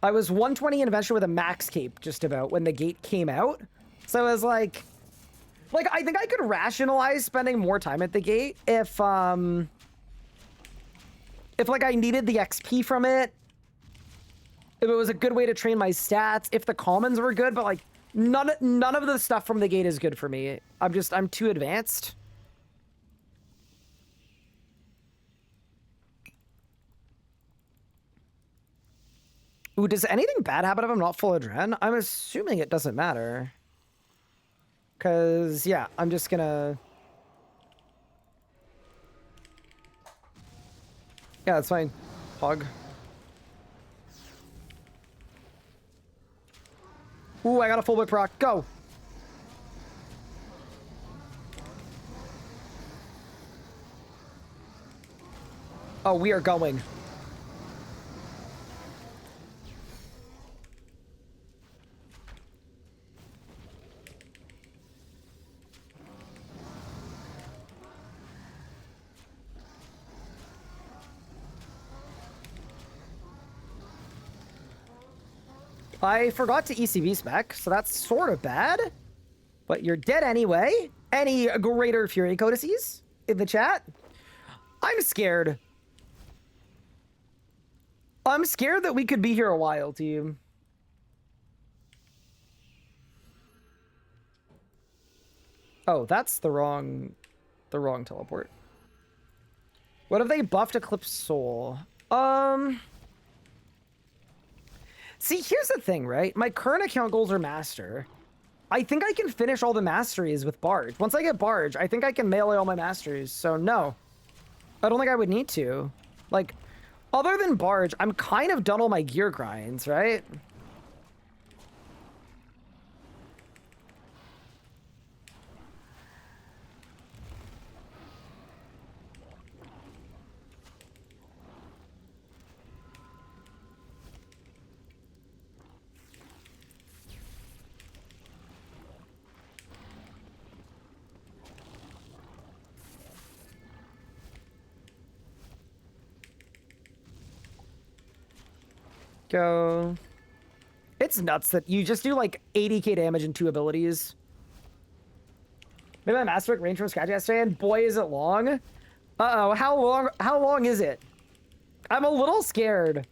I was 120 Invention with a max cape just about when the gate came out. So I was like I think I could rationalize spending more time at the gate if like I needed the XP from it. If it was a good way to train my stats, if the commons were good, but like none of the stuff from the gate is good for me. I'm too advanced. Ooh, does anything bad happen if I'm not full adren? I'm assuming it doesn't matter. Cause yeah, I'm just gonna... Yeah, that's fine. Hog. Ooh, I got a full whip rock. Go! Oh, we are going. I forgot to ECV spec, so that's sort of bad. But you're dead anyway. Any greater Fury codices in the chat? I'm scared. I'm scared that we could be here a while, team. Oh, that's the wrong teleport. What if they buffed Eclipse Soul? See, here's the thing, right? My current account goals are Master. I think I can finish all the masteries with Barge. Once I get Barge, I think I can melee all my masteries. So no, I don't think I would need to. Like, other than Barge, I'm kind of done all my gear grinds, right? Go. It's nuts that you just do like 80k damage in 2 abilities. Maybe my Master range from scratch yesterday, and boy is it long. Uh-oh, how long is it? I'm a little scared.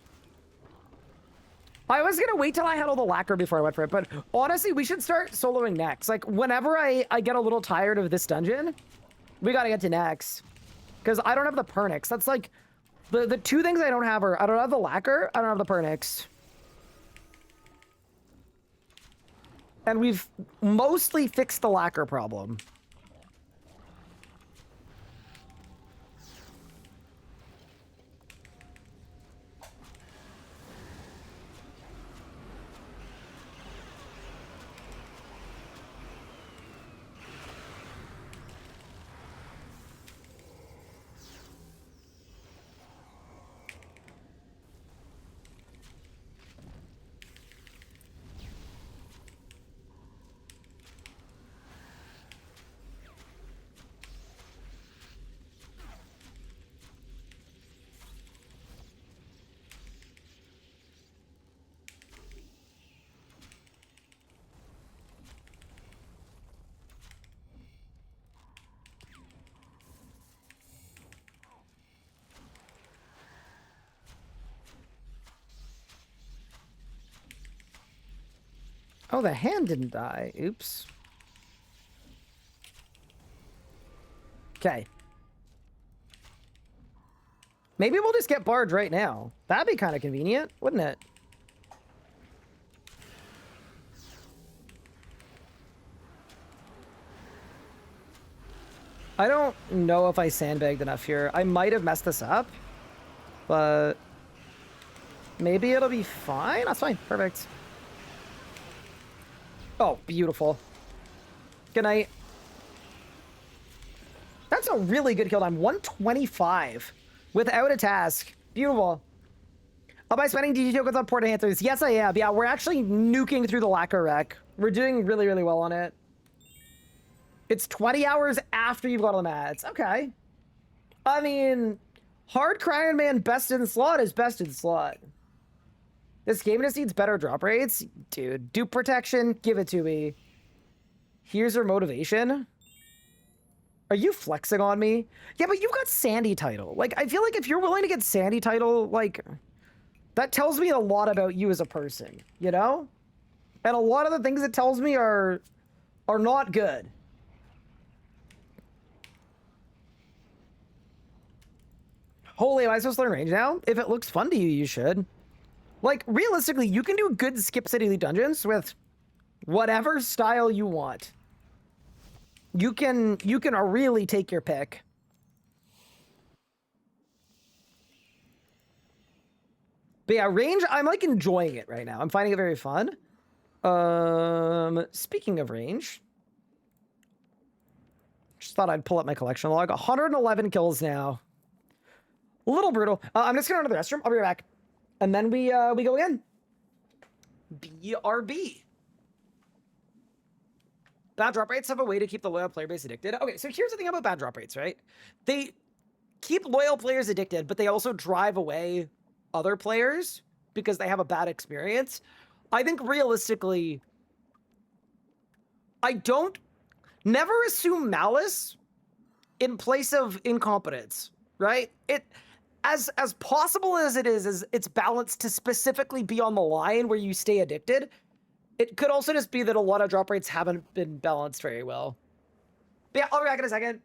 I was gonna wait till I had all the lacquer before I went for it, but honestly, we should start soloing next. Like, whenever I get a little tired of this dungeon, we gotta get to next. Because I don't have the Pernix. That's like, the 2 things I don't have are, I don't have the lacquer, I don't have the Pernix. And we've mostly fixed the lacquer problem. Oh, the hand didn't die. Oops. Okay. Maybe we'll just get Barge right now. That'd be kind of convenient, wouldn't it? I don't know if I sandbagged enough here. I might have messed this up, but maybe it'll be fine. That's fine. Perfect. Oh, beautiful. Good night. That's a really good kill time. 125 without a task. Beautiful. Am I spending DG tokens on Port Enhancers? Yes, I am. Yeah, we're actually nuking through the lacquer wreck. We're doing really, really well on it. It's 20 hours after you've got all the mats. Okay. I mean, hard Ironman best in slot is best in slot. This game just needs better drop rates. Dude, dupe protection, give it to me. Here's your motivation. Are you flexing on me? Yeah, but you've got Sandy title. Like, I feel like if you're willing to get Sandy title, like, that tells me a lot about you as a person, you know? And a lot of the things it tells me are not good. Holy, am I supposed to learn range now? If it looks fun to you, you should. Like, realistically, you can do good Skip City Elite dungeons with whatever style you want. You can really take your pick. But yeah, range, I'm like enjoying it right now. I'm finding it very fun. Speaking of range, just thought I'd pull up my collection log. 111 kills now. A little brutal. I'm just gonna go to the restroom. I'll be right back. And then we go again. BRB. Bad drop rates have a way to keep the loyal player base addicted. Okay, so here's the thing about bad drop rates, right? They keep loyal players addicted, but they also drive away other players because they have a bad experience. I think realistically, never assume malice in place of incompetence, right? As possible as it is it's balanced to specifically be on the line where you stay addicted. It could also just be that a lot of drop rates haven't been balanced very well. But yeah, I'll be back in a second.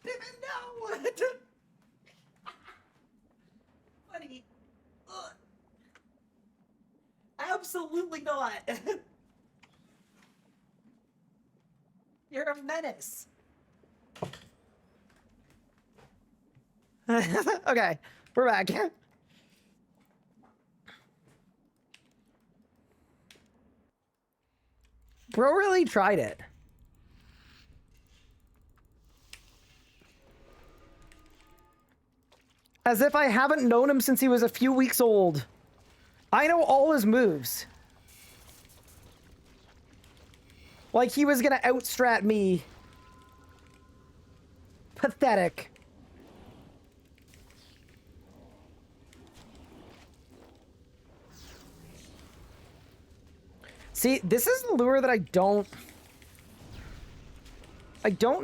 No! Buddy. Ugh. Absolutely not. You're a menace. Okay, we're back. Bro really tried it. As if I haven't known him since he was a few weeks old. I know all his moves. Like he was gonna outstrat me. Pathetic. See, this is the lure that I don't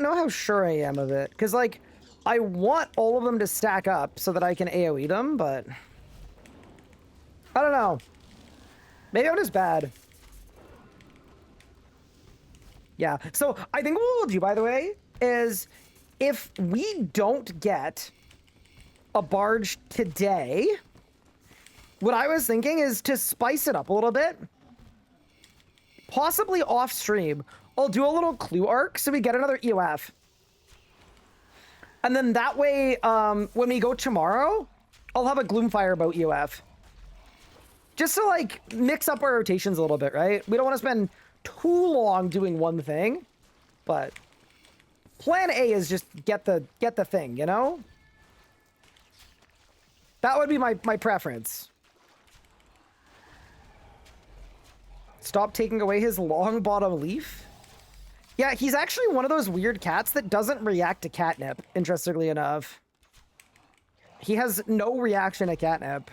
know how sure I am of it. Because, like, I want all of them to stack up so that I can AoE them, but... I don't know. Maybe I'm just bad. Yeah, so I think what we'll do, by the way, is if we don't get a barge today, what I was thinking is to spice it up a little bit. Possibly off stream, I'll do a little clue arc so we get another EOF. And then that way, when we go tomorrow, I'll have a Gloomfire Boat EOF. Just to like mix up our rotations a little bit, right? We don't want to spend too long doing one thing, but plan A is just get the thing, you know? That would be my preference. Stop taking away his long bottom leaf. Yeah, he's actually one of those weird cats that doesn't react to catnip, interestingly enough. He has no reaction to catnip.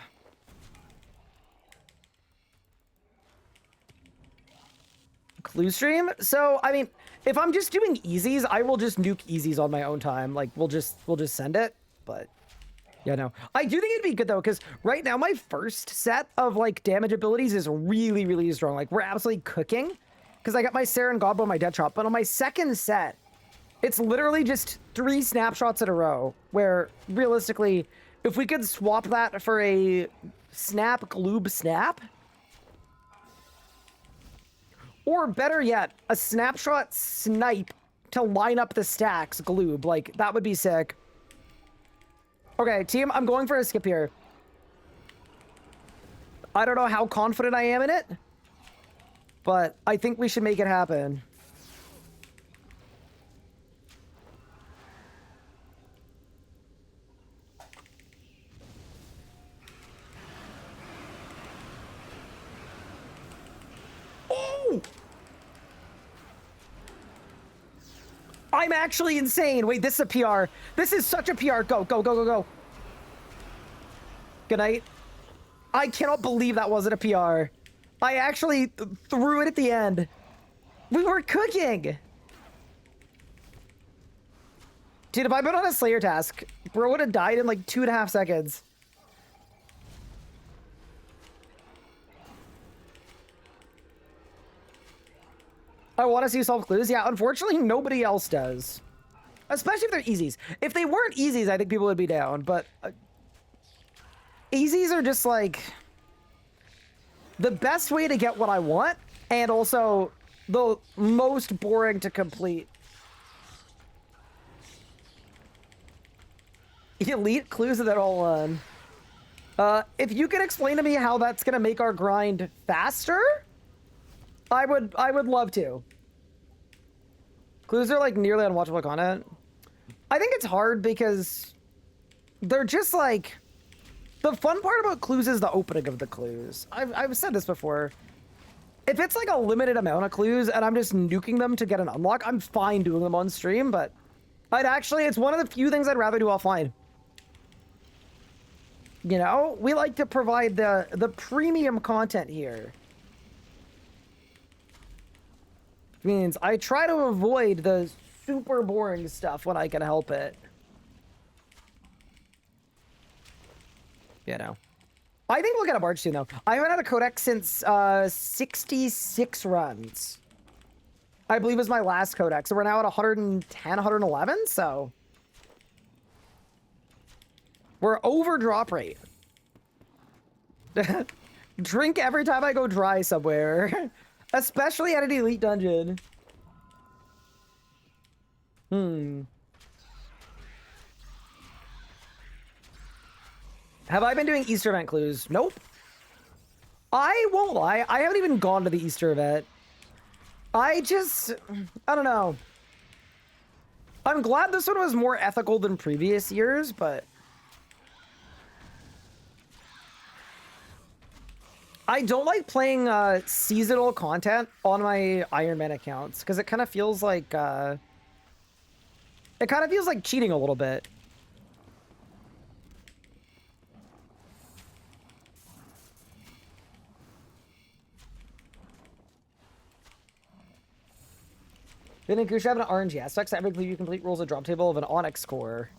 Clue stream? So, I mean, if I'm just doing easies, I will just nuke easies on my own time. Like, we'll just send it, but... Yeah, no. I do think it'd be good, though, because right now my first set of, like, damage abilities is really, really strong. Like, we're absolutely cooking, because I got my Saren Godbow, my Dead Chop. But on my second set, it's literally just 3 snapshots in a row, where, realistically, if we could swap that for a snap, gloob, snap, or better yet, a snapshot snipe to line up the stacks, gloob, like, that would be sick. Okay, team, I'm going for a skip here. I don't know how confident I am in it, but I think we should make it happen. Oh! I'm actually insane. Wait, this is a PR. This is such a PR. Go, go, go, go, go. Good night. I cannot believe that wasn't a PR. I actually threw it at the end. We were cooking. Dude, if I'd been on a Slayer task, bro would have died in like 2.5 seconds. I want to see solve clues. Yeah, unfortunately, nobody else does. Especially if they're easies. If they weren't easies, I think people would be down, but... easies are just, like... the best way to get what I want, and also the most boring to complete. Elite clues that all on. If you could explain to me how that's gonna make our grind faster... I would love to. Clues are like nearly unwatchable content. I think it's hard because they're just like, the fun part about clues is the opening of the clues. I've said this before. If it's like a limited amount of clues and I'm just nuking them to get an unlock, I'm fine doing them on stream, but it's one of the few things I'd rather do offline. You know, we like to provide the premium content here. Means I try to avoid the super boring stuff when I can help it. You know. I think we'll get a barge soon, though. I haven't had a codex since 66 runs. I believe was my last codex. So we're now at 110, 111, so... We're over drop rate. Drink every time I go dry somewhere. Especially at an elite dungeon. Have I been doing Easter event clues? Nope. I won't lie. I haven't even gone to the Easter event. I don't know. I'm glad this one was more ethical than previous years, but I don't like playing seasonal content on my Ironman accounts because it kind of feels like cheating a little bit. Then in Goose have an RNG aspect, so every clue you complete rolls a drop table of an Onyx score.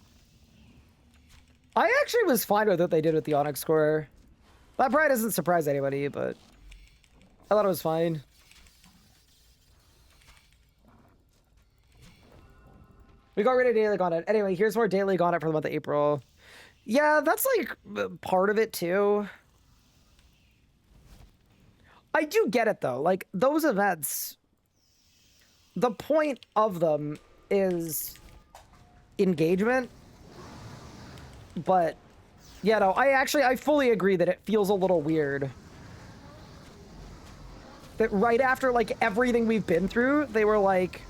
I actually was fine with what they did with the Onyx score. That probably doesn't surprise anybody, but I thought it was fine. We got rid of daily content. Anyway, here's more daily content for the month of April. Yeah, that's like part of it too. I do get it though. Like those events, the point of them is engagement. But yeah, no, I fully agree that it feels a little weird. That right after like everything we've been through, they were like,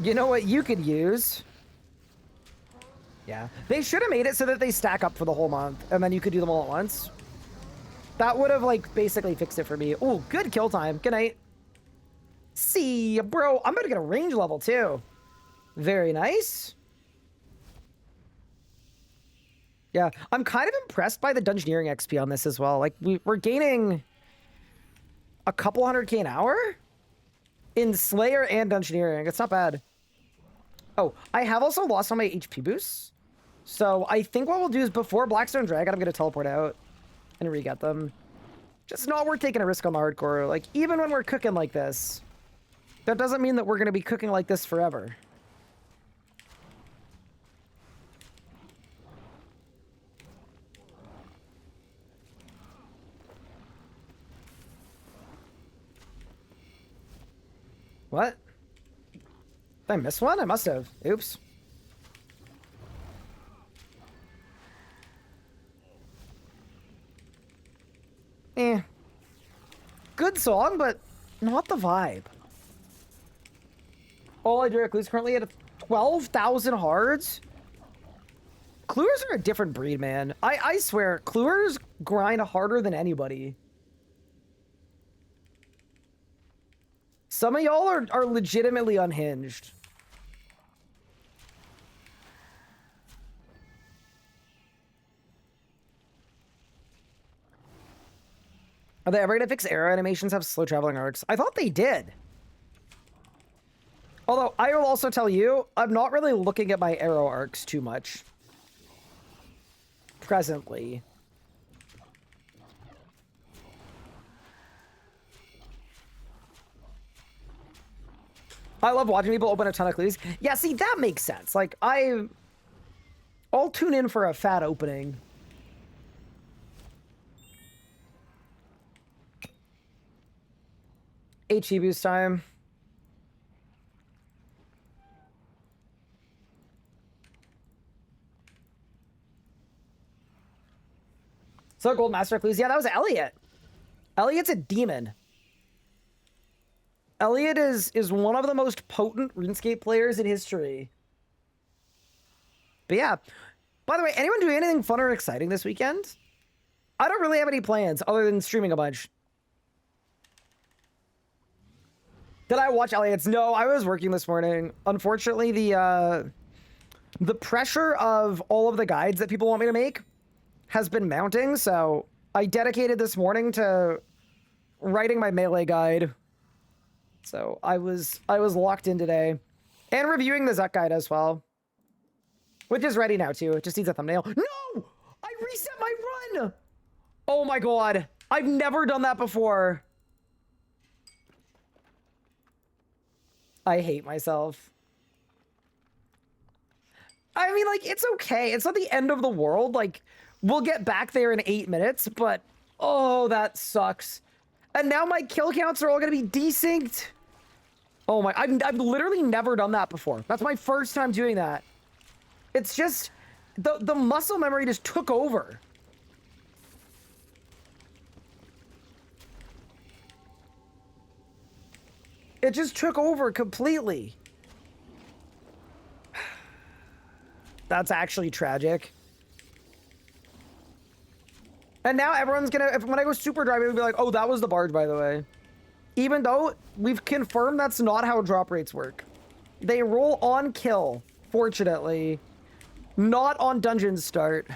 you know what you could use? Yeah. They should have made it so that they stack up for the whole month, and then you could do them all at once. That would have, like, basically fixed it for me. Oh, good kill time. Good night. See ya, bro. I'm about to get a range level, too. Very nice. Yeah, I'm kind of impressed by the Dungeoneering XP on this as well. Like, we're gaining a couple 100k an hour in Slayer and Dungeoneering. It's not bad. Oh, I have also lost all my HP boosts. So I think what we'll do is before Blackstone Dragon, I'm going to teleport out and re-get them. Just not worth taking a risk on the hardcore. Like, even when we're cooking like this, that doesn't mean that we're going to be cooking like this forever. What? Did I miss one? I must have. Oops. Good song, but not the vibe. All I do are clues currently at 12,000 hards. Cluers are a different breed, man. I swear, Cluers grind harder than anybody. Some of y'all are legitimately unhinged. Are they ever gonna fix arrow animations have slow traveling arcs? I thought they did. Although, I will also tell you, I'm not really looking at my arrow arcs too much. Presently. I love watching people open a ton of clues. Yeah, see, that makes sense. Like, I'll tune in for a fat opening. HE boost time. So Gold Master clues. Yeah, that was Elliot. Elliot's a demon. Elliot is one of the most potent RuneScape players in history. But yeah. By the way, anyone doing anything fun or exciting this weekend? I don't really have any plans other than streaming a bunch. Did I watch Elliot's? No, I was working this morning. Unfortunately, the pressure of all of the guides that people want me to make has been mounting, so I dedicated this morning to writing my melee guide. So I was locked in today. And reviewing the Zuck guide as well. Which is ready now too. It just needs a thumbnail. No! I reset my run! Oh my god. I've never done that before. I hate myself. I mean, like, it's okay. It's not the end of the world. Like, we'll get back there in 8 minutes, but oh, that sucks. And now my kill counts are all gonna be desynced. Oh my, I've literally never done that before. That's my first time doing that. It's just, the muscle memory just took over. It just took over completely. That's actually tragic. And now everyone's gonna, when I go super dry, it'll be like, oh, that was the barge, by the way. Even though we've confirmed that's not how drop rates work. They roll on kill, fortunately. Not on dungeon start.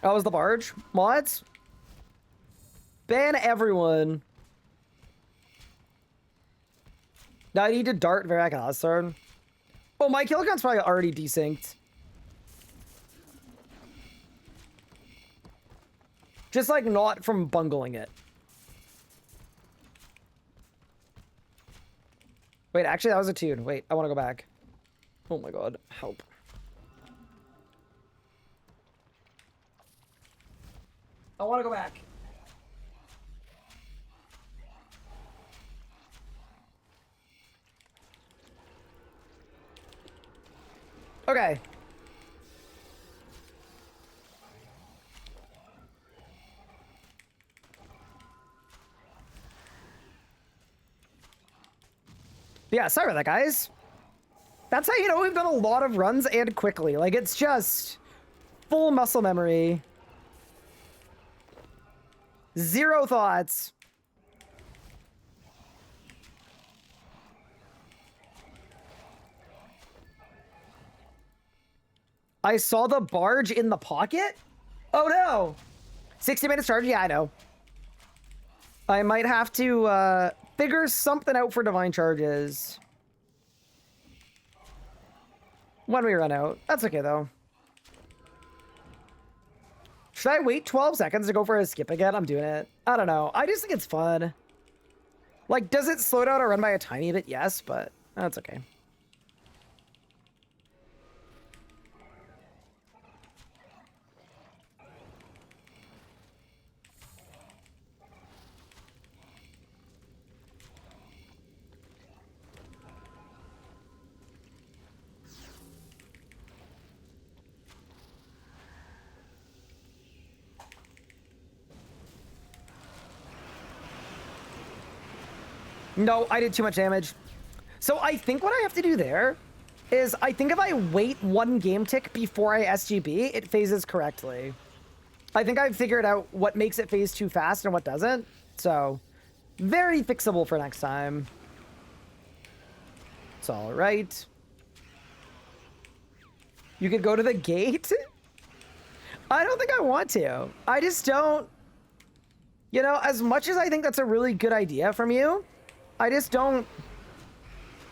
That was the barge. Mods? Ban everyone. Now I need to dart very awesome. Oh, my kill count's probably already desynced. Just like not from bungling it. Wait, actually that was a tune. Wait, I want to go back. Oh my god, help. I want to go back. Okay. Yeah, sorry about that, guys. That's how you know we've done a lot of runs and quickly. Like, it's just full muscle memory. Zero thoughts. I saw the barge in the pocket? Oh no! 60 minutes charge? Yeah, I know. I might have to figure something out for divine charges. When we run out. That's okay though. Should I wait 12 seconds to go for a skip again? I'm doing it. I don't know. I just think it's fun. Like, does it slow down a run by a tiny bit? Yes, but that's okay. No, I did too much damage. So I think what I have to do there is I think if I wait one game tick before I SGB, it phases correctly. I think I've figured out what makes it phase too fast and what doesn't. So very fixable for next time. It's all right. You could go to the gate? I don't think I want to. I just don't. You know, as much as I think that's a really good idea from you, I just don't.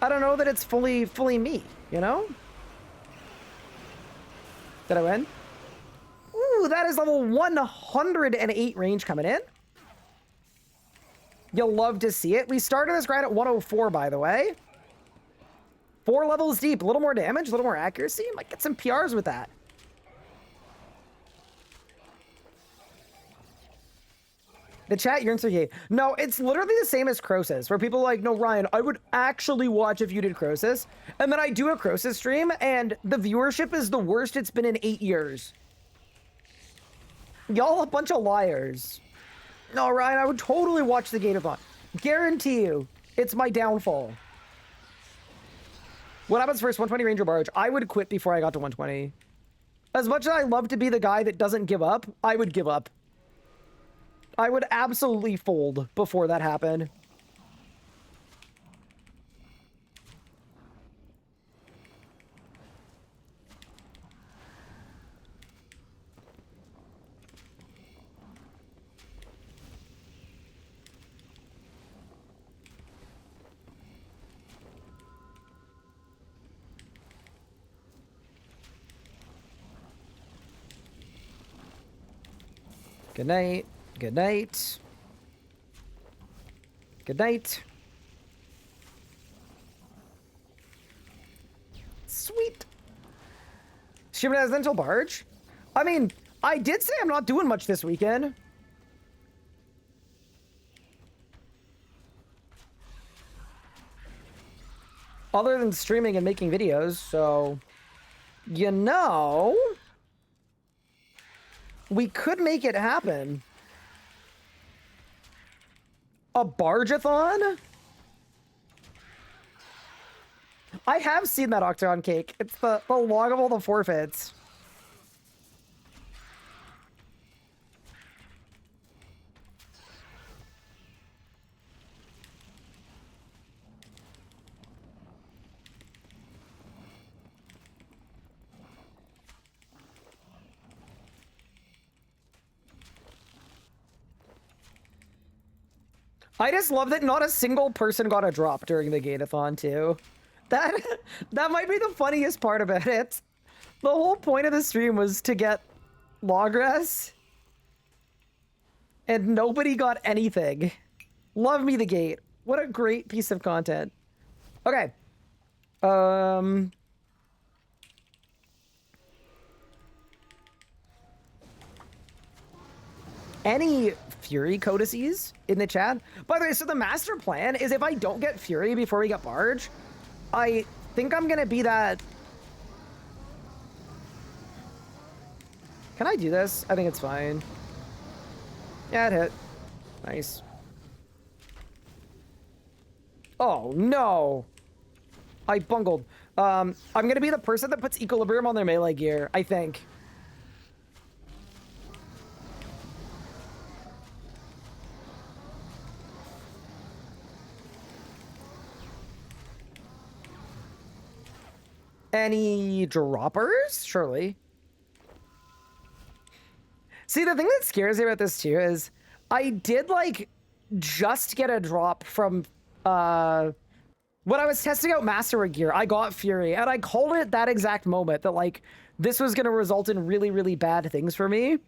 I don't know that it's fully me, you know? Did I win? Ooh, that is level 108 range coming in. You'll love to see it. We started this grind at 104, by the way. 4 levels deep, a little more damage, a little more accuracy. Might get some PRs with that. The chat yearns for Yate. No, it's literally the same as Crosis, where people are like, no, Ryan, I would actually watch if you did Crosis. And then I do a Crosis stream, and the viewership is the worst it's been in 8 years. Y'all a bunch of liars. No, Ryan, I would totally watch the Gate-a-thon. Guarantee you, it's my downfall. What happens first? 120 Ranger Barge. I would quit before I got to 120. As much as I love to be the guy that doesn't give up, I would give up. I would absolutely fold before that happened. Good night. Good night. Good night. Sweet. Streaming as until Barge? I mean, I did say I'm not doing much this weekend. Other than streaming and making videos, so... You know... We could make it happen. A Barge-a-thon? I have seen that Octagon cake. It's the log of all the forfeits. I just love that not a single person got a drop during the Gate-a-thon, too. That might be the funniest part about it. The whole point of the stream was to get Logress. And nobody got anything. Love me the Gate. What a great piece of content. Okay. Any Fury codices in the chat? By the way, so the master plan is if I don't get Fury before we get Barge, I think I'm gonna be that... Can I do this? I think it's fine. Yeah, it hit. Nice. Oh, no! I bungled. I'm gonna be the person that puts Equilibrium on their melee gear, I think. Any droppers? Surely. See, the thing that scares me about this too is I did like just get a drop from when I was testing out Masterwork gear. I got Fury and I called it that exact moment that like this was going to result in really, really bad things for me.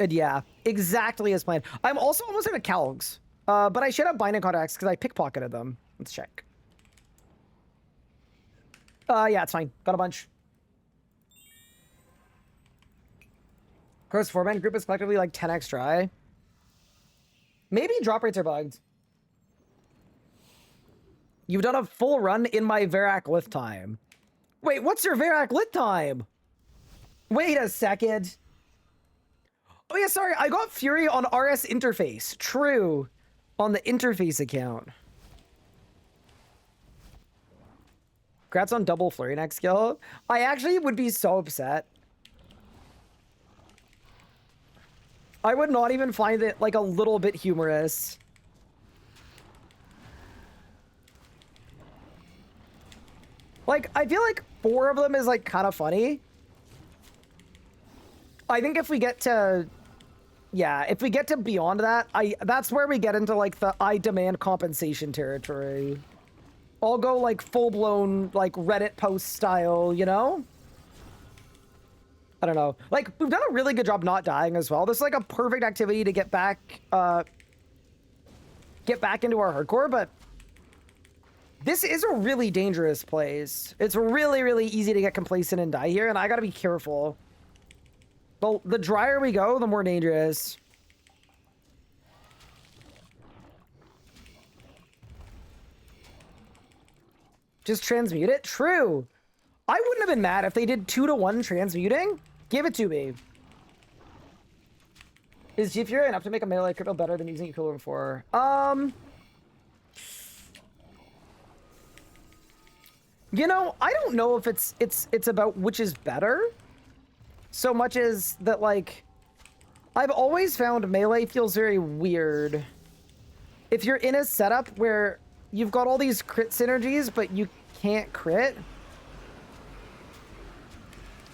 And yeah, exactly as planned. I'm also almost out of Calgs, but I should have binding contacts because I pickpocketed them. Let's check. Yeah, it's fine. Got a bunch. Of course, 4-man group is collectively like 10x dry. Maybe drop rates are bugged. You've done a full run in my Verac lit time. Wait, what's your Verac lit time? Wait a second. Oh yeah, sorry. I got Fury on RS interface. True. On the interface account. Congrats on double flurry next skill. I actually would be so upset. I would not even find it like a little bit humorous. Like, I feel like 4 of them is like kind of funny. I think if we get to, yeah, if we get to beyond that, that's where we get into like the I demand compensation territory. I'll go like full-blown like Reddit post style, you know? I don't know. Like, we've done a really good job not dying as well. This is like a perfect activity to get back into our hardcore, but this is a really dangerous place. It's really, really easy to get complacent and die here, and I gotta be careful. The drier we go, the more dangerous. Just transmute it? True. I wouldn't have been mad if they did 2-to-1 transmuting. Give it to me. Is G Fury enough to make a melee cripple better than using Equilibrium 4? You know, I don't know if it's about which is better, so much as that, like, I've always found melee feels very weird. If you're in a setup where you've got all these crit synergies, but you can't crit,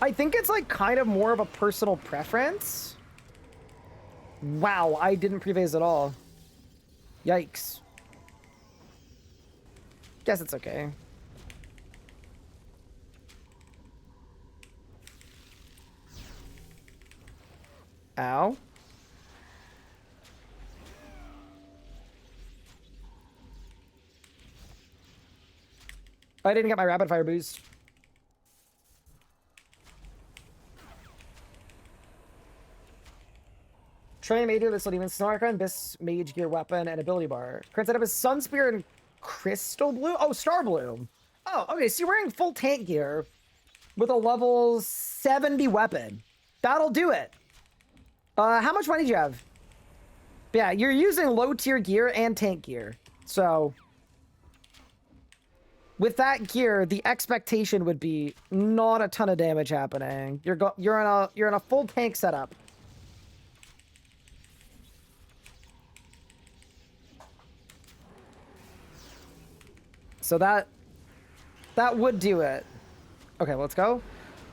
I think it's like kind of more of a personal preference. Wow, I didn't pre-phase at all. Yikes. Guess it's okay. Ow. I didn't get my rapid fire boost. Train Major, this will even Snarkon, this Mage Gear weapon, and ability bar. Current setup is Sun Spear and Crystal Blue? Oh, Star Bloom. Oh, okay, so you're wearing full tank gear with a level 70 weapon. That'll do it. How much money do you have? Yeah, you're using low tier gear and tank gear. So with that gear, the expectation would be not a ton of damage happening. You're in a full tank setup. So that would do it. Okay, let's go.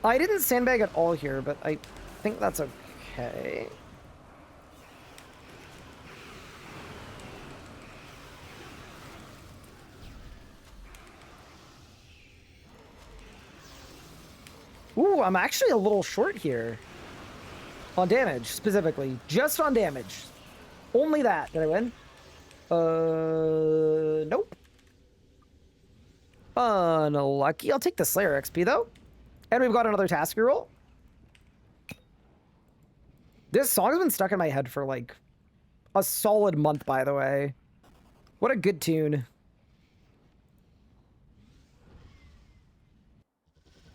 I didn't sandbag at all here, but I think that's okay. Ooh, I'm actually a little short here. On damage, specifically. Just on damage. Only that. Did I win? Nope. Unlucky. I'll take the Slayer XP, though. And we've got another task roll. This song has been stuck in my head for, like, a solid month, by the way. What a good tune.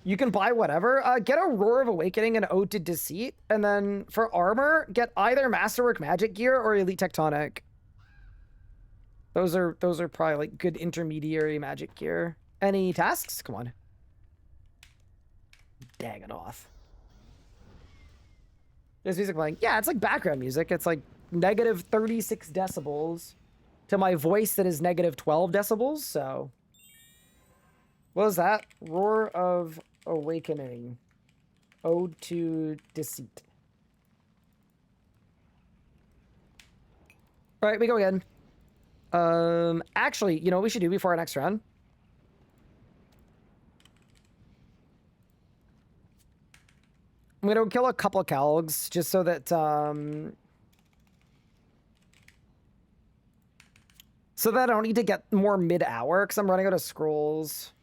You can buy whatever. Get a Roar of Awakening and Ode to Deceit. And then for armor, get either Masterwork Magic Gear or Elite Tectonic. Those are probably, like, good intermediary magic gear. Any tasks? Come on. Dang it off. There's music playing. Yeah, it's like background music. It's like negative 36 decibels to my voice that is negative 12 decibels, so... What was that? Roar of Awakening. Ode to Deceit. Alright, we go again. Actually, you know what we should do before our next round? I'm gonna kill a couple of Calgs, just so that, so that I don't need to get more mid-hour, because I'm running out of scrolls.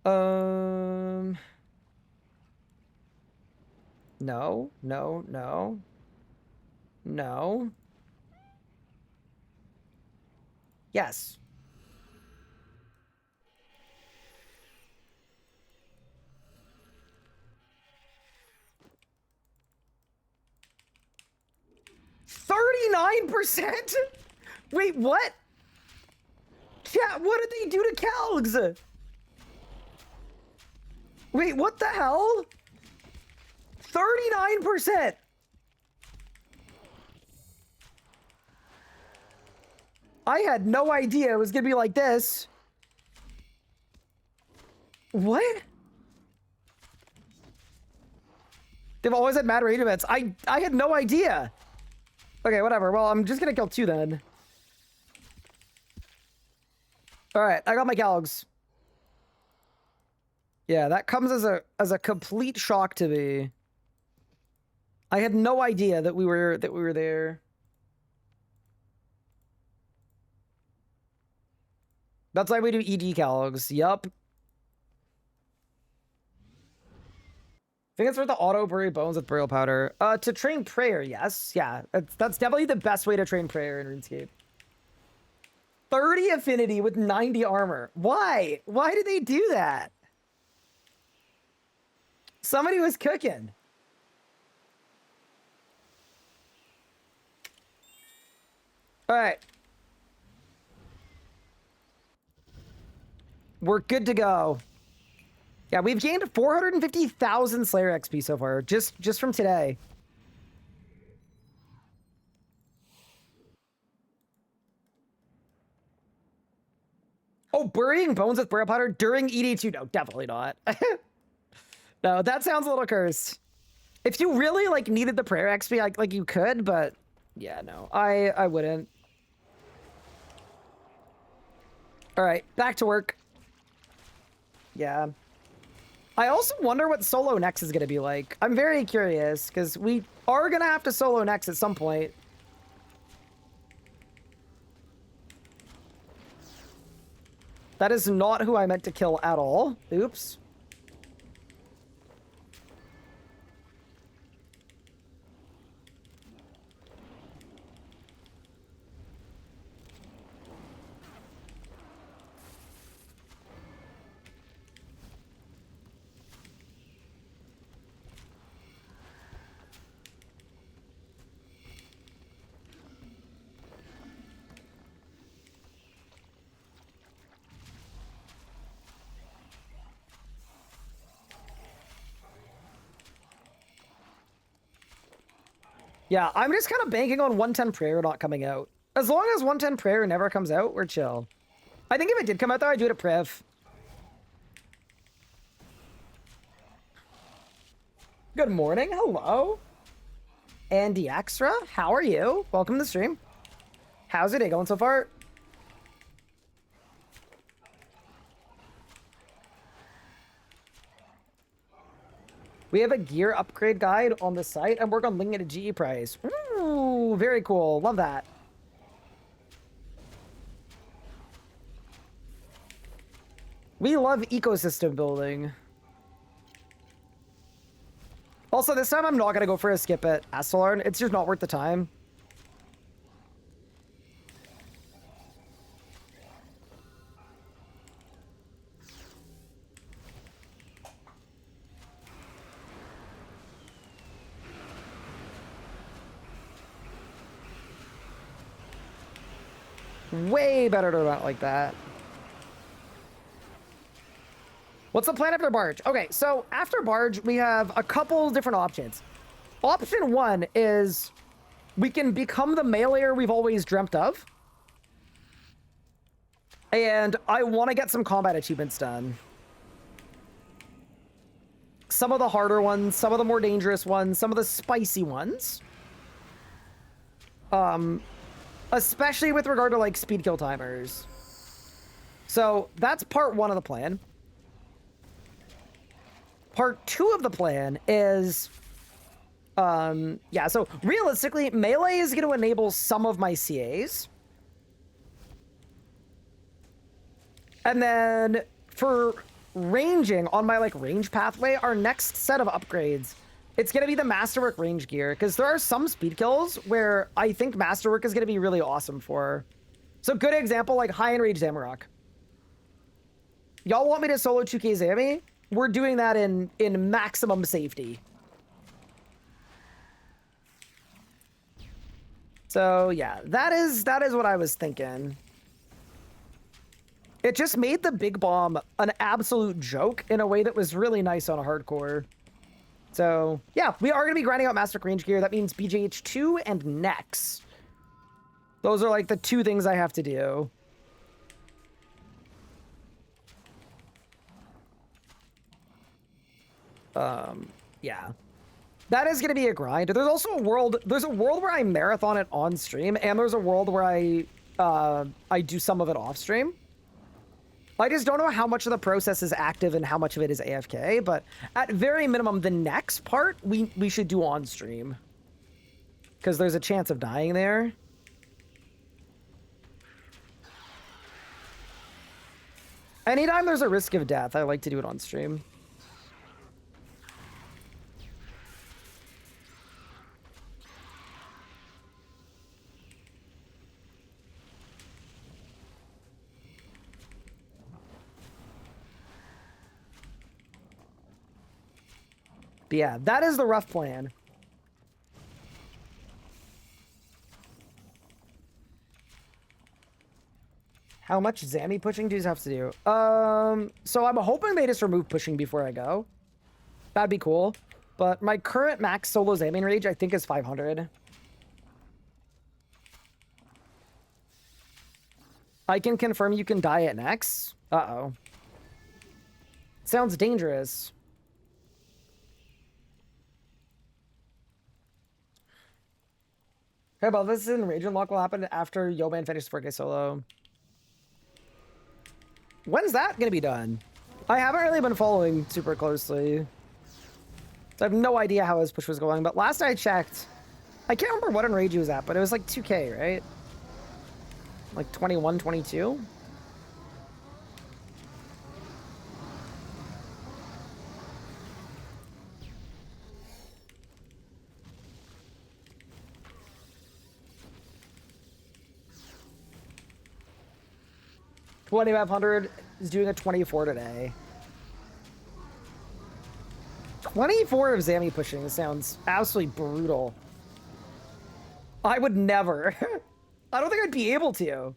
No. Yes. %39%? Wait, what? Yeah, what did they do to Calgs? Wait, what the hell? 39%. I had no idea it was gonna be like this. What? They've always had mad rate events. I had no idea. Okay, whatever. Well, I'm just gonna kill 2 then. Alright, I got my Calgs. Yeah, that comes as a complete shock to me. I had no idea that we were there. That's why we do ED Calgs. Yup. I think it's for the auto bury bones with burial powder. To train prayer, yes. Yeah, that's definitely the best way to train prayer in RuneScape. 30 affinity with 90 armor. Why? Why did they do that? Somebody was cooking. All right. We're good to go. Yeah, we've gained 450,000 Slayer XP so far, just from today. Oh, burying bones with burial powder during ED2? No, definitely not. No, that sounds a little cursed. If you really, like, needed the prayer XP, like you could, but... Yeah, no, I wouldn't. Alright, back to work. Yeah. I also wonder what solo next is going to be like. I'm very curious, because we are going to have to solo next at some point. That is not who I meant to kill at all. Oops. Yeah, I'm just kind of banking on 110 Prayer not coming out. As long as 110 Prayer never comes out, we're chill. I think if it did come out, though, I'd do it at Priv. Good morning. Hello. Andy Extra, how are you? Welcome to the stream. How's your day going so far? We have a gear upgrade guide on the site and work on linking it to GE price. Ooh, very cool. Love that. We love ecosystem building. Also, this time I'm not going to go for a skip at Astelarn. It's just not worth the time. Way better to not like that. What's the plan after Barge? Okay, so after Barge, we have a couple different options. Option one is we can become the meleeer we've always dreamt of. And I want to get some combat achievements done. Some of the harder ones, some of the more dangerous ones, some of the spicy ones. Especially with regard to, like, speed kill timers. So that's part one of the plan. Part two of the plan is, yeah, so realistically, melee is going to enable some of my CAs. And then for ranging on my, like, range pathway, our next set of upgrades, it's going to be the Masterwork range gear, because there are some speed kills where I think Masterwork is going to be really awesome for. So good example, like high enrage Zamorak. Y'all want me to solo 2k Zammy? We're doing that in maximum safety. So yeah, that is what I was thinking. It just made the big bomb an absolute joke in a way that was really nice on a hardcore. So yeah, we are going to be grinding out Master range gear. That means BJH2 and Nex. Those are like the two things I have to do. Yeah. That is going to be a grind. There's also a world where I marathon it on stream, and there's a world where I do some of it off stream. I just don't know how much of the process is active and how much of it is AFK, but at very minimum, the next part we should do on stream. Because there's a chance of dying there. Anytime there's a risk of death, I like to do it on stream. But yeah, that is the rough plan. How much Zammy pushing do you have to do? So I'm hoping they just remove pushing before I go. That'd be cool. But my current max solo Zammy rage, I think, is 500. I can confirm you can die at Nex. Uh-oh. Sounds dangerous. Okay, well, this in Rage Unlock will happen after Yoban finishes 4K solo. When's that gonna be done? I haven't really been following super closely. So I have no idea how his push was going, but last I checked, I can't remember what enrage he was at, but it was like 2K, right? Like 21, 22? $2,500 is doing a 24 today. 24 of Zammy pushing sounds absolutely brutal. I would never. I don't think I'd be able to.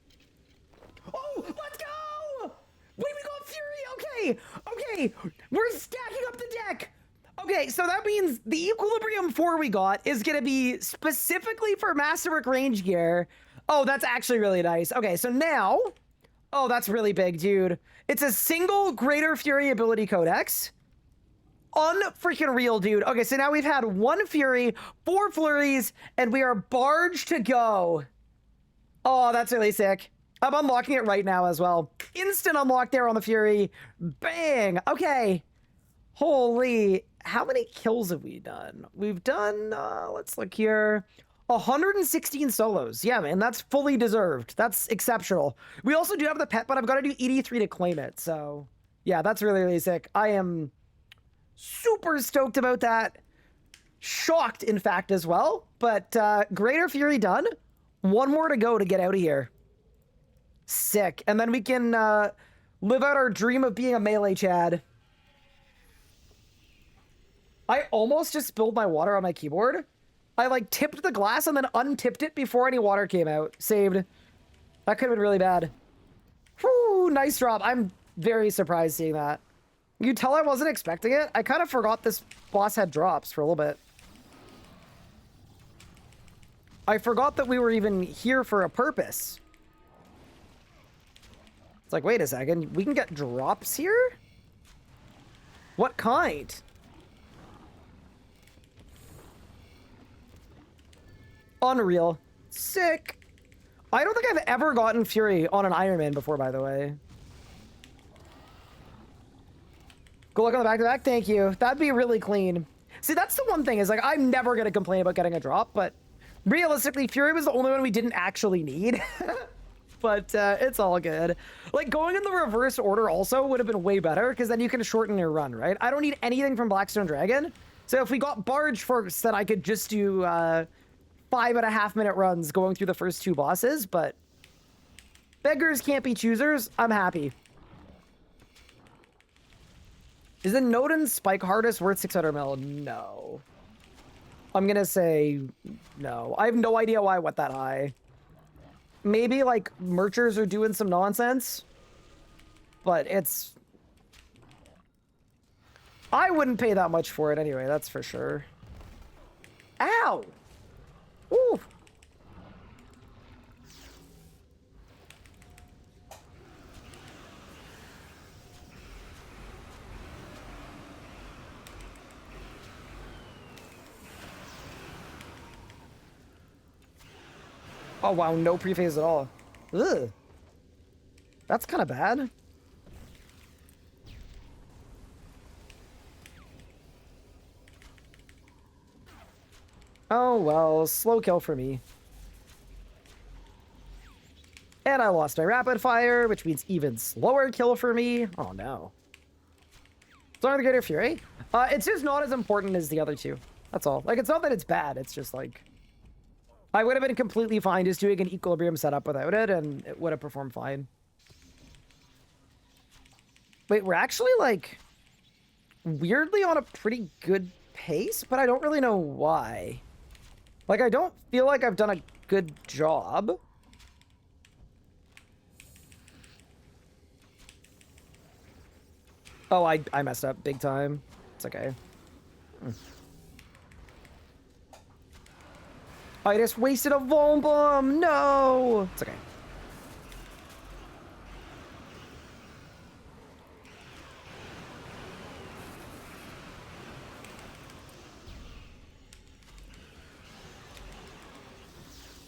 Oh, let's go! Wait, we got Fury! Okay, okay, we're stacking up the deck. Okay, so that means the Equilibrium 4 we got is gonna be specifically for Masterwork range gear. Oh, that's actually really nice. Okay, so now, oh, that's really big, dude. It's a single Greater Fury ability codex. Unfreaking real, dude. Okay, so now we've had 1 Fury, 4 Flurries, and we are barge to go. Oh, that's really sick. I'm unlocking it right now as well. Instant unlock there on the Fury. Bang. Okay. Holy. How many kills have we done? We've done, let's look here. 116 solos. Yeah, man, that's fully deserved. That's exceptional. We also do have the pet, but I've got to do ED3 to claim it. So, yeah, that's really, really sick. I am super stoked about that. Shocked, in fact, as well. But Greater Fury done. 1 more to go to get out of here. Sick. And then we can live out our dream of being a melee Chad. I almost just spilled my water on my keyboard. I like tipped the glass and then untipped it before any water came out. Saved. That could have been really bad. Whew, nice drop. I'm very surprised seeing that. You tell I wasn't expecting it. I kind of forgot this boss had drops for a little bit. I forgot that we were even here for a purpose. It's like, wait a second. We can get drops here? What kind? Unreal. Sick. I don't think I've ever gotten Fury on an Ironman before, by the way. Good luck on the back-to-back. Thank you. That'd be really clean. See, that's the one thing is, like, I'm never going to complain about getting a drop, but realistically, Fury was the only one we didn't actually need. But it's all good. Like, going in the reverse order also would have been way better, because then you can shorten your run, right? I don't need anything from Blackstone Dragon. So if we got Barge first, then I could just do 5.5-minute runs going through the first 2 bosses, but beggars can't be choosers. I'm happy. Is the Nodin Spike Hardest worth 600 mil? No. I'm gonna say no. I have no idea why I went that high. Maybe, like, merchers are doing some nonsense, but it's... I wouldn't pay that much for it anyway, that's for sure. Ow! Ooh! Oh, wow, no pre-phase at all. Ugh. That's kind of bad. Oh, well, slow kill for me. And I lost my rapid fire, which means even slower kill for me. Oh, no. Sorry, the Greater Fury. It's just not as important as the other 2. That's all. Like, it's not that it's bad. It's just, like... I would have been completely fine just doing an Equilibrium setup without it, and it would have performed fine. Wait, we're actually, like, weirdly on a pretty good pace, but I don't really know why. Like, I don't feel like I've done a good job. Oh, I messed up big time. It's okay. I just wasted a Vom Bomb! No! It's okay.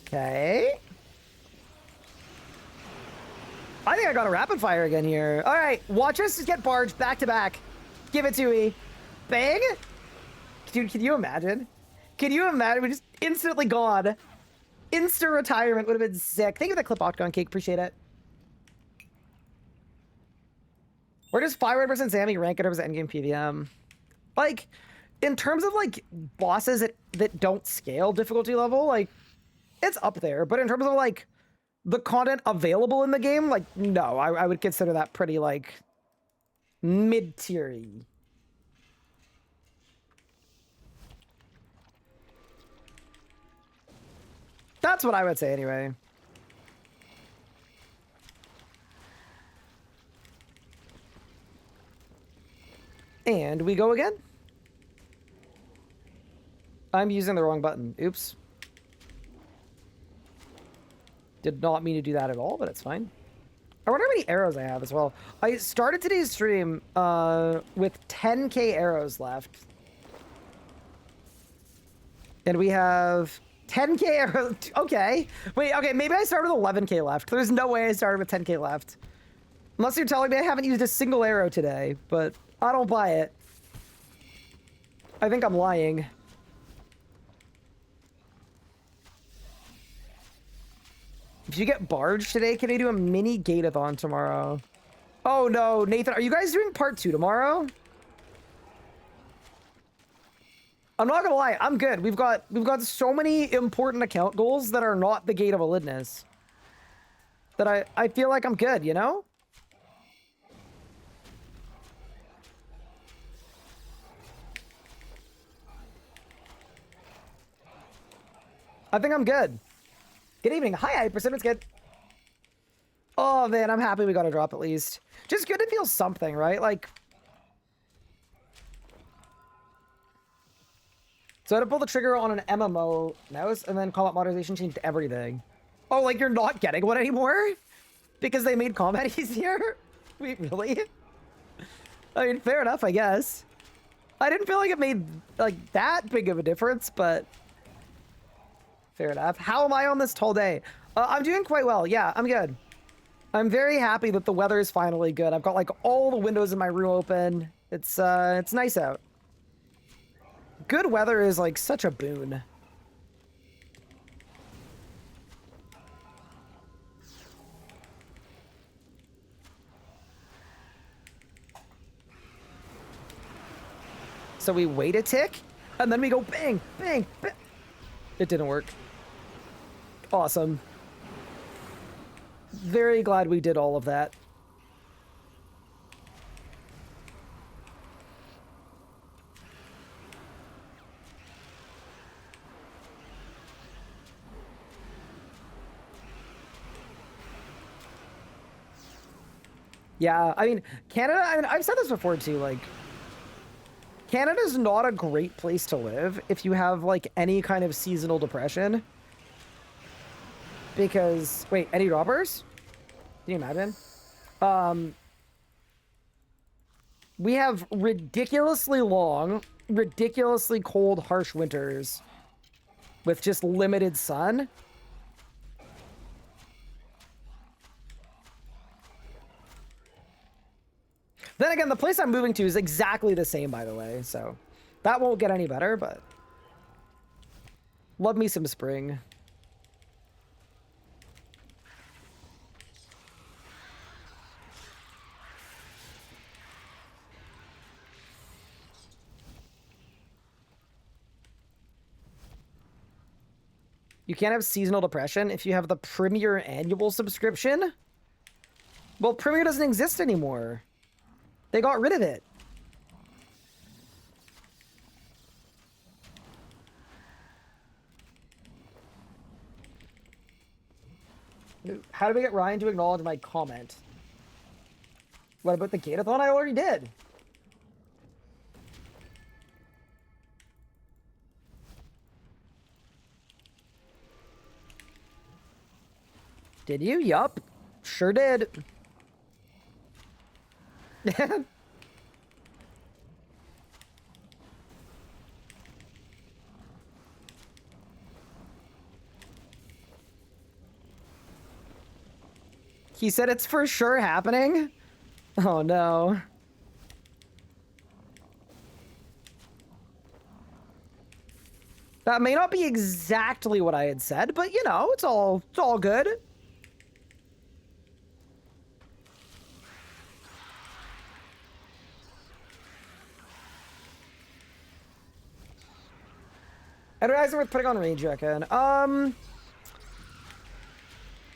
Okay. I think I got a rapid fire again here. All right, watch us just get barged back to back. Give it to me. Bang. Dude, can you imagine? Can you imagine? We just instantly gone. Instant retirement would have been sick. Thank you for the clip octagon cake. Appreciate it. Where does 500% Sammy rank in terms of endgame PVM? Like, in terms of like bosses that don't scale difficulty level, like it's up there. But in terms of like the content available in the game, like no, I would consider that pretty like mid-tier-y. That's what I would say anyway. And we go again. I'm using the wrong button. Oops. Did not mean to do that at all, but it's fine. I wonder how many arrows I have as well. I started today's stream with 10k arrows left. And we have 10k arrows. Okay. Wait, okay, maybe I started with 11k left. There's no way I started with 10k left. Unless you're telling me I haven't used a single arrow today, but I don't buy it. I think I'm lying. If you get barged today, can I do a mini gate-a-thon tomorrow? Oh no, Nathan, are you guys doing part 2 tomorrow? I'm not gonna lie, I'm good. We've got so many important account goals that are not the Gate of Elidness that I feel like I'm good, you know? I think I'm good. Good evening. Hi, Hyperson. It's good. Oh, man, I'm happy we got a drop at least. Just good to feel something, right? Like... So I had to pull the trigger on an MMO mouse, and then combat modernization changed everything. Oh, like you're not getting one anymore? Because they made combat easier? Wait, really? I mean, fair enough, I guess. I didn't feel like it made, like, that big of a difference, but... Fair enough. How am I on this whole day? I'm doing quite well. Yeah, I'm good. I'm very happy that the weather is finally good. I've got like all the windows in my room open. It's nice out. Good weather is like such a boon. So we wait a tick, and then we go bang, bang, bang. It didn't work. Awesome. Very glad we did all of that. Yeah, I mean, Canada, I mean, I've said this before too, like, Canada's not a great place to live if you have, like, any kind of seasonal depression. Because, wait, any droppers? Can you imagine? We have ridiculously long, ridiculously cold, harsh winters with just limited sun. Then again, the place I'm moving to is exactly the same, by the way, so that won't get any better, but love me some spring. You can't have seasonal depression if you have the Premier annual subscription? Well, Premier doesn't exist anymore. They got rid of it. How do we get Ryan to acknowledge my comment? What about the gate-a-thon? I already did. Did you? Yup. Sure did. He said it's for sure happening? Oh no. That may not be exactly what I had said, but you know, it's all good. Energizer with putting on range, you reckon?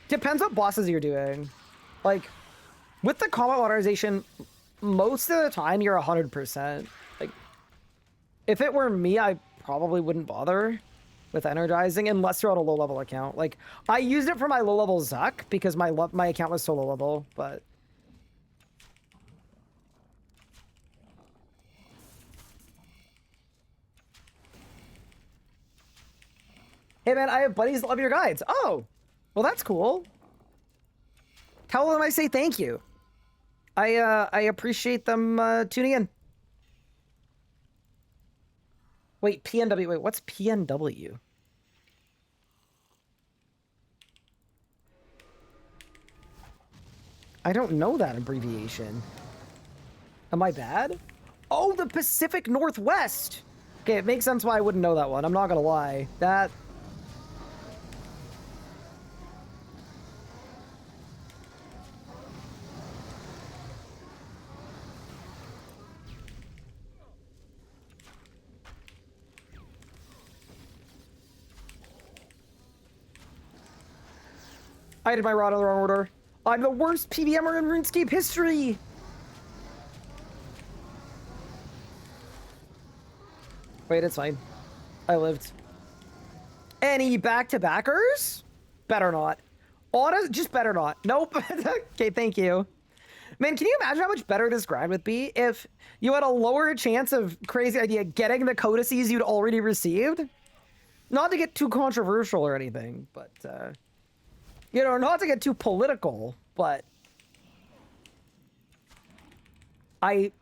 Depends what bosses you're doing. Like, with the combat modernization, most of the time you're 100%. Like, if it were me, I probably wouldn't bother with energizing unless you're on a low-level account. Like, I used it for my low-level Zuck because my account was so low-level, but... Hey man, I have buddies that love your guides. Oh, well that's cool. Tell them I say thank you. I appreciate them tuning in. Wait, PNW. Wait, what's PNW? I don't know that abbreviation. Am I bad? Oh, the Pacific Northwest. Okay, it makes sense why I wouldn't know that one. I'm not gonna lie. That... I did my rod in the wrong order. I'm the worst PVMer in RuneScape history! Wait, it's fine. I lived. Any back-to-backers? Better not. Honest, just better not. Nope. Okay, thank you. Man, can you imagine how much better this grind would be if you had a lower chance of, crazy idea, getting the codices you'd already received? Not to get too controversial or anything, but, you know, not to get too political, but I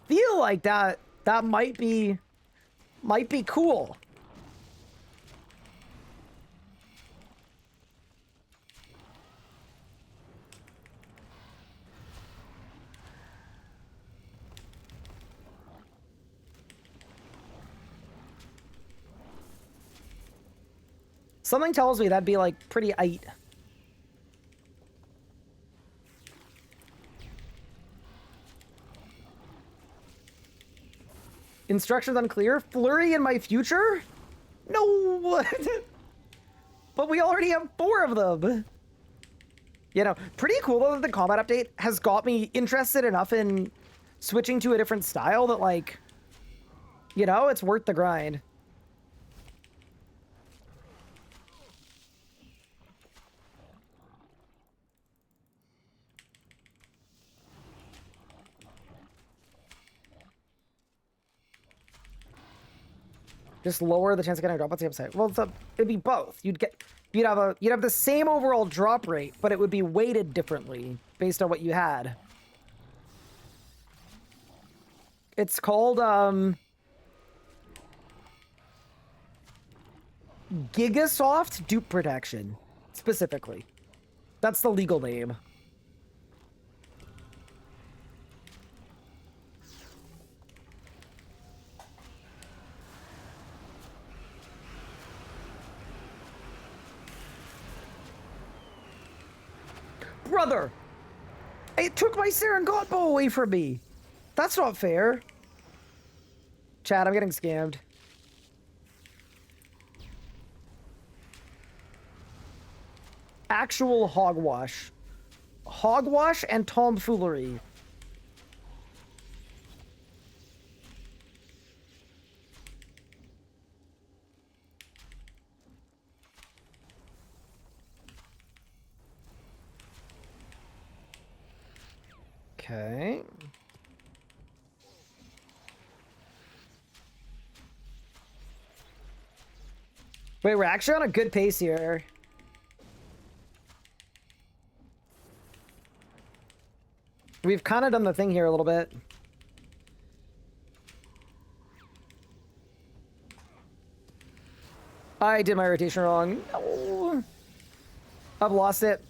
feel like that might be cool. Something tells me that'd be like pretty aight. Instructions unclear? Flurry in my future? No! But we already have 4 of them! You know, pretty cool though that the combat update has got me interested enough in switching to a different style that, like, you know, it's worth the grind. Just lower the chance of getting a drop. What's the upside? Well, it'd be both. You'd have the same overall drop rate, but it would be weighted differently based on what you had. It's called Gigasoft dupe protection, specifically. That's the legal name. Brother! It took my Serengot bow away from me! That's not fair. Chat, I'm getting scammed. Actual hogwash. Hogwash and tomfoolery. Okay. Wait, we're actually on a good pace here. We've kind of done the thing here a little bit. I did my rotation wrong. No. I've lost it.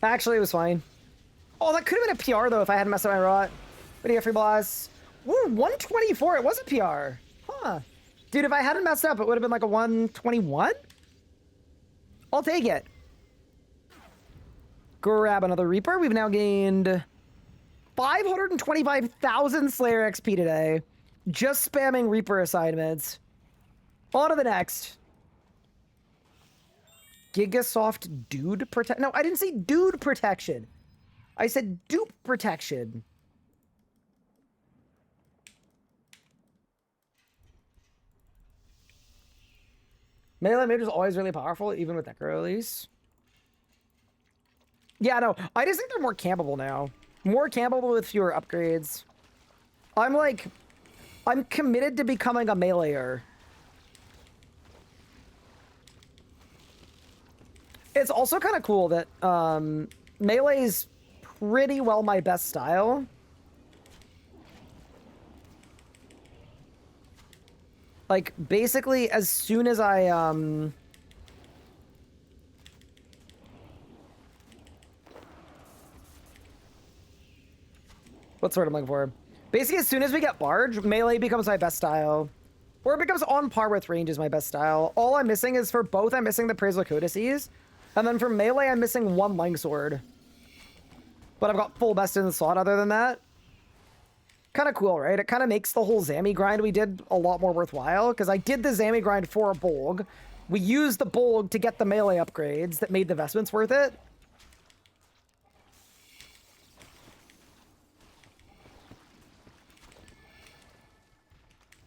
Actually, it was fine. Oh, that could have been a PR, though, if I hadn't messed up my rot. What do you get, free boss? Ooh, 124. It was a PR. Huh. Dude, if I hadn't messed up, it would have been like a 121? I'll take it. Grab another Reaper. We've now gained 525,000 Slayer XP today. Just spamming Reaper assignments. On to the next. Gigasoft Dude Protect. No, I didn't say Dude Protection. I said Dupe Protection. Melee mage is always really powerful, even with Necro release. Yeah, no, I just think they're more campable now. More campable with fewer upgrades. I'm committed to becoming a meleeer. It's also kind of cool that melee's pretty well my best style. Like, basically, as soon as I, what sword I'm looking for? Basically, as soon as we get Barge, melee becomes my best style. Or it becomes on par with range is my best style. All I'm missing is for both, I'm missing the Praise Codices. And then for melee, I'm missing one Longsword. But I've got full best in the slot other than that. Kind of cool, right? It kind of makes the whole Zammy grind we did a lot more worthwhile. Because I did the Zammy grind for a Bolg. We used the Bolg to get the melee upgrades that made the vestments worth it.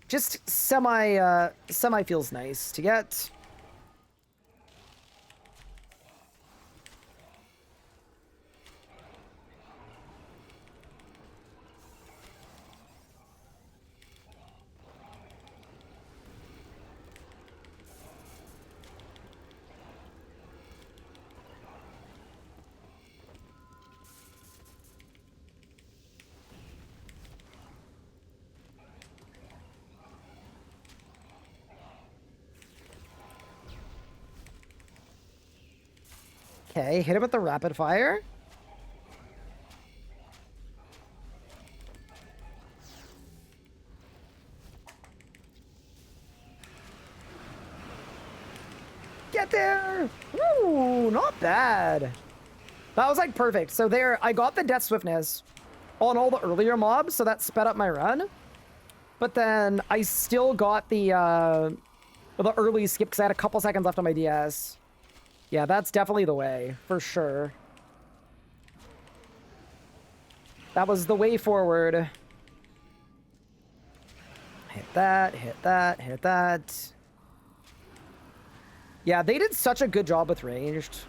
Just semi feels nice to get. Okay, hit him with the rapid fire. Get there! Woo, not bad. That was like perfect. So there, I got the death swiftness on all the earlier mobs, so that sped up my run. But then I still got the early skip because I had a couple seconds left on my DS. Yeah, that's definitely the way, for sure. That was the way forward. Hit that, hit that, hit that. Yeah, they did such a good job with ranged.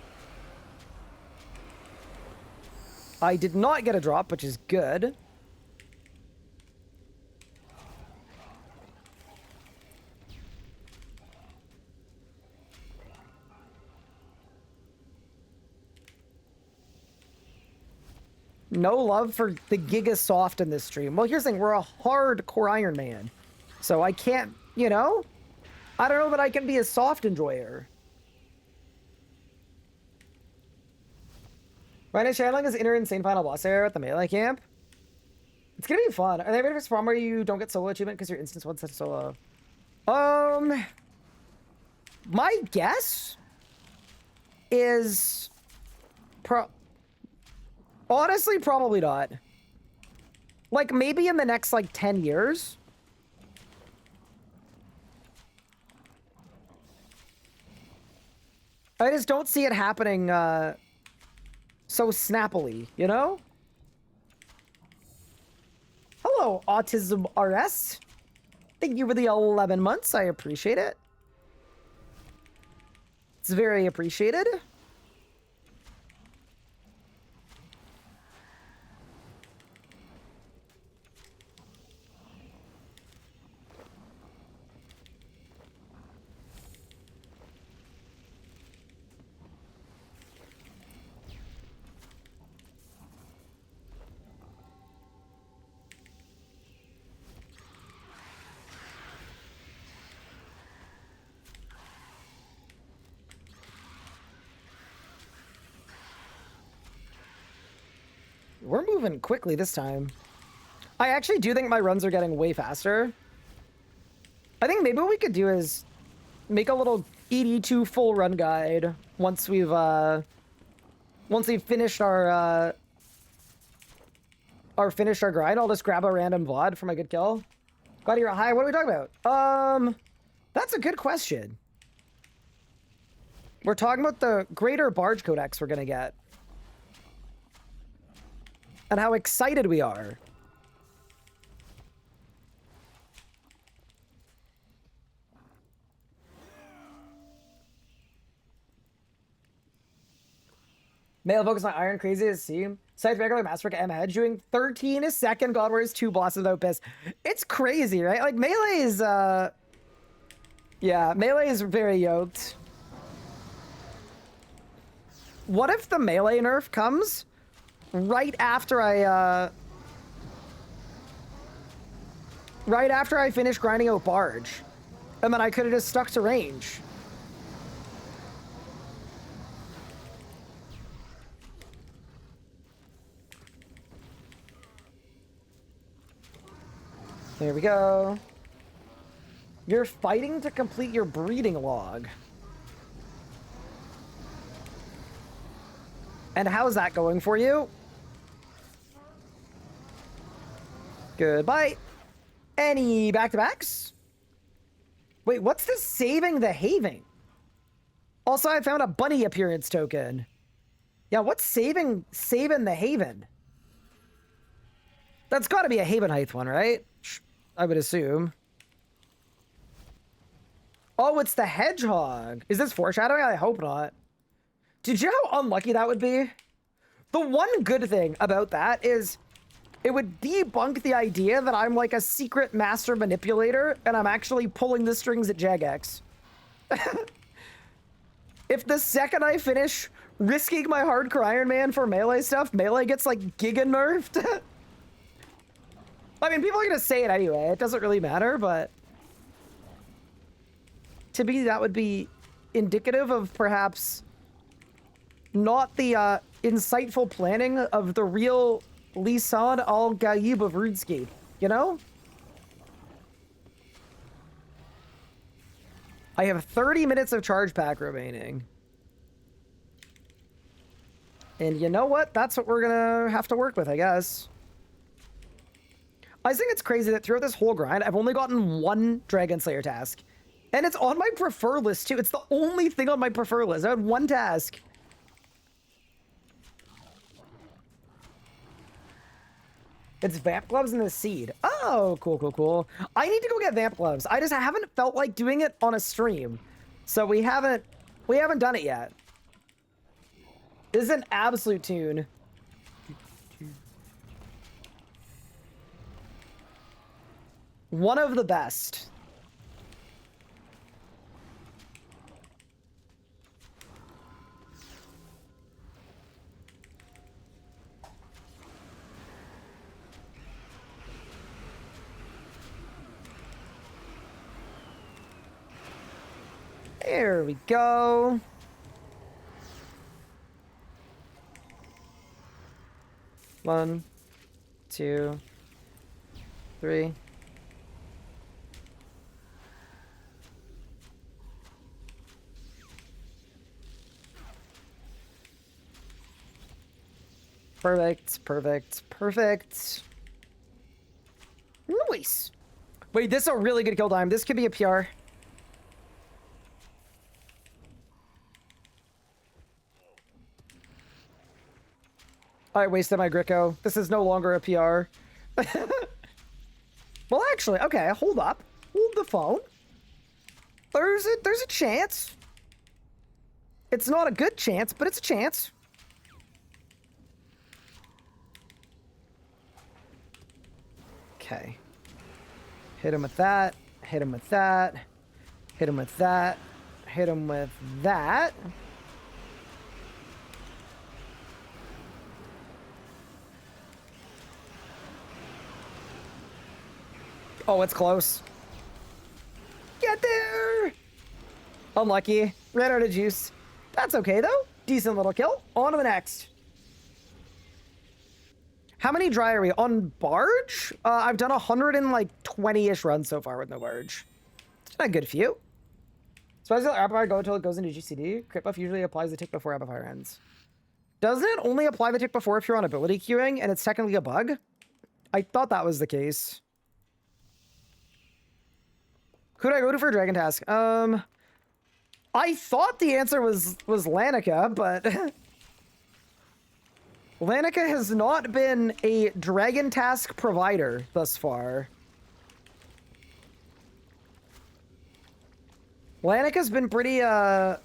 I did not get a drop, which is good. No love for the Gigasoft in this stream. Well, here's the thing. We're a hardcore Ironman. So I can't, you know? I don't know that I can be a soft enjoyer. Right now, Shanling is inner insane final boss area at the melee camp. It's gonna be fun. Are they ready for spawn where you don't get solo achievement because your instance one set solo? My guess is honestly, probably not. Like, maybe in the next, like, 10 years. I just don't see it happening, so snappily, you know? Hello, Autism RS. Thank you for the 11 months. I appreciate it. It's very appreciated. We're moving quickly this time. I actually do think my runs are getting way faster. I think maybe what we could do is make a little ED2 full run guide once we've finished our grind. I'll just grab a random VOD for my good kill. Glad you're high. What are we talking about? That's a good question. We're talking about the greater barge codex we're gonna get. And how excited we are. Male focus on Iron Crazy as C. Besides regular Master M Edge doing 13 a second. God Warriors 2 bosses without piss. It's crazy, right? Like melee is yeah, melee is very yoked. What if the melee nerf comes right after I finish grinding out Barge? And then I could have just stuck to range. There we go. You're fighting to complete your breeding log. And how's that going for you? Goodbye. Any back-to-backs? Wait, what's this saving the haven? Also, I found a bunny appearance token. Yeah, what's saving the haven? That's got to be a Haven Height one, right? I would assume. Oh, it's the hedgehog. Is this foreshadowing? I hope not. Did you know how unlucky that would be? The one good thing about that is it would debunk the idea that I'm like a secret master manipulator and I'm actually pulling the strings at Jagex. If the second I finish risking my hardcore Iron Man for melee stuff, melee gets like giga nerfed. I mean, people are gonna say it anyway. It doesn't really matter, but to me, that would be indicative of perhaps not the insightful planning of the real Lisan al-Gaib of RuneScape, you know? I have 30 minutes of charge pack remaining. And you know what? That's what we're gonna have to work with, I guess. I think it's crazy that throughout this whole grind, I've only gotten one Dragon Slayer task. And it's on my prefer list, too. It's the only thing on my prefer list. I had one task. It's Vamp Gloves and the Seed. Oh, cool, cool, cool. I need to go get Vamp Gloves. I haven't felt like doing it on a stream. So we haven't done it yet. This is an absolute tune. One of the best. There we go. One, two, three. Perfect, perfect, perfect. Nice. Wait, this is a really good kill time. This could be a PR. I wasted my Gricko. This is no longer a PR. Well, actually, okay, hold up. Hold the phone. There's a chance. It's not a good chance, but it's a chance. Okay. Hit him with that. Hit him with that. Hit him with that. Hit him with that. Oh, it's close. Get there! Unlucky. Ran out of juice. That's okay, though. Decent little kill. On to the next. How many dry are we on barge? I've done 120-ish runs so far with no barge. It's been a good few. So as the amplifier go until it goes into GCD, crit buff usually applies the tick before amplifier ends. Doesn't it only apply the tick before if you're on ability queuing and it's technically a bug? I thought that was the case. Who do I go to for a dragon task? I thought the answer was Lanica, but Lanica has not been a dragon task provider thus far. Lanica's been pretty, I'd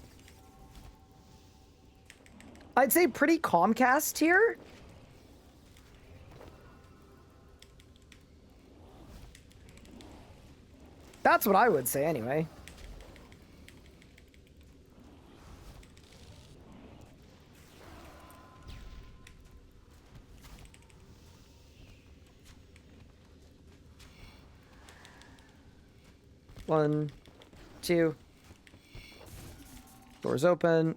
say pretty Comcast here. That's what I would say anyway. One, two. Doors open.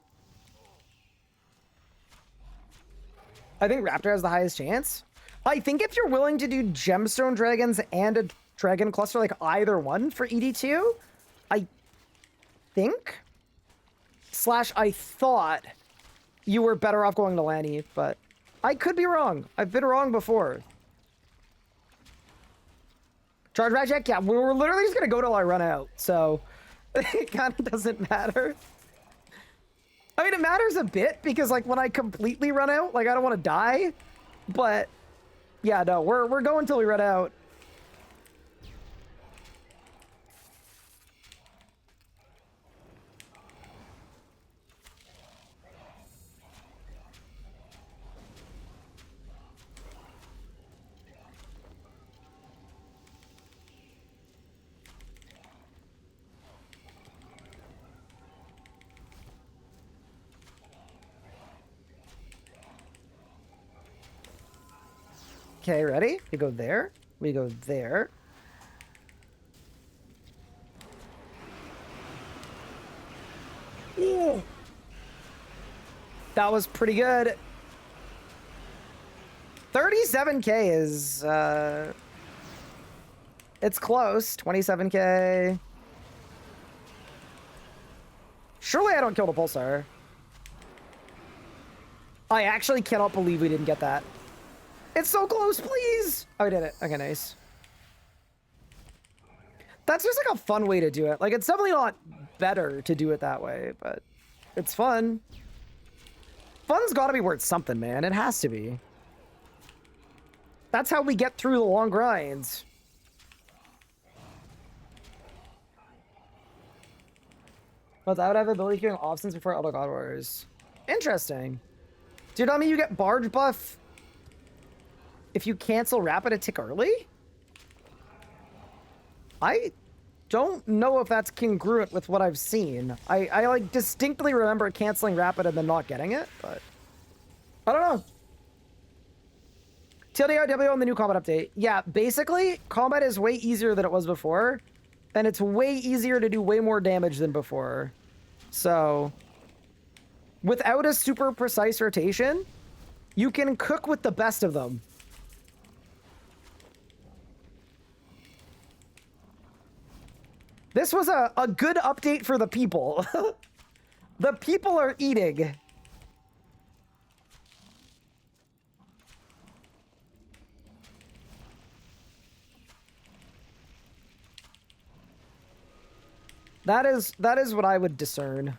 I think Raptor has the highest chance. I think if you're willing to do gemstone dragons and a dragon cluster, like either one for ED2, I think / I thought you were better off going to Lanny, but I could be wrong. I've been wrong before. Charge back check? Yeah, we're literally just gonna go till I run out, so it kind of doesn't matter. I mean, it matters a bit because, like, when I completely run out, like, I don't want to die. But, yeah, no, we're going till we run out. Okay, ready? We go there. We go there. Ooh. That was pretty good. 37K is, it's close. 27K. Surely I don't kill the pulsar. I actually cannot believe we didn't get that. It's so close, please! Oh, we did it. Okay, nice. That's just like a fun way to do it. Like, it's definitely not better to do it that way, but it's fun. Fun's gotta be worth something, man. It has to be. That's how we get through the long grinds. But I would have ability queuing off since before Elder God Wars. Interesting. Dude, I mean, you get barge buff if you cancel rapid a tick early? I don't know if that's congruent with what I've seen. I like distinctly remember canceling rapid and then not getting it, but I don't know. TLDR on the new combat update. Yeah, basically, combat is way easier than it was before, and it's way easier to do way more damage than before. So, without a super precise rotation, you can cook with the best of them. This was a good update for the people. The people are eating. That is what I would discern.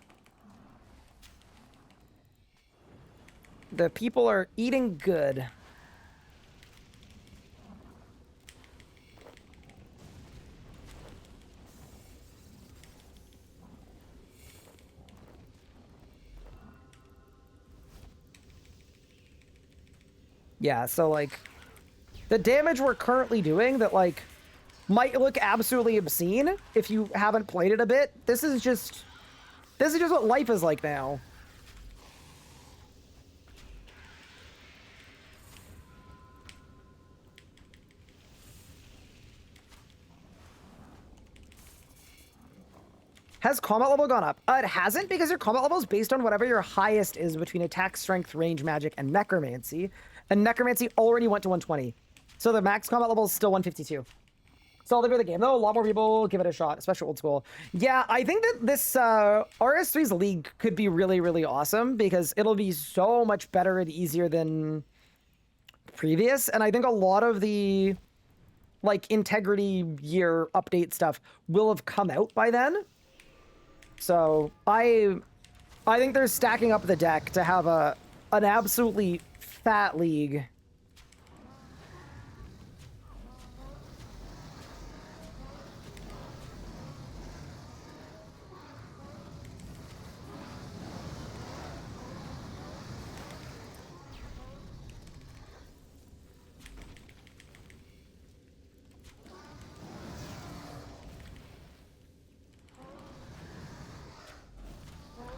The people are eating good. Yeah, so, like, the damage we're currently doing that, like, might look absolutely obscene if you haven't played it a bit. This is just what life is like now. Has combat level gone up? It hasn't, because your combat level is based on whatever your highest is between attack, strength, range, magic, and necromancy. And necromancy already went to 120. So the max combat level is still 152. So I'll live with the game, though. A lot more people give it a shot, especially old school. Yeah, I think that this RS3's League could be really, really awesome, because it'll be so much better and easier than previous. And I think a lot of the, like, integrity year update stuff will have come out by then. So I think they're stacking up the deck to have an absolutely fat league.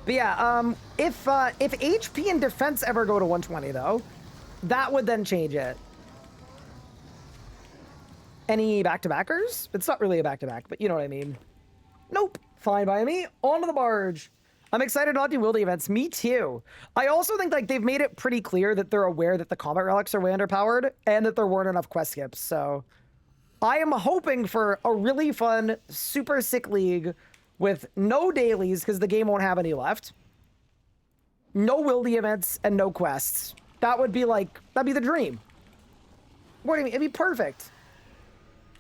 But yeah, if HP and defense ever go to 120 though, that would then change it. Any back-to-backers? It's not really a back-to-back, but you know what I mean. Nope. Fine by me. On to the barge. I'm excited not to do wildy events. Me too. I also think like they've made it pretty clear that they're aware that the combat relics are way underpowered and that there weren't enough quest skips. So I am hoping for a really fun, super sick league with no dailies because the game won't have any left. No wildy events and no quests. That would be like, that'd be the dream. What do you mean? It'd be perfect.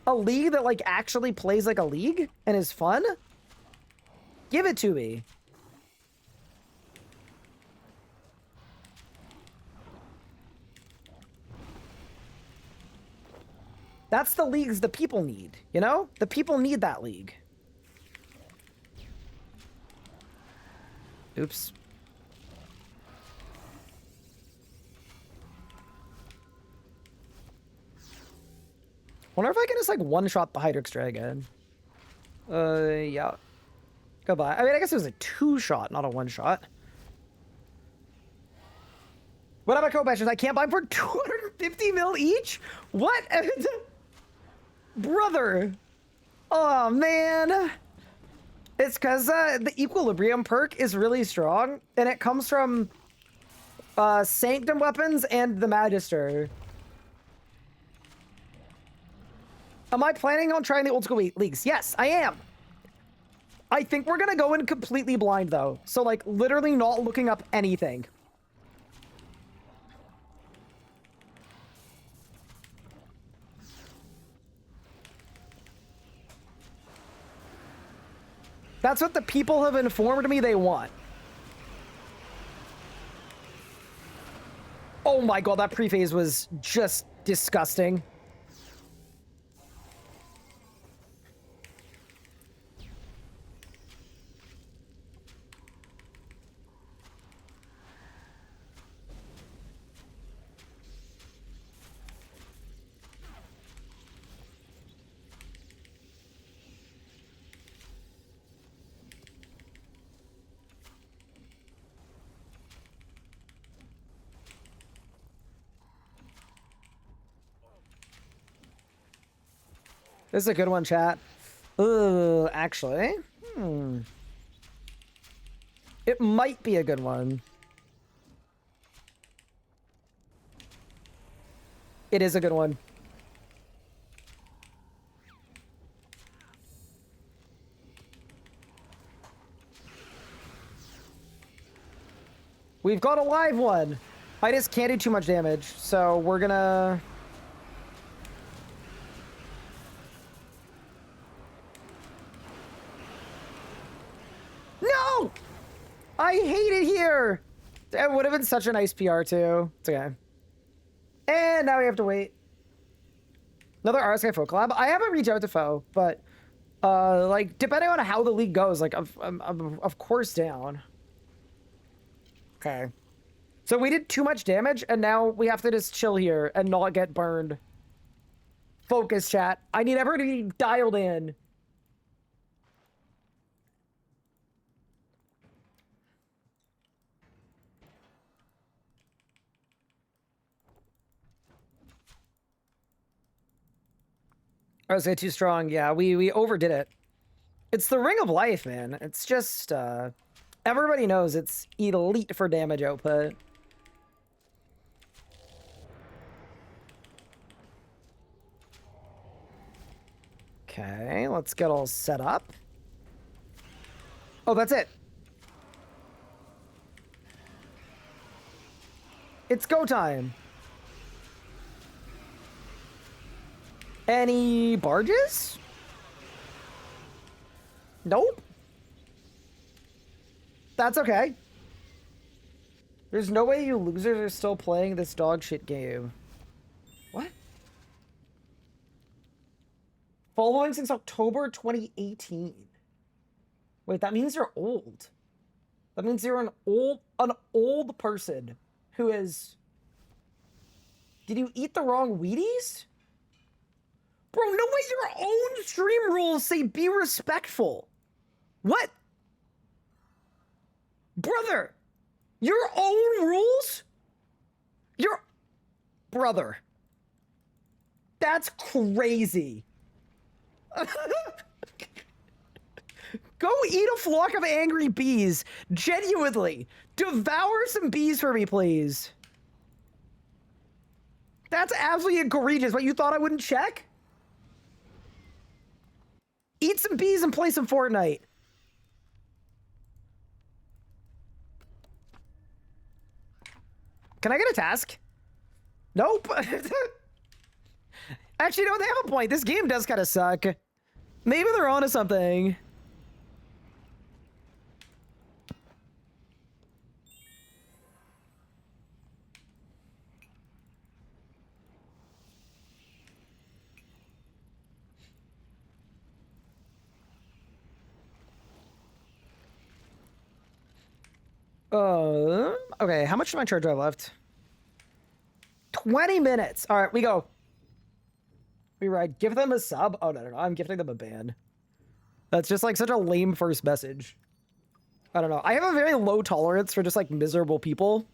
A league that like actually plays like a league and is fun? Give it to me. That's the leagues the people need, you know? The people need that league. Oops. Wonder if I can just like one-shot the Hydrix Dragon. Yeah. Goodbye. I mean, I guess it was a two-shot, not a one-shot. What about co-bashers? I can't buy them for 250 mil each? What? Brother. Oh, man. It's because the Equilibrium perk is really strong, and it comes from Sanctum weapons and the Magister. Am I planning on trying the old school leagues? Yes, I am. I think we're going to go in completely blind, though. So, like, literally not looking up anything. That's what the people have informed me they want. Oh my god, that pre-phase was just disgusting. This is a good one, chat. Actually. It might be a good one. It is a good one. We've got a live one. I just can't do too much damage, so we're gonna... No! I hate it here! It would have been such a nice PR, too. It's okay. And now we have to wait. Another RSK Foe collab? I haven't reached out to Foe, but, like, depending on how the league goes, like, I'm of course down. Okay. So we did too much damage, and now we have to just chill here and not get burned. Focus, chat. I need everyone to be dialed in. I was too strong. Yeah, we overdid it. It's the ring of life, man. It's just, everybody knows it's elite for damage output. Okay, let's get all set up. Oh, that's it. It's go time. Any barges? Nope. That's okay. There's no way you losers are still playing this dog shit game. What? Following since October 2018. Wait, that means you're old. That means you're an old person who is... Did you eat the wrong Wheaties? Bro, no way, your own stream rules say be respectful. What? Brother, your own rules? Your... Brother. That's crazy. Go eat a flock of angry bees. Genuinely. Devour some bees for me, please. That's absolutely egregious. What, you thought I wouldn't check? Eat some bees and play some Fortnite. Can I get a task? Nope. Actually, no, they have a point. This game does kind of suck. Maybe they're onto something. Okay, how much of my charge do I have left? 20 minutes. All right, we go. We ride. Give them a sub. Oh, no. I'm gifting them a ban. That's just like such a lame first message. I don't know. I have a very low tolerance for just like miserable people.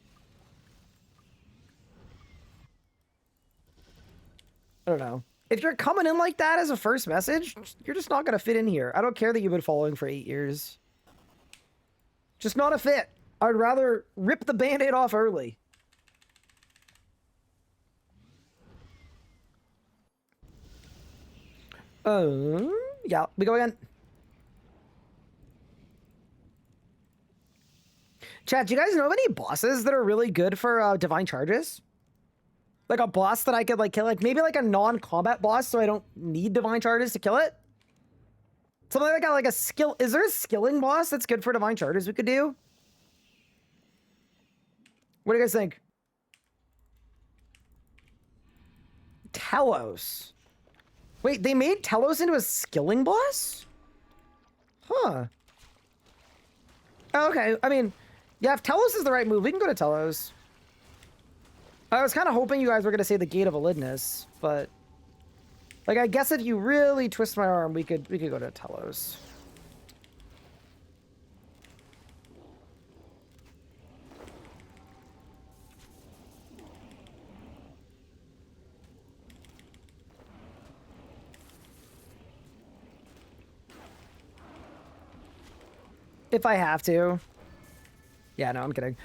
I don't know. If you're coming in like that as a first message, you're just not going to fit in here. I don't care that you've been following for 8 years. Just not a fit. I'd rather rip the band-aid off early. Yeah, we go again. Chat, do you guys know of any bosses that are really good for divine charges? Like a boss that I could like kill, like maybe like a non-combat boss so I don't need divine charges to kill it? Something like a skill. Is there a skilling boss that's good for divine charges we could do? What do you guys think? Telos. Wait, they made Telos into a skilling boss? Huh. Oh, okay, I mean, yeah, if Telos is the right move, we can go to Telos. I was kind of hoping you guys were going to say the Gate of Elidness, but... Like, I guess if you really twist my arm, we could go to Telos. If I have to. Yeah, no, I'm kidding.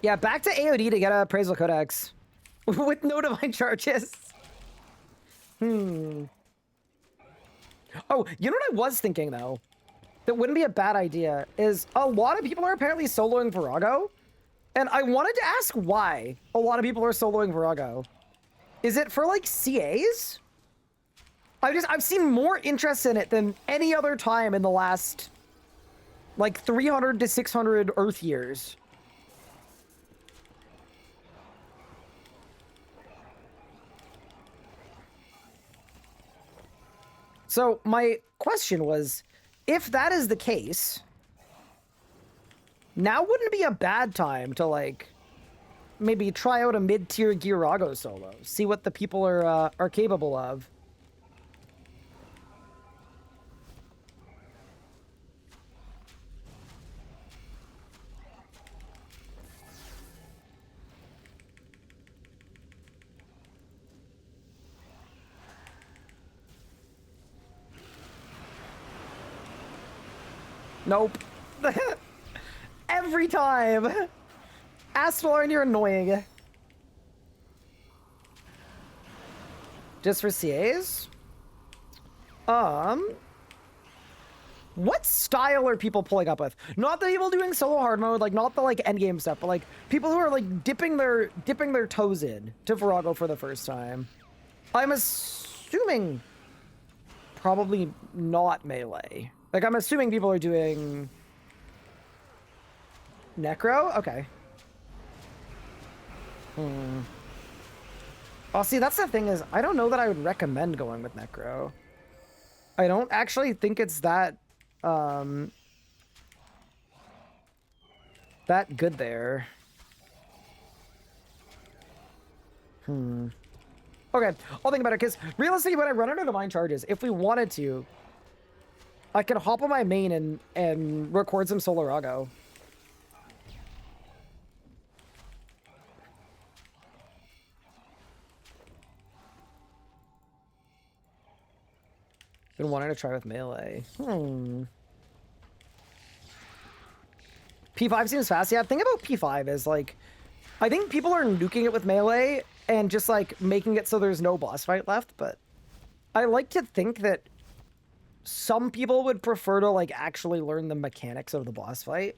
Yeah, back to AOD to get a Appraisal Codex. With no divine charges. Oh, you know what I was thinking, though? That wouldn't be a bad idea, is a lot of people are apparently soloing Virago. And I wanted to ask why a lot of people are soloing Virago. Is it for, like, CAs? I've seen more interest in it than any other time in the last, like, 300 to 600 Earth years. So my question was, if that is the case, now wouldn't be a bad time to, like, maybe try out a mid-tier Girago solo, see what the people are capable of. Nope. Every time. Astorn, you're annoying. Just for CAs? What style are people pulling up with? Not the people doing solo hard mode, like not the like endgame stuff, but like people who are like dipping their toes in to Virago for the first time. I'm assuming probably not melee. Like I'm assuming people are doing Necro? Okay. Oh, see, that's the thing is, I don't know that I would recommend going with Necro. I don't actually think it's that good there. Okay, I'll think about it, because realistically, when I run into Divine Charges, if we wanted to, I could hop on my main and record some Solo Rago. Been wanting to try with melee. P5 seems fast. Yeah, the thing about P5 is, like, I think people are nuking it with melee and just, like, making it so there's no boss fight left, but I like to think that some people would prefer to, like, actually learn the mechanics of the boss fight.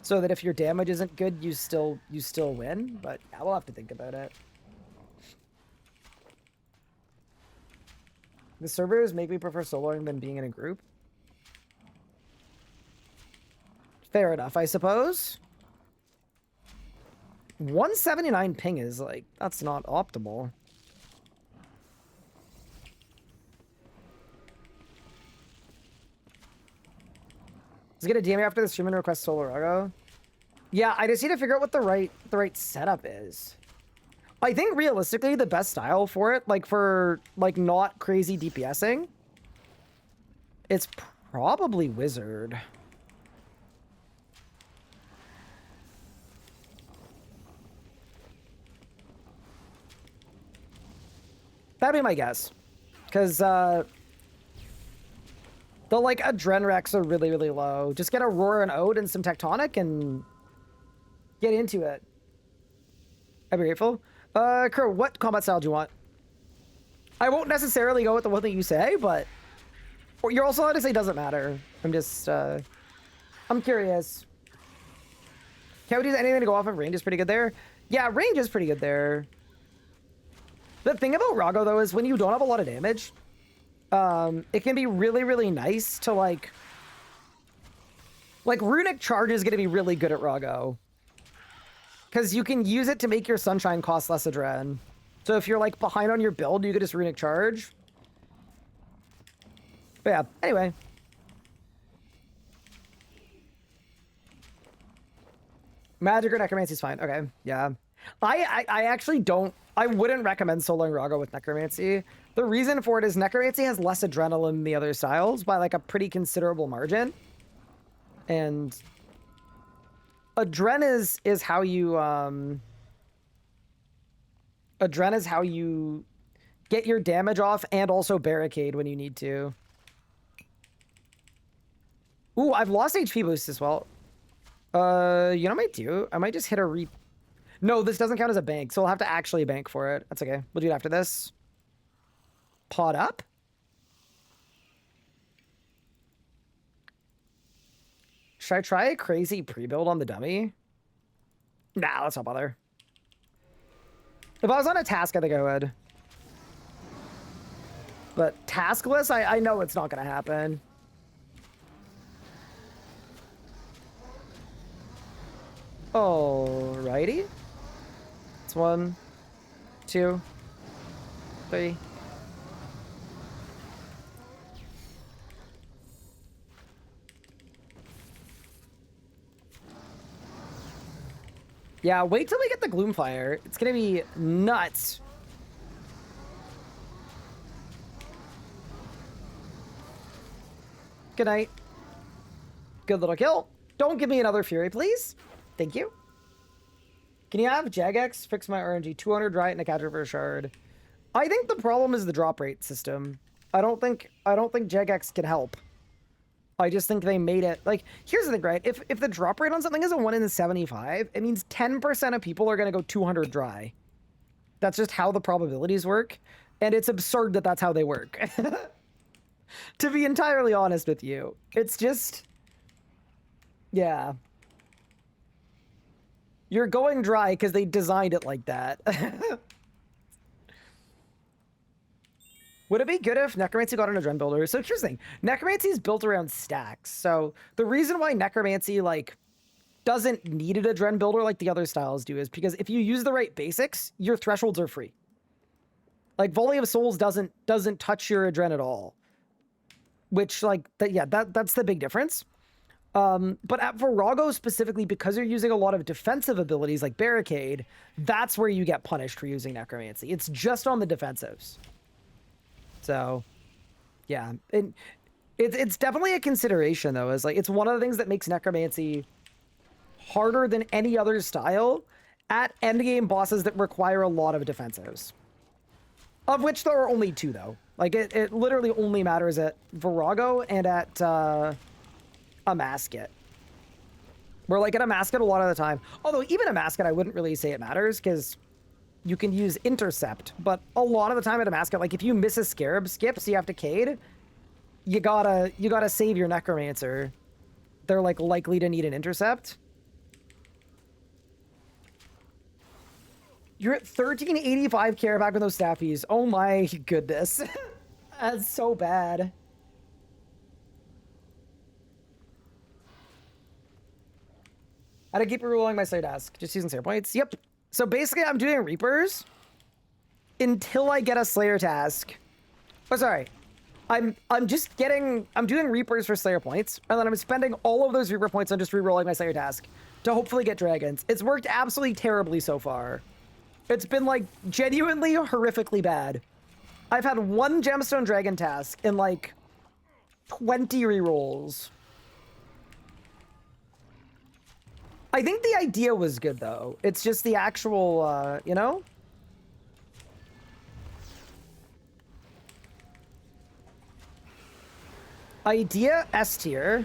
So that if your damage isn't good, you still win, but yeah, we'll have to think about it. The servers make me prefer soloing than being in a group. Fair enough, I suppose. 179 ping is, like, that's not optimal. Let's get a DM after the stream and request Solo Rago. Yeah, I just need to figure out what the right setup is. I think realistically the best style for it, like for like not crazy DPSing, it's probably Wizard. That'd be my guess. Because the like Adrenrex are really, really low. Just get a Roar and Ode and some Tectonic and get into it. I'd be grateful. Crow, what combat style do you want? I won't necessarily go with the one that you say, but you're also allowed to say doesn't matter. I'm just, I'm curious. Can't we do anything to go off of range is pretty good there? Yeah, range is pretty good there. The thing about Rago, though, is when you don't have a lot of damage, it can be really, really nice to, like Runic Charge is going to be really good at Rago. Because you can use it to make your Sunshine cost less Adren. So if you're, like, behind on your build, you could just Runic Charge. But yeah, anyway. Magic or Necromancy is fine. Okay, yeah. I actually don't... I wouldn't recommend soloing Rago with Necromancy. The reason for it is Necromancy has less adrenaline than the other styles by, like, a pretty considerable margin. And... Adren is how you, Adren is how you get your damage off and also barricade when you need to. Ooh, I've lost HP boost as well. You know what I might do? I might just hit a re... No, this doesn't count as a bank, so I'll have to actually bank for it. That's okay. We'll do it after this. Pod up? Should I try a crazy pre-build on the dummy? Nah, let's not bother. If I was on a task, I think I would. But taskless, I know it's not going to happen. Alrighty. It's 1, 2, 3. Yeah, wait till we get the Gloomfire. It's gonna be nuts. Good night. Good little kill. Don't give me another Fury, please. Thank you. Can you have Jagex fix my RNG? 200 right and a catcher for a shard. I think the problem is the drop rate system. I don't think Jagex can help. I just think they made it like, here's the thing, right? If the drop rate on something is a 1 in 75, it means 10% of people are going to go 200 dry. That's just how the probabilities work. And it's absurd that that's how they work. To be entirely honest with you, it's just, yeah. You're going dry because they designed it like that. Would it be good if Necromancy got an Adren builder? So here's the thing. Necromancy is built around stacks. So the reason why Necromancy, like, doesn't need an Adren builder like the other styles do is because if you use the right basics, your thresholds are free. Like, Volley of Souls doesn't touch your Adren at all. Which, like, that's the big difference. But at Virago specifically, because you're using a lot of defensive abilities like Barricade, that's where you get punished for using Necromancy. It's just on the defensives. So, yeah. It's definitely a consideration, though. Is like, it's one of the things that makes Necromancy harder than any other style at endgame bosses that require a lot of defensives. Of which there are only 2, though. Like, it literally only matters at Virago and at a Masket. Where, like, at a Masket a lot of the time... Although, even a Masket, I wouldn't really say it matters, because you can use Intercept. But a lot of the time at a Masket, like, if you miss a Scarab skip, so you have to Cade, you gotta save your Necromancer. They're, like, likely to need an Intercept. You're at 1385 care back with those staffies. Oh my goodness. That's so bad. How to keep rerolling my Slayer task? Just using Slayer points? Yep. So basically I'm doing Reapers until I get a Slayer task. Oh, sorry. I'm doing Reapers for Slayer points, and then I'm spending all of those Reaper points on just rerolling my Slayer task to hopefully get dragons. It's worked absolutely terribly so far. It's been, like, genuinely horrifically bad. I've had 1 Gemstone Dragon task in, like, 20 rerolls. I think the idea was good, though. It's just the actual, you know? Idea, S tier.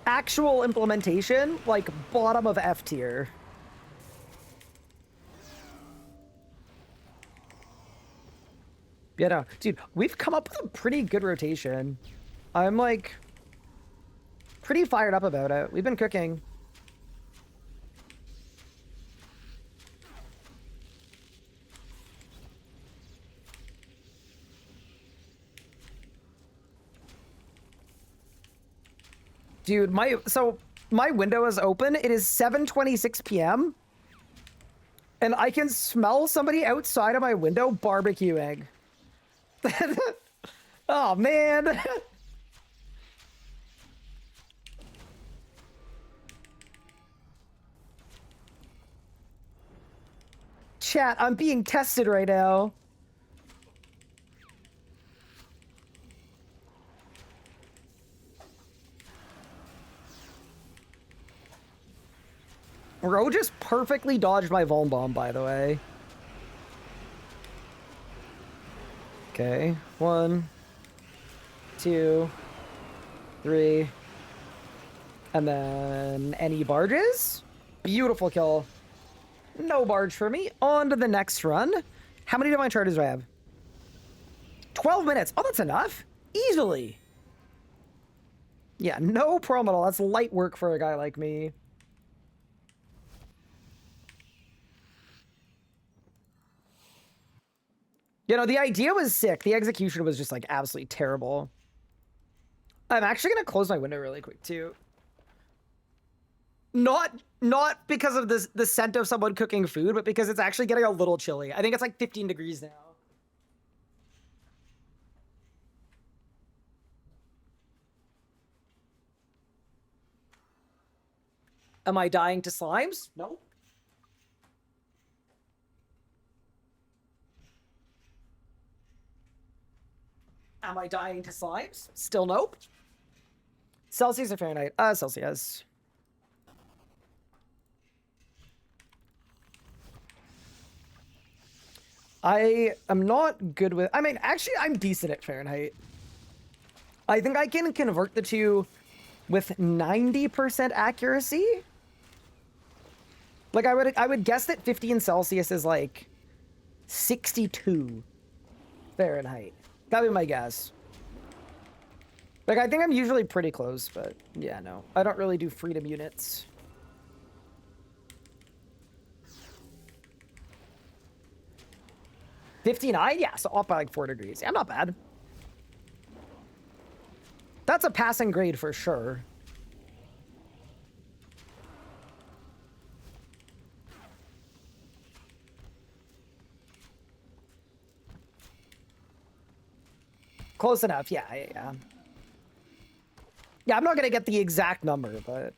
Actual implementation, like, bottom of F tier. Yeah, no. Dude, we've come up with a pretty good rotation. I'm, like, pretty fired up about it. We've been cooking. Dude, my window is open. It is 7:26 p.m. And I can smell somebody outside of my window barbecuing. Oh, man. Chat, I'm being tested right now. Ro just perfectly dodged my Vuln Bomb, by the way. Okay, 1, 2, 3, and then any barges? Beautiful kill. No barge for me. On to the next run. How many divine charges do I have? 12 minutes. Oh, that's enough. Easily. Yeah, no problem at all. That's light work for a guy like me. You know, the idea was sick. The execution was just, like, absolutely terrible. I'm actually going to close my window really quick, too. Not because of the scent of someone cooking food, but because it's actually getting a little chilly. I think it's, like, 15 degrees now. Am I dying to slimes? No. Am I dying to slimes? Still nope. Celsius or Fahrenheit? Celsius. I am not good with... I mean, actually, I'm decent at Fahrenheit. I think I can convert the two with 90% accuracy. Like I would guess that 15 Celsius is like 62 Fahrenheit. That'd be my guess. Like, I think I'm usually pretty close, but yeah, no. I don't really do freedom units. $59? Yeah, so off by like 4 degrees. Yeah, not bad. That's a passing grade for sure. Close enough, yeah. Yeah, I'm not gonna get the exact number, but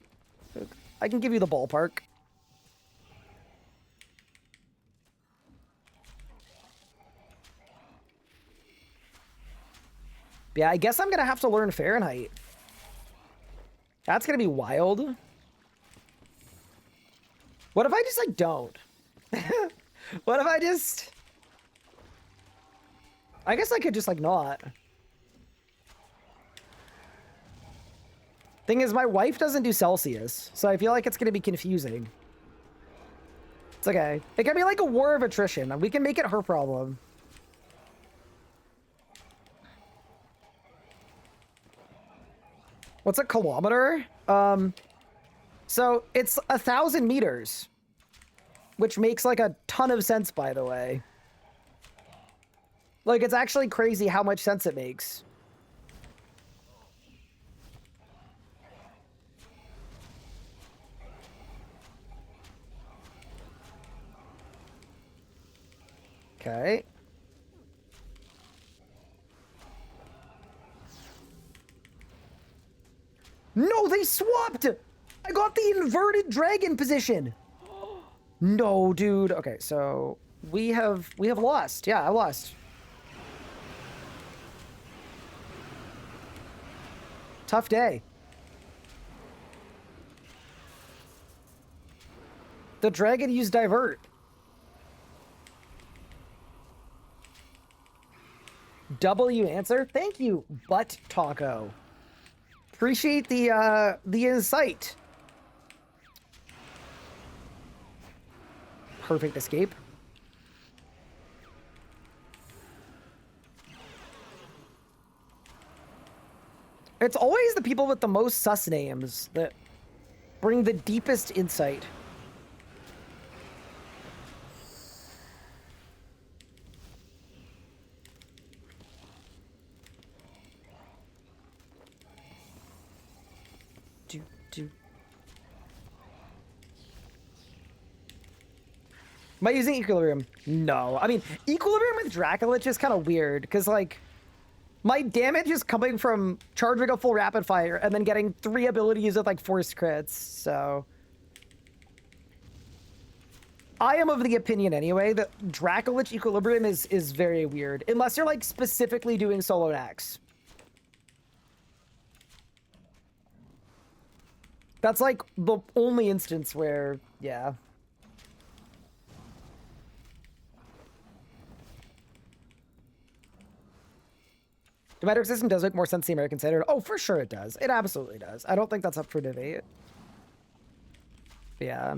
I can give you the ballpark. Yeah, I guess I'm gonna have to learn Fahrenheit. That's gonna be wild. What if I just, like, don't? What if I just... I guess I could just, like, not. Thing is, my wife doesn't do Celsius, so I feel like it's gonna be confusing. It's okay. It can be like a war of attrition, and we can make it her problem. What's a kilometer? So it's 1,000 meters, which makes like a ton of sense, by the way. Like, it's actually crazy how much sense it makes. Okay. No, they swapped! I got the inverted dragon position. No, dude. Okay, so we have lost. Yeah, I lost. Tough day. The dragon used divert. W answer. Thank you, Butt Taco. Appreciate the insight. Perfect escape. It's always the people with the most sus names that bring the deepest insight. Am I using Equilibrium? No. I mean, Equilibrium with Dracolich is kind of weird, because, like, my damage is coming from charging a full rapid fire and then getting 3 abilities with, like, forced crits, so... I am of the opinion, anyway, that Dracolich Equilibrium is very weird, unless you're, like, specifically doing solo Nax. That's, like, the only instance where, yeah... The metric system does make more sense than the American standard. Oh, for sure it does. It absolutely does. I don't think that's up for debate. Yeah.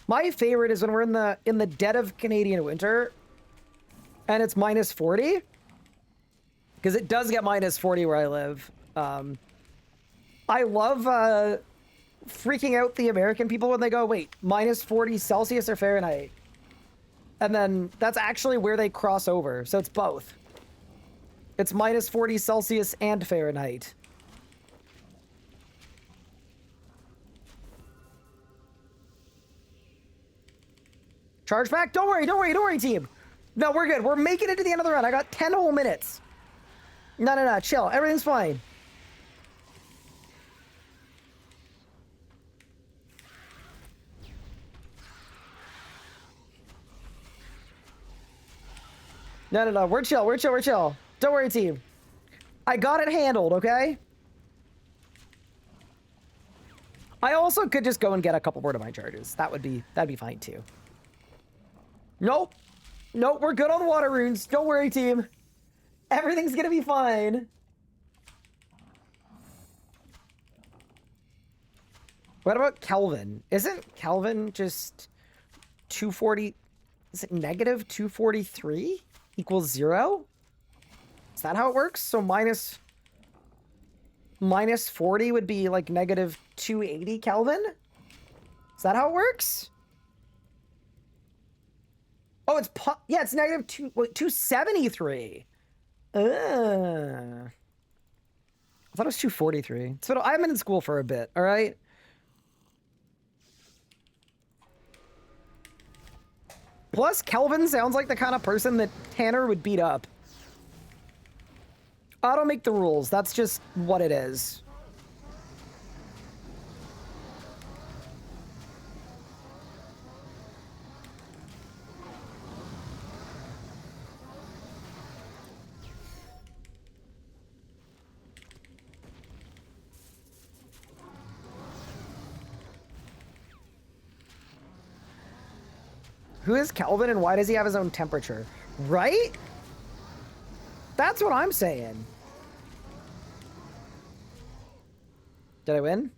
My favorite is when we're in the dead of Canadian winter and it's minus 40. Because it does get minus 40 where I live. I love freaking out the American people when they go, wait, minus 40 Celsius or Fahrenheit? And then that's actually where they cross over. So it's both. It's minus 40 Celsius and Fahrenheit. Charge back? Don't worry, team. No, we're good. We're making it to the end of the run. I got 10 whole minutes. No, chill. Everything's fine. No. We're chill. Don't worry, team. I got it handled, okay? I also could just go and get a couple more divine charges. That'd be fine too. Nope, we're good on water runes. Don't worry, team. Everything's gonna be fine. What about Kelvin? Isn't Kelvin just 240? Is it negative 243 equals 0? Is that how it works? So minus 40 would be like negative 280 Kelvin? Is that how it works? Oh, yeah, it's negative 273. I thought it was 243. So I've been in school for a bit, all right? Plus, Kelvin sounds like the kind of person that Tanner would beat up. I don't make the rules. That's just what it is. Who is Kelvin and why does he have his own temperature? Right? That's what I'm saying. Did I win?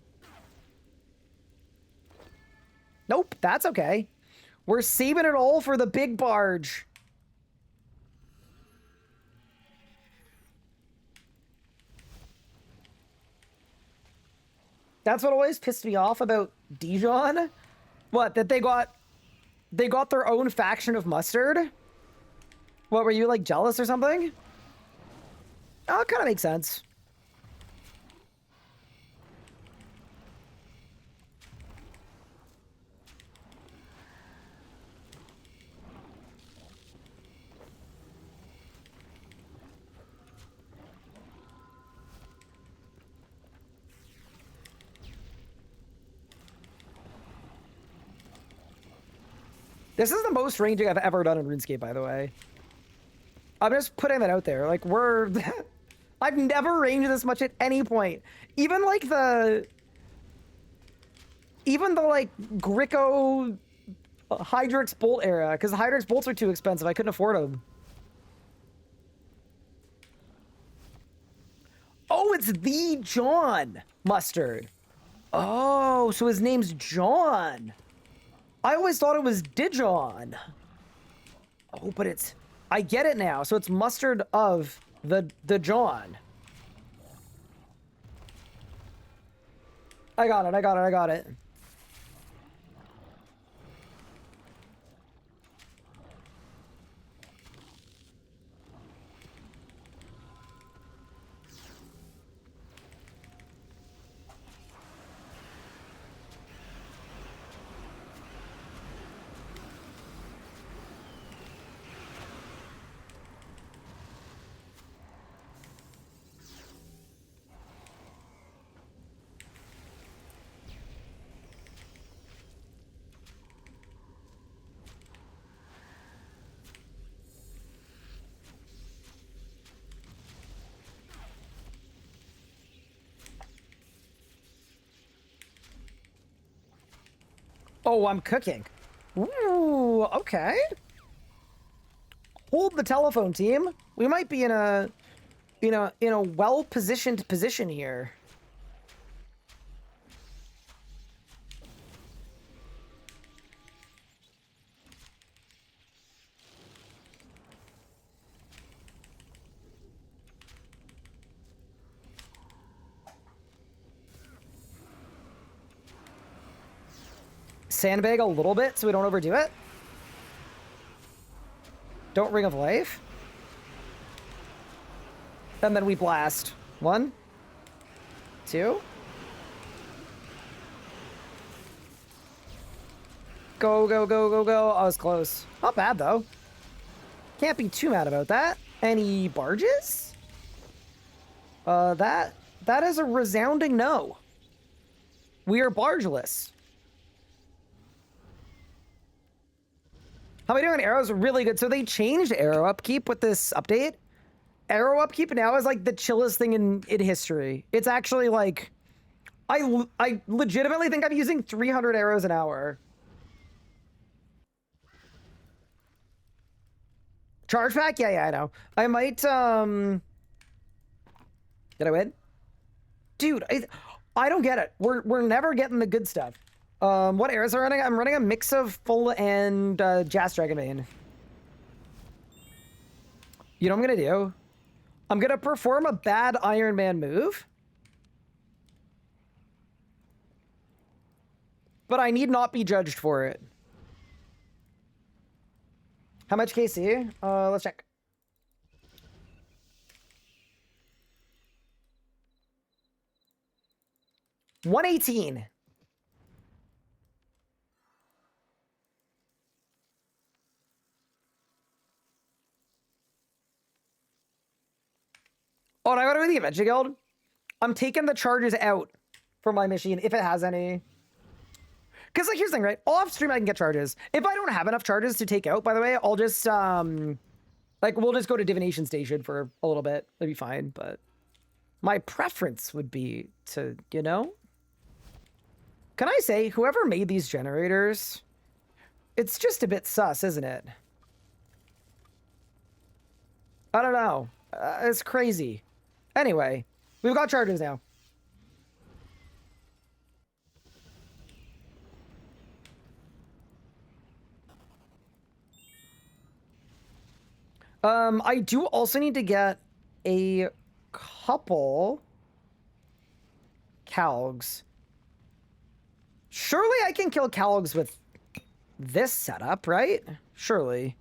Nope, that's okay. We're saving it all for the big barge. That's what always pissed me off about Dijon. What, that they got their own faction of mustard? What, were you like jealous or something? Oh, it kind of makes sense. This is the most ranging I've ever done in RuneScape, by the way. I'm just putting that out there. Like, I've never ranged this much at any point. Even the like Gricko Hydrix Bolt era, because the Hydrix Bolts are too expensive. I couldn't afford them. Oh, it's the John Mustard. Oh, so his name's John. I always thought it was Dijon. Oh, but I get it now. So it's mustard of the John. I got it. Oh, I'm cooking. Ooh, okay. Hold the telephone, team. We might be in a well-positioned position here. Sandbag a little bit so we don't overdo it. Don't Ring of Life. And then we blast. 1, 2. Go, go, go, go, go. I was close. Not bad, though. Can't be too mad about that. Any barges? That is a resounding no. We are bargeless. How am I doing? Arrow's really good. So they changed arrow upkeep with this update. Arrow upkeep now is like the chillest thing in history. It's actually like, I legitimately think I'm using 300 arrows an hour. Charge pack? Yeah, I know. I might, did I win? Dude, I don't get it. We're never getting the good stuff. What arrows am I running? I'm running a mix of full and Jazz Dragonbane. You know what I'm gonna do? I'm gonna perform a bad Ironman move. But I need not be judged for it. How much KC? Let's check. $118. Oh, and I gotta do the Adventure Guild. I'm taking the charges out for my machine if it has any. Because, like, here's the thing, right? Off stream, I can get charges. If I don't have enough charges to take out, by the way, I'll just, like, we'll just go to Divination Station for a little bit. It'll be fine, but my preference would be to, you know? Can I say, whoever made these generators, it's just a bit sus, isn't it? I don't know. It's crazy. Anyway, we've got charges now. I do also need to get a couple Calgs. Surely I can kill Calgs with this setup, right? Surely.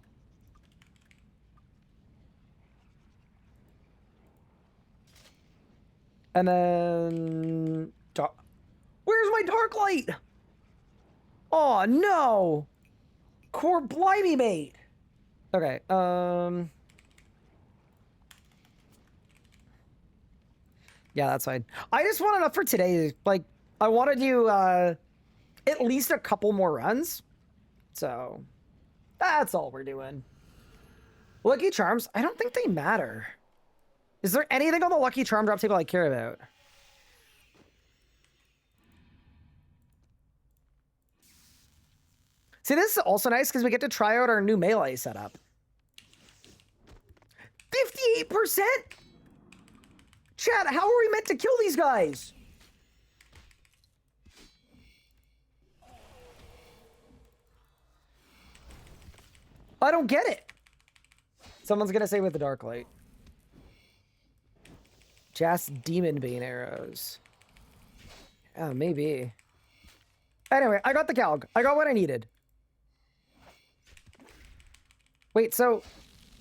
And then... Where's my Dark Light? Oh, no! Core blimey, mate! Okay, yeah, that's fine. I just want enough for today. Like, I want to do, at least a couple more runs. So, that's all we're doing. Lucky Charms? I don't think they matter. Is there anything on the Lucky Charm drop table I care about? See, this is also nice because we get to try out our new melee setup. 58%? Chad, how are we meant to kill these guys? I don't get it. Someone's gonna say with the Dark Light. Just Demon Bane arrows. Oh, maybe. Anyway, I got the Calg. I got what I needed. Wait, so...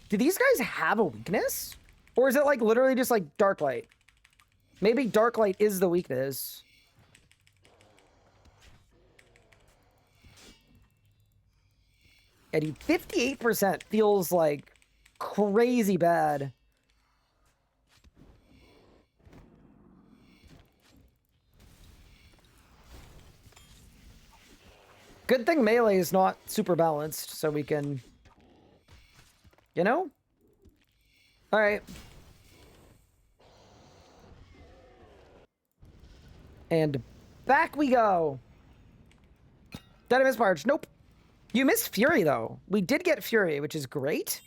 do these guys have a weakness? Or is it like literally just like Dark Light? Maybe Dark Light is the weakness. Eddie, 58% feels like crazy bad. Good thing melee is not super balanced, so we can... you know? Alright. And back we go. Did I miss Barge? Nope. You missed Fury, though. We did get Fury, which is great.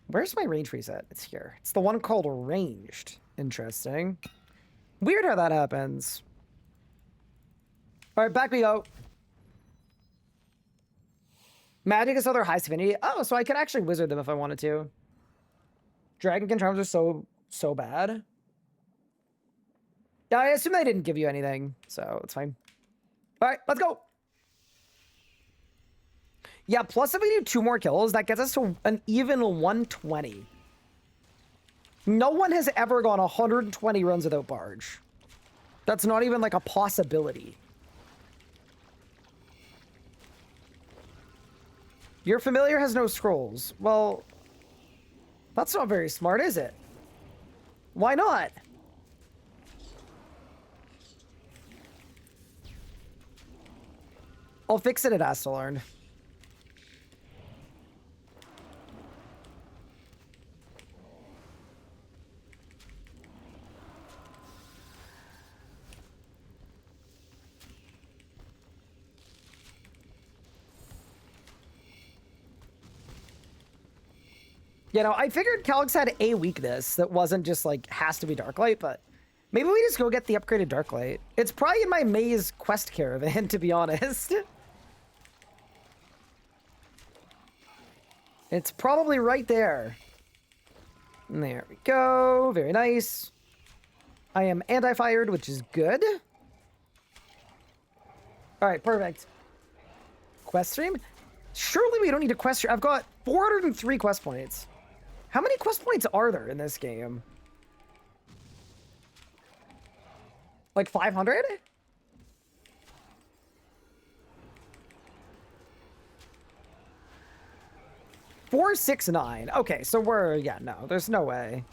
Where's my range reset? It's here. It's the one called Ranged. Interesting. Weird how that happens. Alright, back we go. Magic is other high affinity. Oh, so I could actually wizard them if I wanted to. Dragon Charms are so bad. Yeah, I assume they didn't give you anything, so it's fine. All right, let's go. Yeah, plus if we do 2 more kills, that gets us to an even 120. No one has ever gone 120 runs without Barge. That's not even like a possibility. Your familiar has no scrolls. Well, that's not very smart, is it? Why not? I'll fix it at Astelarn. You know, I figured Calyx had a weakness that wasn't just like has to be Darklight, but maybe we just go get the upgraded Darklight. It's probably in my maze quest caravan, to be honest. It's probably right there. There we go. Very nice. I am anti-fired, which is good. All right, perfect. Quest stream? Surely we don't need a quest stream. I've got 403 quest points. How many quest points are there in this game? Like 500? Four, 6, 9. Okay, so we're, yeah, no, there's no way.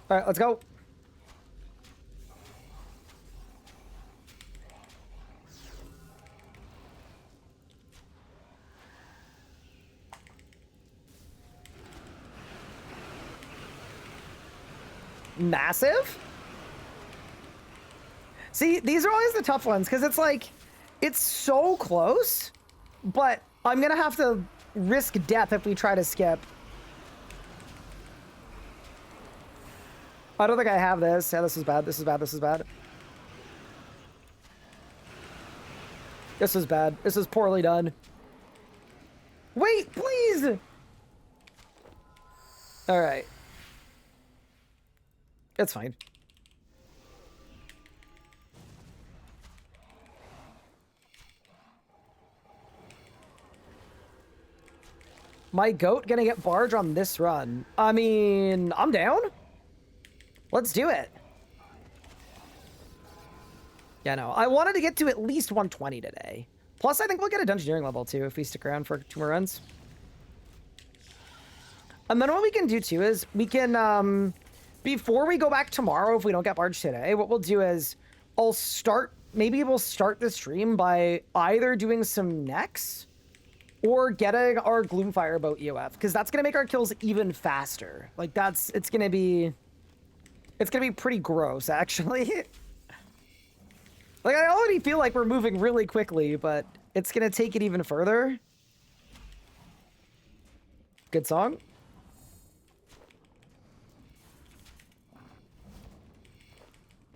All right, let's go. Massive? See, these are always the tough ones because it's like, it's so close, but I'm gonna have to risk death if we try to skip. I don't think I have this. Yeah, this is bad. This is bad. This is bad. This is bad. This is poorly done. Wait, please! All right. It's fine. My goat gonna get barge on this run. I mean, I'm down. Let's do it. Yeah, no, I wanted to get to at least 120 today. Plus, I think we'll get a dungeoneering level too if we stick around for 2 more runs. And then what we can do too is we can, before we go back tomorrow, if we don't get barge today, what we'll do is maybe we'll start the stream by either doing some necks or getting our Gloomfire boat EOF, because that's going to make our kills even faster. Like it's going to be pretty gross, actually. Like, I already feel like we're moving really quickly, but it's going to take it even further. Good song.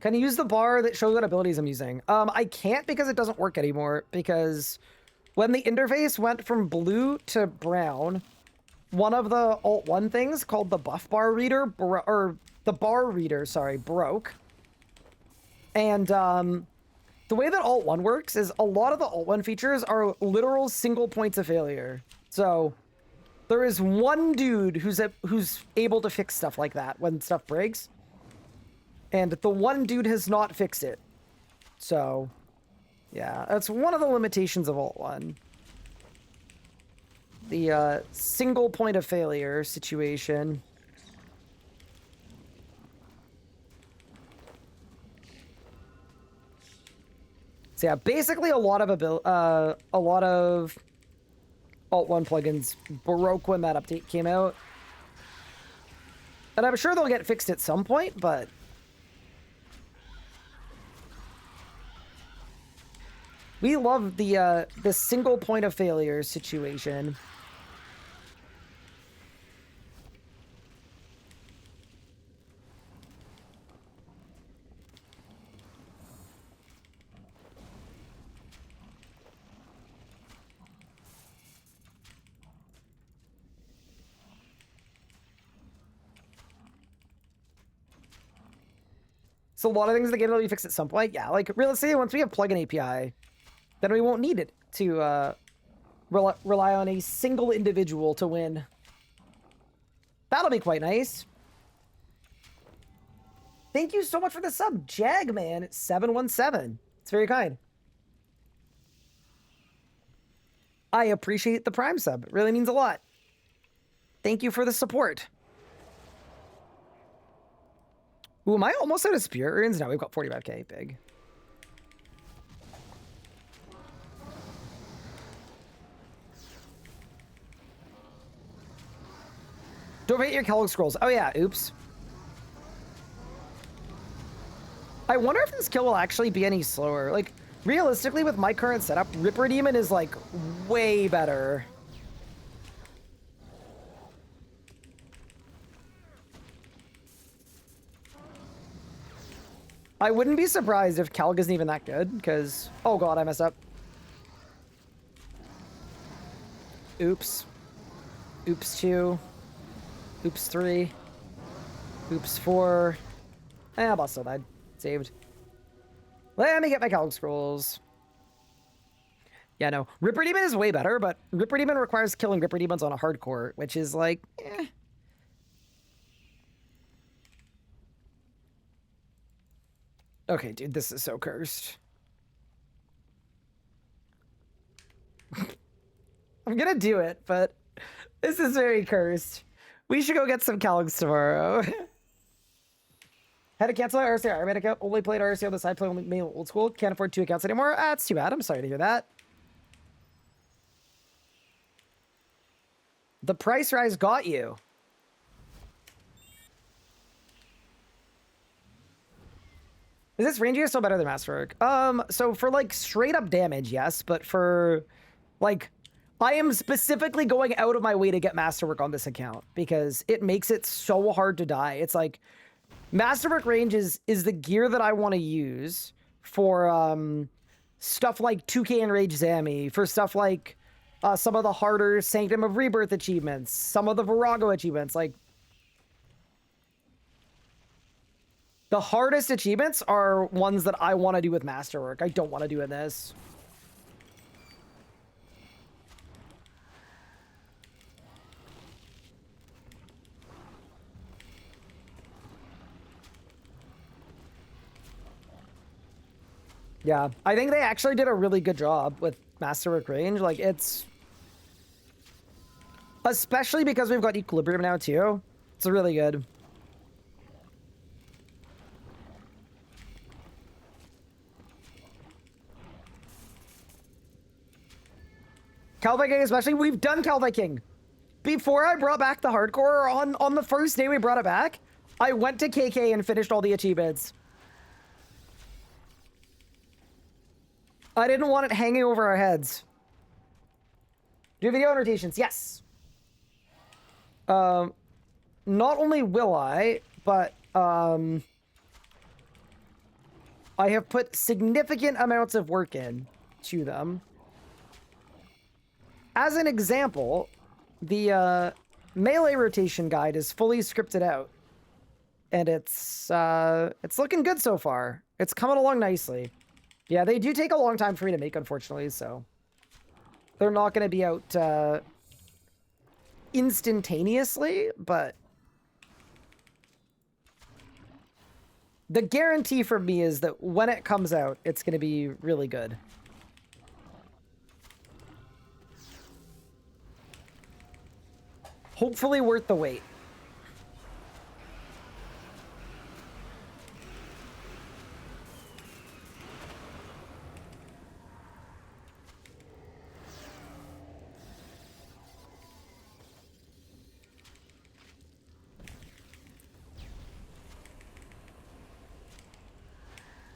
Can you use the bar that shows what abilities I'm using? I can't because it doesn't work anymore, because when the interface went from blue to brown, one of the Alt-1 things called the buff bar reader, or the bar reader, sorry, broke. And the way that Alt-1 works is a lot of the Alt-1 features are literal single points of failure. So there is one dude who's able to fix stuff like that when stuff breaks. And the one dude has not fixed it. So, yeah, that's one of the limitations of Alt-1. The single point of failure situation. So yeah, basically a lot of Alt-1 plugins broke when that update came out. And I'm sure they'll get fixed at some point, but we love the single point of failure situation. So a lot of things in the game will be fixed at some point. Yeah, like realistically, once we have plugin API, then we won't need it to rely on a single individual to win. That'll be quite nice. Thank you so much for the sub, Jagman717. It's very kind. I appreciate the Prime sub. It really means a lot. Thank you for the support. Ooh, am I almost out of Spirit Runes? No, we've got 45k. Big. Don't forget your Kellogg scrolls. Oh yeah, oops. I wonder if this kill will actually be any slower. Like, realistically, with my current setup, Ripper Demon is, like, way better. I wouldn't be surprised if Calg isn't even that good, because... Oh god, I messed up. Oops. Oops 2. Oops 3. Oops 4. Eh, boss still died. Saved. Let me get my Calg scrolls. Yeah, no. Ripper Demon is way better, but Ripper Demon requires killing Ripper Demons on a hardcore, which is like, eh. Okay, dude, this is so cursed. I'm gonna do it, but this is very cursed. We should go get some Calgs tomorrow. Had to cancel our RCO Ironman account. Only played RCO on the side, play only main old school. Can't afford 2 accounts anymore. Ah, it's too bad. I'm sorry to hear that. The price rise got you. Is this Ranger still better than Masterwork? So for like straight up damage, yes, but for like, I am specifically going out of my way to get Masterwork on this account because it makes it so hard to die. It's like, Masterwork range is the gear that I want to use for stuff like 2K Enrage Zami, for stuff like some of the harder Sanctum of Rebirth achievements, some of the Virago achievements. Like, the hardest achievements are ones that I want to do with Masterwork. I don't want to do in this. Yeah, I think they actually did a really good job with Masterwork range. Like, it's... Especially because we've got Equilibrium now, too. It's really good. Cal Viking especially. We've done Cal Viking. Before I brought back the hardcore, on the first day we brought it back, I went to KK and finished all the achievements. I didn't want it hanging over our heads. Do video annotations? Yes. Not only will I, but I have put significant amounts of work in to them. As an example, the melee rotation guide is fully scripted out, and it's looking good so far. It's coming along nicely. Yeah, they do take a long time for me to make, unfortunately, so they're not going to be out instantaneously, but the guarantee for me is that when it comes out, it's going to be really good. Hopefully worth the wait.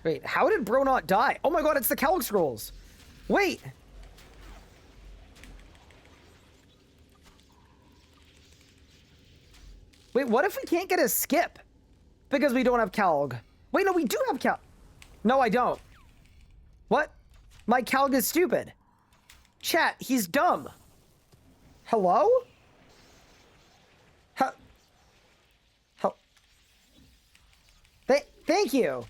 Wait, how did Bro not die? Oh my god, it's the Calg scrolls. Wait. Wait, what if we can't get a skip? Because we don't have Calg. Wait, no, we do have Calg. No, I don't. What? My Calg is stupid. Chat, he's dumb. Hello? Thank you.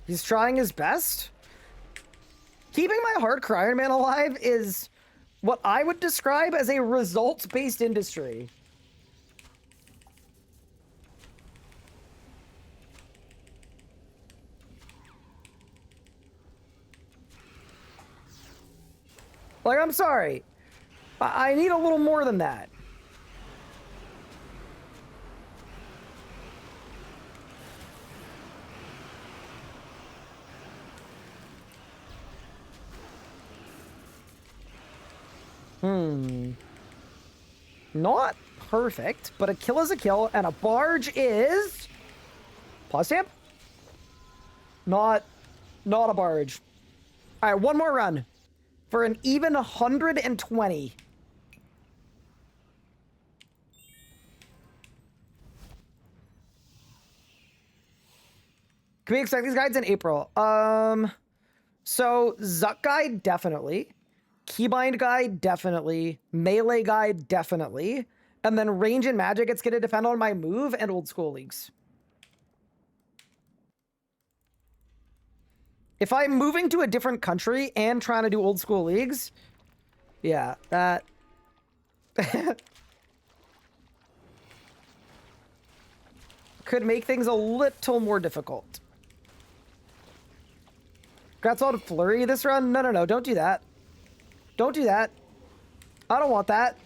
He's trying his best. Keeping my hardcore Ironman alive is what I would describe as a results-based industry. Like, I'm sorry. I need a little more than that. Not perfect, but a kill is a kill, and a barge is... Pause stamp? Not a barge. All right, one more run for an even 120. Can we expect these guides in April? So Zuck guide, definitely. Keybind guide, definitely. Melee guide, definitely. And then range and magic, it's going to depend on my move and old school leagues. If I'm moving to a different country and trying to do old school leagues, yeah, that... could make things a little more difficult. Congrats on Flurry this run? No, don't do that. Don't do that. I don't want that.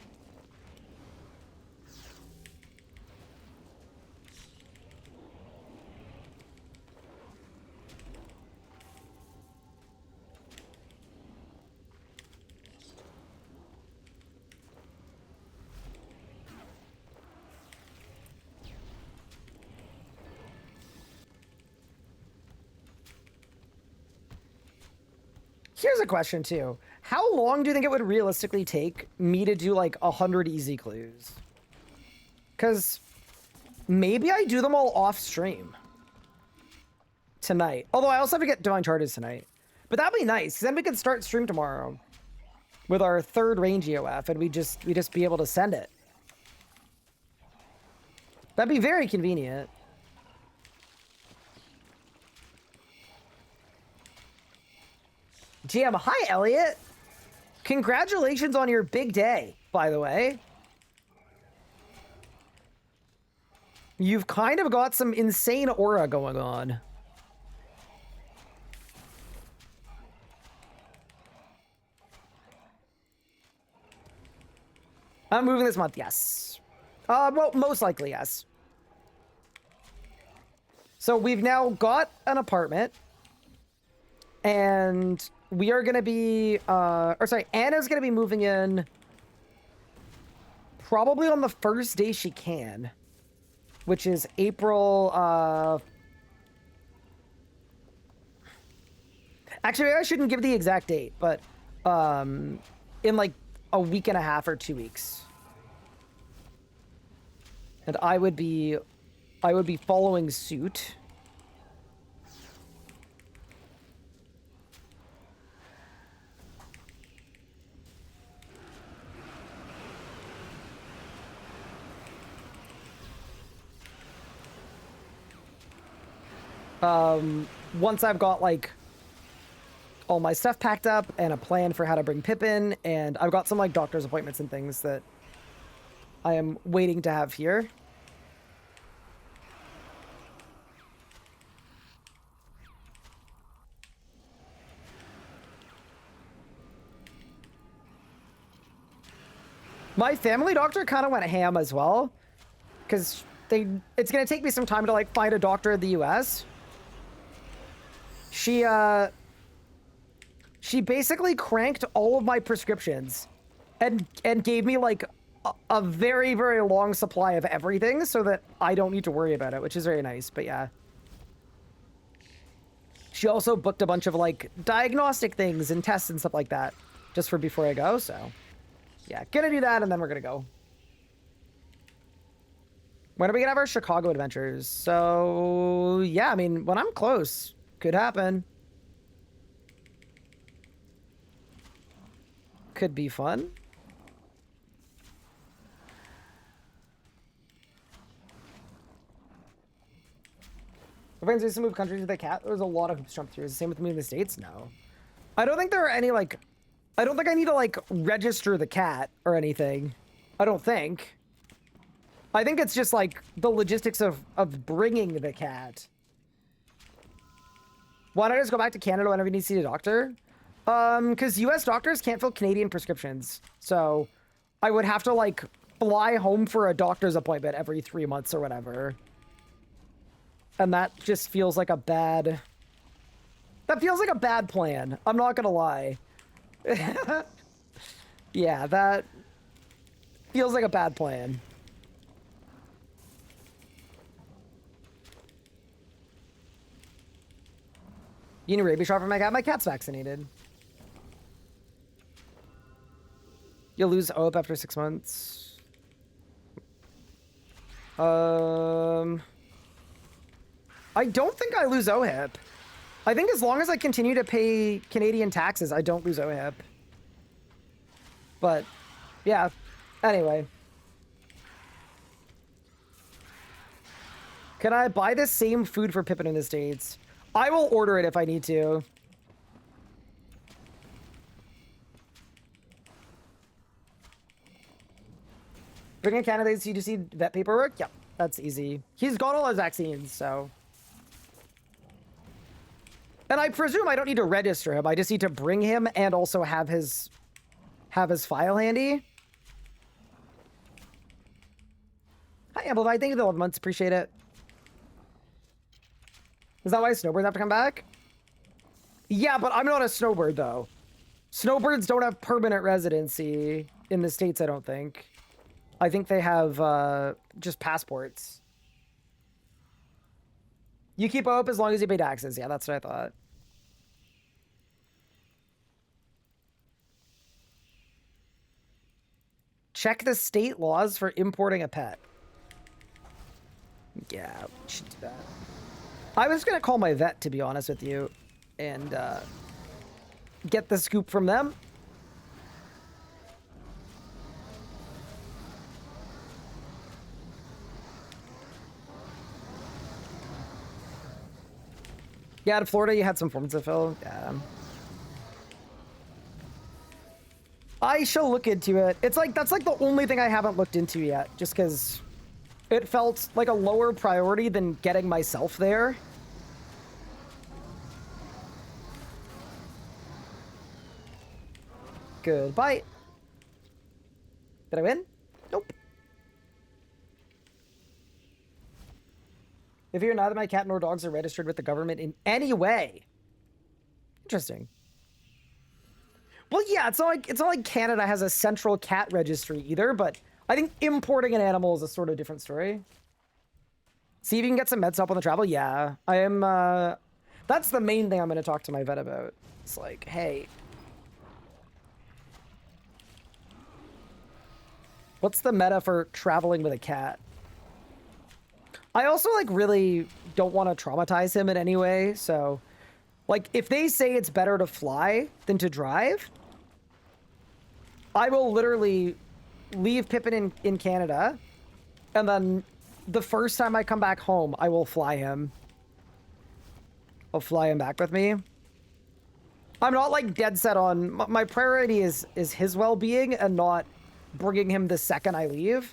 Here's a question, too. How long do you think it would realistically take me to do, like, 100 easy clues? Because maybe I do them all off-stream tonight. Although I also have to get Divine Charges tonight. But that'd be nice, because then we could start stream tomorrow with our third range EOF, and we just be able to send it. That'd be very convenient. GM, hi, Elliot. Congratulations on your big day, by the way. You've kind of got some insane aura going on. I'm moving this month, yes. Well, most likely, yes. So we've now got an apartment. And we are going to be, Anna's going to be moving in probably on the first day she can, which is April, actually, I shouldn't give the exact date, but, in like a week and a half or 2 weeks. And I would be following suit. Once I've got, like, all my stuff packed up and a plan for how to bring Pip in, and I've got some, like, doctor's appointments and things that I am waiting to have here. My family doctor kind of went ham as well, because it's going to take me some time to, like, find a doctor in the US. She basically cranked all of my prescriptions and gave me, like, a very, very long supply of everything so that I don't need to worry about it, which is very nice, but yeah. She also booked a bunch of, like, diagnostic things and tests and stuff like that just for before I go, so... yeah, gonna do that, and then we're gonna go. When are we gonna have our Chicago adventures? So, yeah, I mean, when I'm close, could happen. Could be fun. My friends used to move countries with a cat. There's a lot of hoops jump through. Is the same with me in the States? No. I don't think there are any, like... I don't think I need to, like, register the cat or anything. I don't think. I think it's just, like, the logistics of bringing the cat. Why don't I just go back to Canada whenever you need to see a doctor? Because US doctors can't fill Canadian prescriptions. So I would have to, like, fly home for a doctor's appointment every 3 months or whatever. And that just feels like a bad... that feels like a bad plan. I'm not gonna lie. Yeah, that feels like a bad plan. You need a rabies shot for my cat? My cat's vaccinated. You'll lose hope after 6 months. I don't think I lose OHIP. I think as long as I continue to pay Canadian taxes, I don't lose OHIP. But, yeah. Anyway. Can I buy the same food for Pippin in the States? I will order it if I need to. Bring in candidates CDC vet paperwork? Yep, that's easy. He's got all his vaccines, so. And I presume I don't need to register him. I just need to bring him and also have his file handy. Hi, Amplified. Thank you for the 11 months. Appreciate it. Is that why snowbirds have to come back? Yeah, but I'm not a snowbird, though. Snowbirds don't have permanent residency in the States, I don't think. I think they have just passports. You keep hope as long as you pay taxes. Yeah, that's what I thought. Check the state laws for importing a pet. Yeah, we should do that. I was going to call my vet, to be honest with you, and get the scoop from them. Yeah, in Florida, you had some forms to fill. Yeah. I shall look into it. It's like, that's like the only thing I haven't looked into yet, just because it felt like a lower priority than getting myself there. Goodbye. Did I win? Nope. If you're neither my cat nor dogs are registered with the government in any way. Interesting. Well, yeah, it's not like Canada has a central cat registry either, but I think importing an animal is a sort of different story. See if you can get some meds help on the travel. Yeah, I am. That's the main thing I'm going to talk to my vet about. It's like, hey, what's the meta for traveling with a cat? I also, like, really don't want to traumatize him in any way, so, like, if they say it's better to fly than to drive, I will literally leave Pippin in Canada, and then the first time I come back home, I will fly him. I'll fly him back with me. I'm not, like, dead set on... My priority is his well-being and not bringing him the second I leave.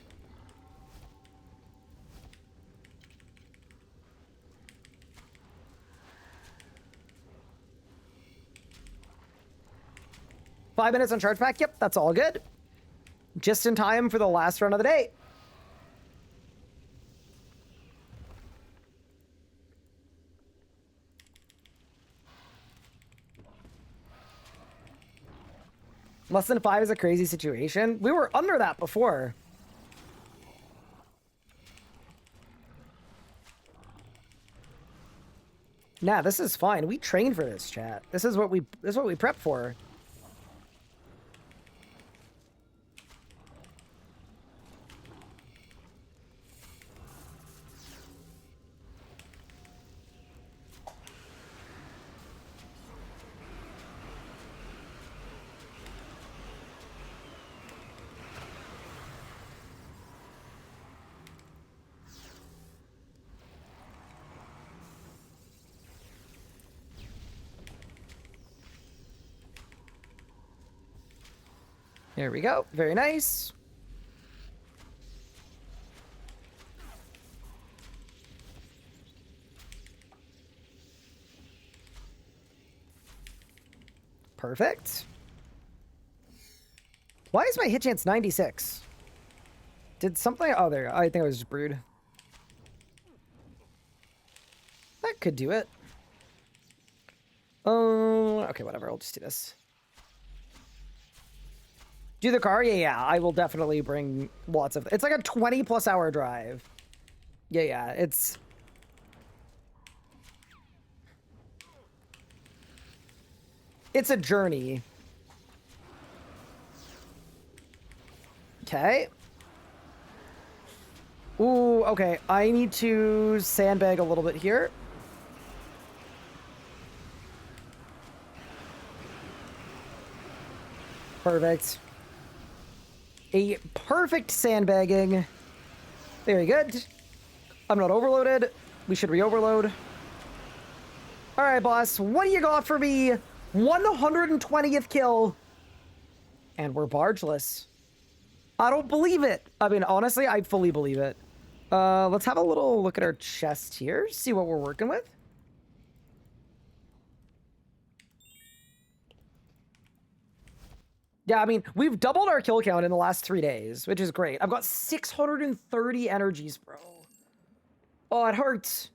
Five minutes on charge pack. Yep, that's all good. Just in time for the last run of the day. Less than 5 is a crazy situation. We were under that before. Nah, this is fine. We trained for this, chat. This is what we prep for. There we go. Very nice. Perfect. Why is my hit chance 96? Did something... Oh, there. I think it was just brewed. That could do it. Oh, okay, whatever. I'll just do this. Do the car? Yeah, yeah. I will definitely bring lots of... It's like a 20+ hour drive. Yeah, yeah. It's a journey. Okay. Ooh, okay. I need to sandbag a little bit here. Perfect. A perfect sandbagging. Very good. I'm not overloaded. We should re-overload. All right, boss. What do you got for me? 120th kill. And we're bargeless. I don't believe it. I mean, honestly, I fully believe it. Let's have a little look at our chest here. See what we're working with. Yeah, I mean, we've doubled our kill count in the last 3 days, which is great. I've got 630 energies, bro. Oh, it hurts.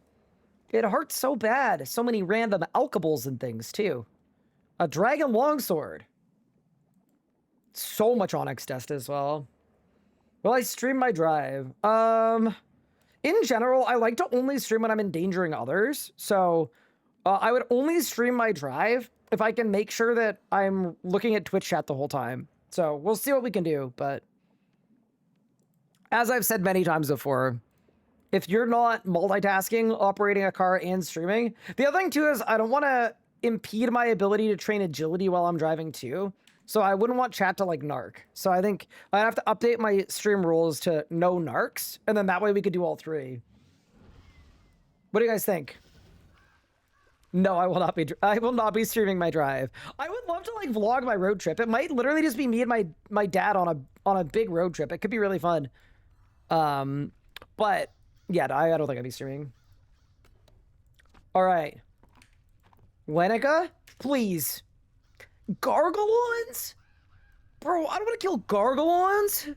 It hurts so bad. So many random alkables and things, too. A dragon longsword. So much onyx dust as well. Will I stream my drive? In general, I like to only stream when I'm endangering others. So I would only stream my drive if I can make sure that I'm looking at Twitch chat the whole time. So we'll see what we can do. But as I've said many times before, if you're not multitasking, operating a car and streaming, the other thing too is I don't want to impede my ability to train agility while I'm driving too. So I wouldn't want chat to like narc. So I think I have to update my stream rules to no narcs, and then that way we could do all three. What do you guys think? No, I will not be. I will not be streaming my drive. I would love to like vlog my road trip. It might literally just be me and my dad on a big road trip. It could be really fun. But yeah, I don't think I'd be streaming. All right, Lenica, please. Gargalons? Bro, I don't want to kill Gargalons.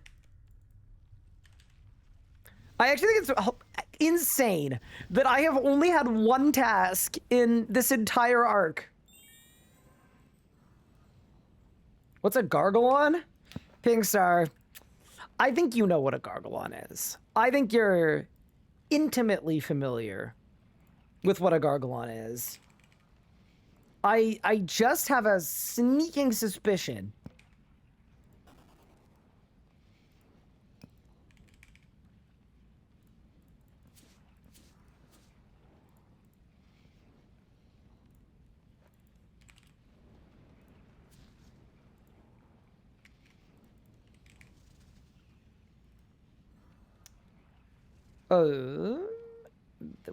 I actually think it's insane that I have only had one task in this entire arc. What's a Gargalon? Pingstar, I think you know what a Gargalon is. I think you're intimately familiar with what a Gargalon is. I just have a sneaking suspicion.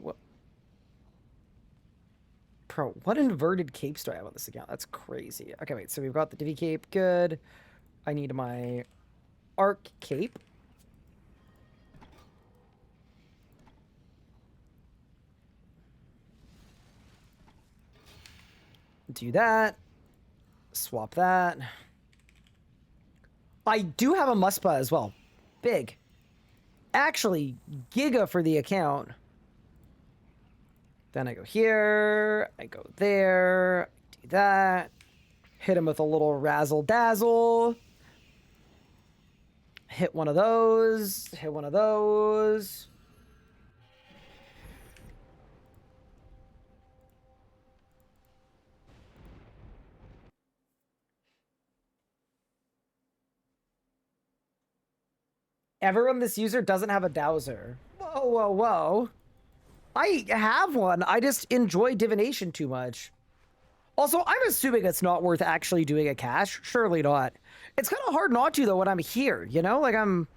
What? Bro, what inverted capes do I have on this account? That's crazy. Okay, wait, so we've got the Divi cape, good. I need my arc cape. Do that. Swap that. I do have a Muspa as well. Big. Actually, Giga for the account. Then I go here, I go there, do that. Hit him with a little razzle dazzle. Hit one of those, hit one of those. Everyone, this user doesn't have a dowser. Whoa, whoa, whoa. I have one. I just enjoy divination too much. Also, I'm assuming it's not worth actually doing a cache. Surely not. It's kind of hard not to, though, when I'm here, you know? Like, I'm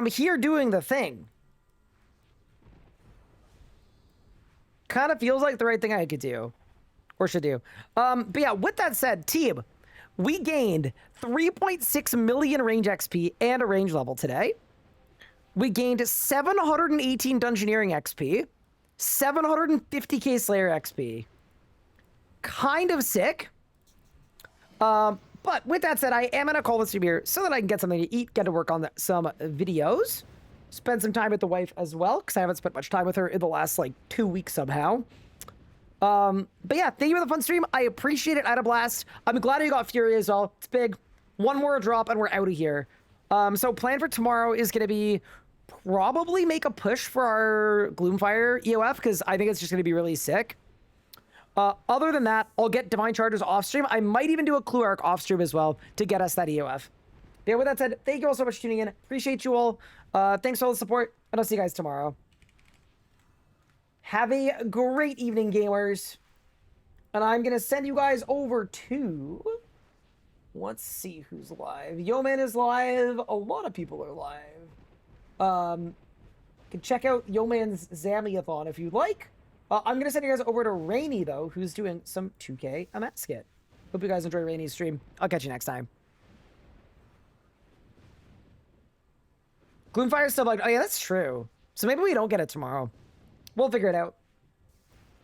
here doing the thing. Kind of feels like the right thing I could do. Or should do. But yeah, with that said, team, we gained 3.6 million range XP and a range level today. We gained 718 Dungeoneering XP, 750k Slayer XP. Kind of sick. But with that said, I am going to call this stream here so that I can get something to eat, get to work on some videos, spend some time with the wife as well, because I haven't spent much time with her in the last, like, 2 weeks somehow. But yeah, thank you for the fun stream. I appreciate it. I had a blast. I'm glad you got Fury as well. It's big. one more drop and we're out of here. So plan for tomorrow is going to be probably make a push for our Gloomfire EOF, because I think it's just going to be really sick. Other than that, I'll get Divine Chargers off stream. I might even do a Clue Arc off stream as well to get us that EOF. Yeah, with that said, thank you all so much for tuning in. Appreciate you all. Thanks for all the support, and I'll see you guys tomorrow. Have a great evening, gamers. And I'm going to send you guys over to... Let's see who's live. Yeoman is live. A lot of people are live. You can check out Yeoman's Zamiathon if you'd like. I'm going to send you guys over to Rainy, though, who's doing some 2K MS skit. Hope you guys enjoy Rainy's stream. I'll catch you next time. Gloomfire's still like, oh yeah, that's true. So maybe we don't get it tomorrow. We'll figure it out.